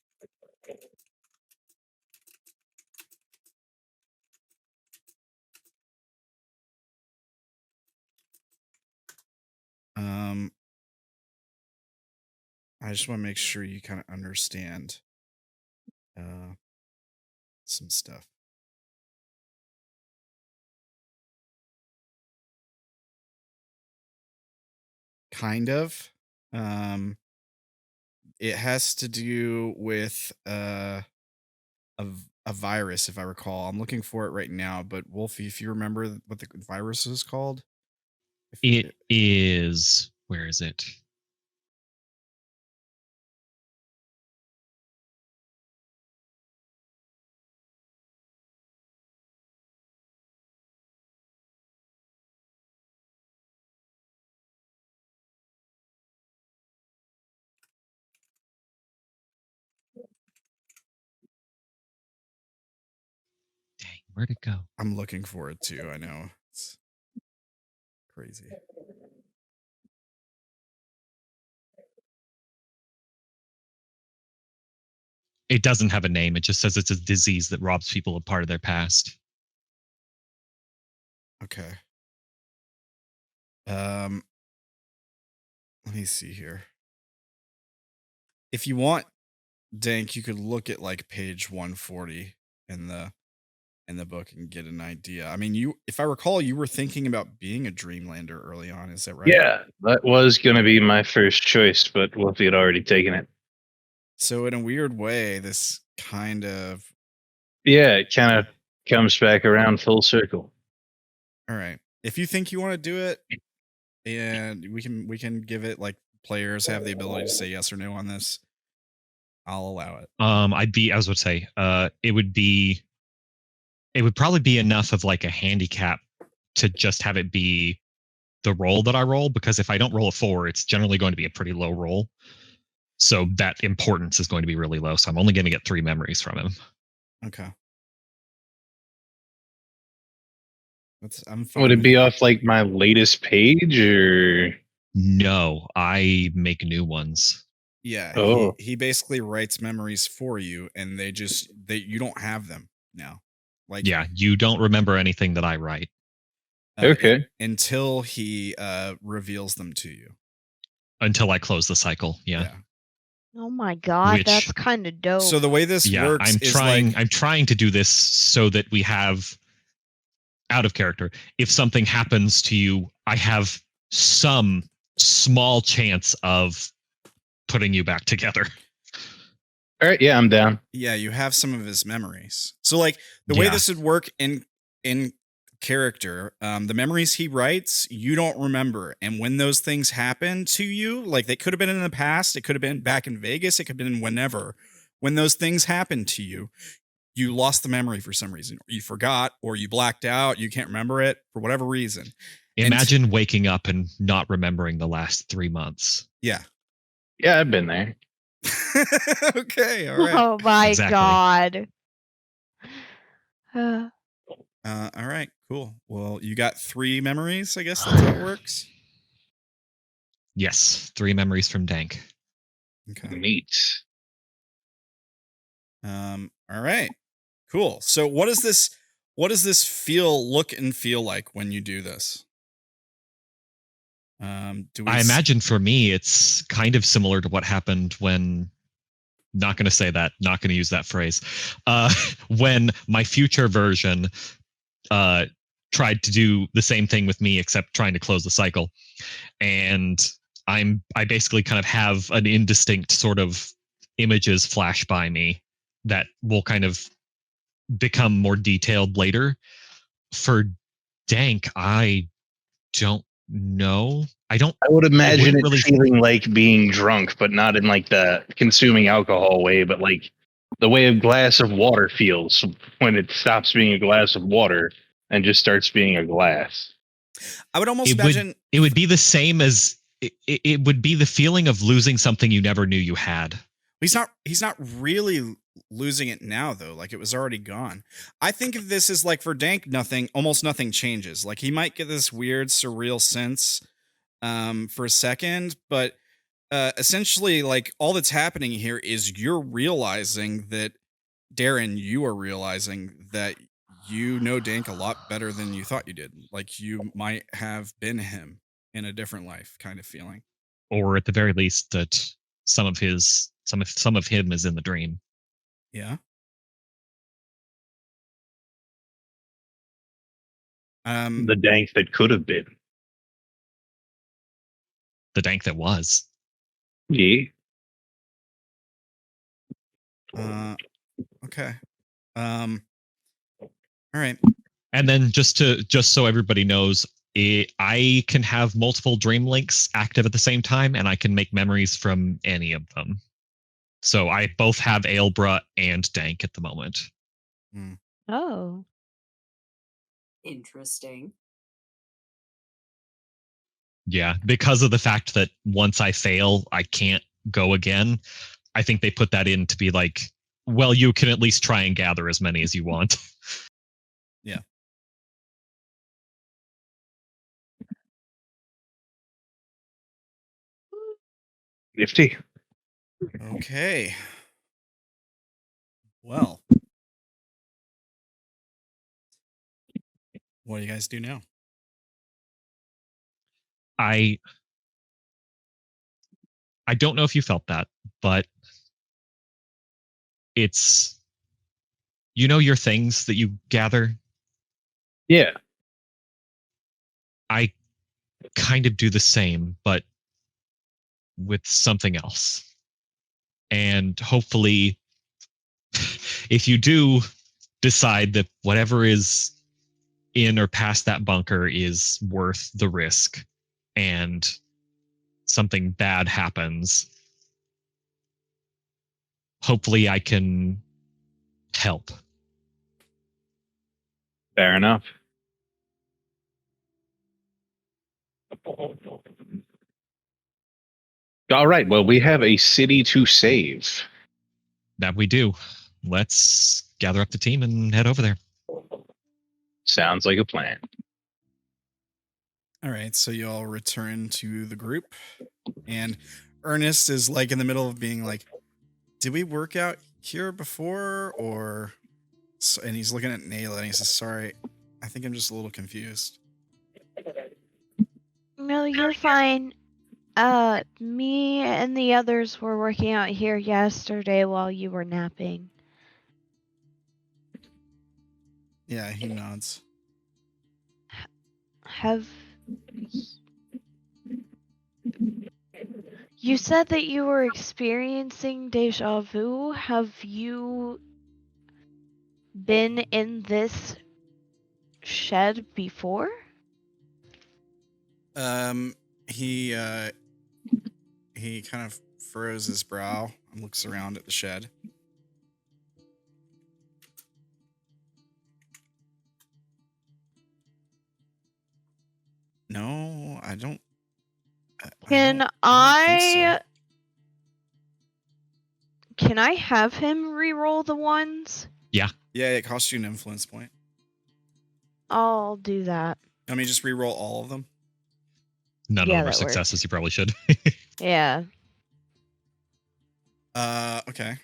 I just want to make sure you kind of understand some stuff. Kind of. It has to do with a virus, if I recall. I'm looking for it right now, but Wolfy, if you remember what the virus is called. It is. Where is it? Where'd it go? I'm looking for it too. I know it's crazy. It doesn't have a name. It just says it's a disease that robs people of part of their past. Okay. Let me see here. If you want, Dank, you could look at like page 140 in the book and get an idea. I mean, if I recall, you were thinking about being a Dreamlander early on. Is that right? Yeah, that was going to be my first choice, but Wolfy had already taken it. So in a weird way, this kind of... Yeah, it kind of comes back around full circle. All right. If you think you want to do it, and we can give it, like, players have the ability to say yes or no on this, I'll allow it. I was about to say, it would probably be enough of like a handicap to just have it be the roll that I roll, because if I don't roll a 4, it's generally going to be a pretty low roll. So that importance is going to be really low. So I'm only going to get 3 memories from him. Okay. I'm fine. Would it be off like my latest page or? No, I make new ones. Yeah. Oh. He basically writes memories for you, and you don't have them now. Like, yeah, you don't remember anything that I write. Okay. Until he reveals them to you. Until I close the cycle. Yeah. Oh my god, that's kind of dope. So the way this works is I'm trying to do this so that we have, out of character, if something happens to you, I have some small chance of putting you back together. All right, yeah, I'm down. Yeah, you have some of his memories. So like the way this would work in character, the memories he writes, you don't remember. And when those things happen to you, like they could have been in the past, it could have been back in Vegas, it could have been whenever. When those things happen to you, you lost the memory for some reason. You forgot, or you blacked out, you can't remember it for whatever reason. Imagine waking up and not remembering the last 3 months. Yeah. Yeah, I've been there. Okay, all right. Oh my god. All right, cool. Well, you got 3 memories, I guess that's how it works. Yes, 3 memories from Dank. Okay. Neat. All right. Cool. So what does this look and feel like when you do this? I imagine for me it's kind of similar to what happened when, not going to say that, not going to use that phrase, when my future version tried to do the same thing with me, except trying to close the cycle. And I basically kind of have an indistinct sort of images flash by me that will kind of become more detailed later. For Dank, I don't know. I would imagine it really feeling like being drunk, but not in like the consuming alcohol way, but like the way a glass of water feels when it stops being a glass of water and just starts being a glass. I would almost imagine it would be the same as it would be the feeling of losing something you never knew you had. He's not really losing it now though. Like it was already gone. I think of this as like for Dank, almost nothing changes. Like he might get this weird surreal sense for a second, but essentially like all that's happening here is you're realizing that Derrin, you are realizing that you know Dank a lot better than you thought you did. Like you might have been him in a different life kind of feeling. Or at the very least that some of him is in the dream. Yeah. The Dank that could have been. The Dank that was. Yeah. Okay. All right. And then just so everybody knows, I can have multiple dream links active at the same time, and I can make memories from any of them. So I both have Aelbra and Dank at the moment. Oh. Interesting. Yeah, because of the fact that once I fail, I can't go again. I think they put that in to be like, well, you can at least try and gather as many as you want. 50. Okay. Well, what do you guys do now? I don't know if you felt that, but it's your things that you gather. Yeah. I kind of do the same, but with something else. And hopefully, if you do decide that whatever is in or past that bunker is worth the risk and something bad happens, hopefully I can help. Fair enough. All right. Well, we have a city to save. That we do. Let's gather up the team and head over there. Sounds like a plan. All right, so you all return to the group, and Ernest is like in the middle of being like, "Did we work out here before?" Or, and he's looking at Naela and he says, "Sorry, I think I'm just a little confused." No, you're fine. Me and the others were working out here yesterday while you were napping. Yeah, he nods. You said that you were experiencing deja vu. Have you been in this shed before? He kind of furrows his brow and looks around at the shed. No, I don't. Can I have him re-roll the ones? Yeah. Yeah, it costs you an influence point. I'll do that. Let me just re-roll all of them. None Yeah, of them are that works. successes. You probably should. Yeah. Okay.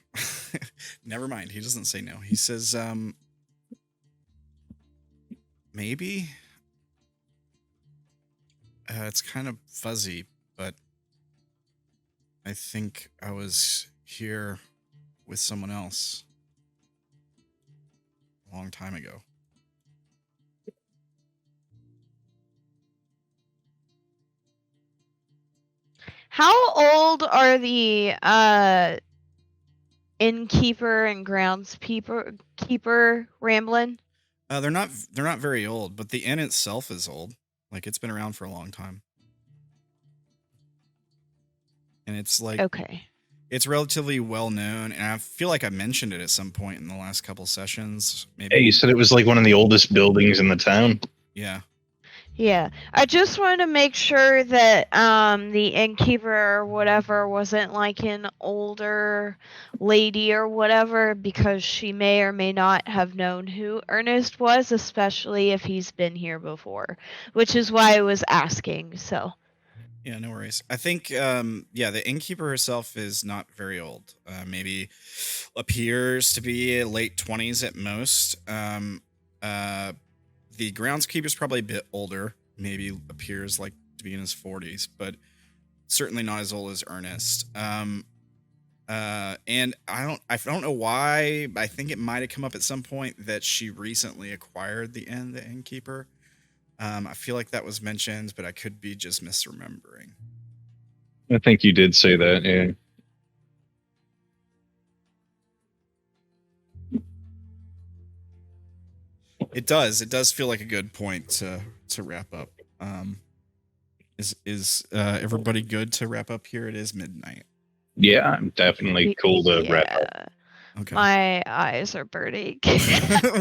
Never mind. He doesn't say no. He says, maybe. It's kind of fuzzy, but I think I was here with someone else a long time ago. How old are the innkeeper and groundskeeper Ramblin? They're not very old, but the inn itself is old. Like, it's been around for a long time. And it's like, okay, it's relatively well known, and I feel like I mentioned it at some point in the last couple sessions. Maybe. Hey, you said it was like one of the oldest buildings in the town. Yeah. Yeah, I just wanted to make sure that the innkeeper or whatever wasn't like an older lady or whatever, because she may or may not have known who Ernest was, especially if he's been here before, which is why I was asking. So. Yeah, no worries. I think, the innkeeper herself is not very old. Maybe appears to be late 20s at most. The groundskeeper's probably a bit older. Maybe appears like to be in his 40s, but certainly not as old as Ernest. And I don't know why. I think it might have come up at some point that she recently acquired the innkeeper. I feel like that was mentioned, but I could be just misremembering. I think you did say that, yeah. It does feel like a good point to wrap up. Is everybody good to wrap up here? It is midnight. Yeah, I'm definitely cool to wrap up. Okay. My eyes are burning.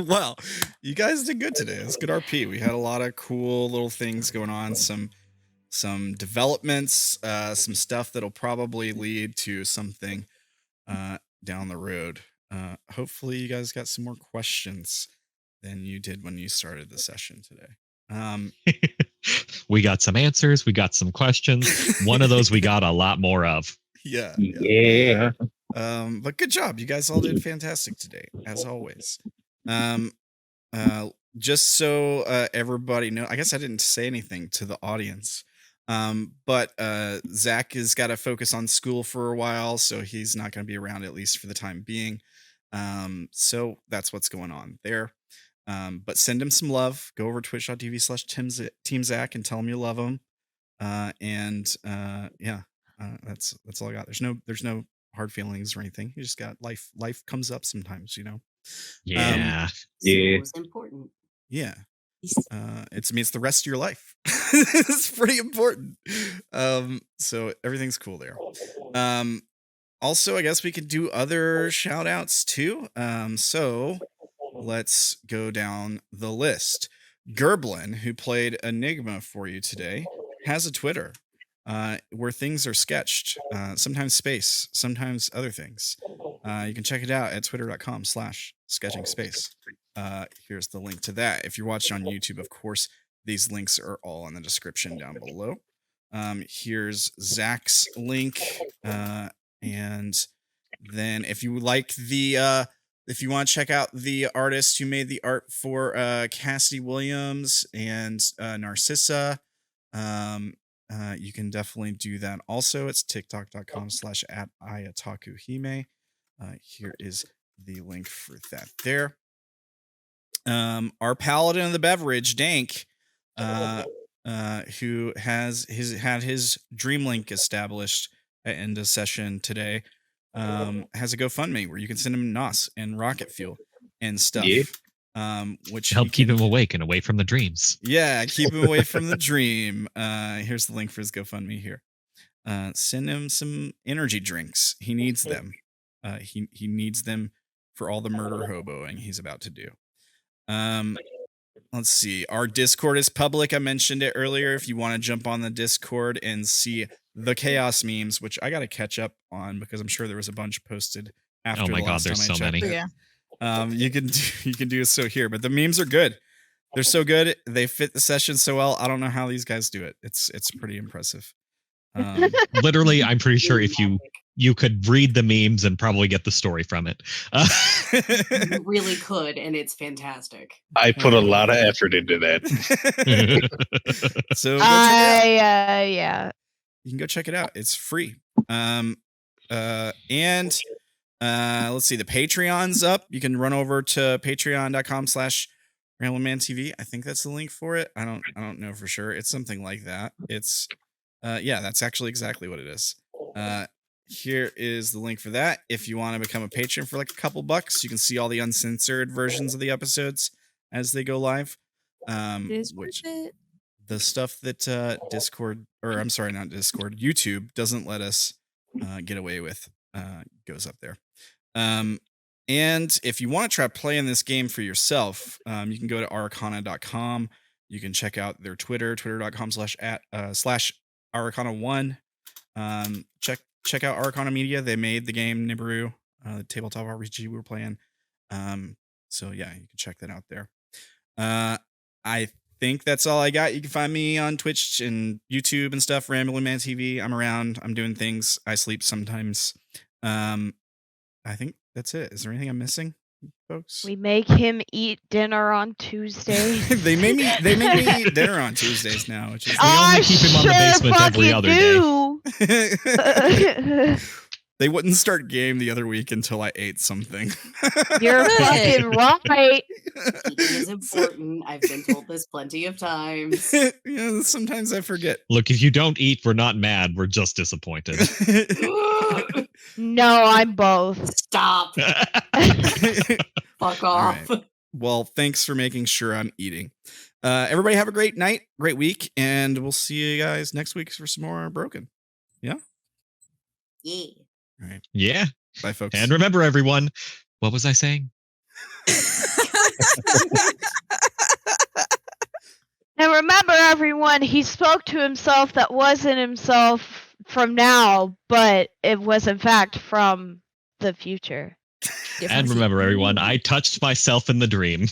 Well, you guys did good today. It's good RP. We had a lot of cool little things going on. Some developments, some stuff that'll probably lead to something down the road. Hopefully you guys got some more questions than you did when you started the session today. We got some answers. We got some questions. One of those we got a lot more of. Yeah. But good job. You guys all did fantastic today, as always. Just so everybody know, I guess I didn't say anything to the audience. But Zack has got to focus on school for a while, so he's not going to be around at least for the time being. So that's what's going on there. But send him some love. Go over twitch.tv/TeamZack and tell him you love him. That's all I got. There's no hard feelings or anything. You just got life. Life comes up sometimes, Yeah. Yeah. It's important. Yeah. It's the rest of your life. It's pretty important. So everything's cool there. Also, I guess we could do other shout outs too. So let's go down the list. Gerblin, who played Enigma for you today, has a Twitter where things are sketched, sometimes space, sometimes other things. You can check it out at twitter.com/sketchingspace. Here's the link to that. If you're watching on YouTube, of course, these links are all in the description down below. Here's Zack's link. And then if you like if you want to check out the artist who made the art for Cassidy Williams and Narcissa, you can definitely do that also. It's tiktok.com/@ayatakuhime. Here is the link for that there. Our Paladin of the Beverage, Dank, who had his dream link established at end of session today, has a GoFundMe where you can send him NOS and rocket fuel and stuff. Yeah. Which help keep him awake and away from the dreams. Yeah, keep him away from the dream. Here's the link for his GoFundMe here. Send him some energy drinks. He needs them. He needs them for all the murder hoboing he's about to do. Let's see. Our Discord is public. I mentioned it earlier. If you want to jump on the Discord and see the chaos memes, which I got to catch up on because I'm sure there was a bunch posted after. Oh my the god, last there's time I so checked many. it. Yeah. You can do so here, but the memes are good. They're so good. They fit the session so well. I don't know how these guys do it. It's pretty impressive. Literally, I'm pretty sure if you could read the memes and probably get the story from it. You really could, and it's fantastic. I put a lot of effort into that. So go check it out. Yeah. You can go check it out. It's free. And let's see, the Patreon's up. You can run over to patreon.com/RamblinManTV. I think that's the link for it. I don't know for sure. It's something like that. It's that's actually exactly what it is. Here is the link for that. If you want to become a patron for like a couple bucks, you can see all the uncensored versions of the episodes as they go live. It is worth it. The stuff that YouTube doesn't let us get away with goes up there. And if you want to try playing this game for yourself, you can go to arcana.com. You can check out their twitter.com/arcana1. Check out Arcana Media. They made the game Nibiru, the tabletop RPG we were playing. So yeah, you can check that out there. I think that's all I got. You can find me on Twitch and YouTube and stuff, Ramblin Man TV. I'm around. I'm doing things. I sleep sometimes. I think that's it. Is there anything I'm missing, folks? We make him eat dinner on Tuesdays. they made me eat dinner on Tuesdays now, which is We only keep him on the basement every other day. They wouldn't start game the other week until I ate something. You're fucking right. Eating is important. I've been told this plenty of times. Yeah, sometimes I forget. Look, if you don't eat, we're not mad. We're just disappointed. No, I'm both. Stop. Fuck off. Right. Well, thanks for making sure I'm eating. Everybody have a great night, great week, and we'll see you guys next week for some more Broken. Yeah? Yeah. All right. Yeah. Bye, folks. And remember, everyone, what was I saying? And remember, everyone, he spoke to himself that wasn't himself from now, but it was, in fact, from the future. And remember, everyone, I touched myself in the dream.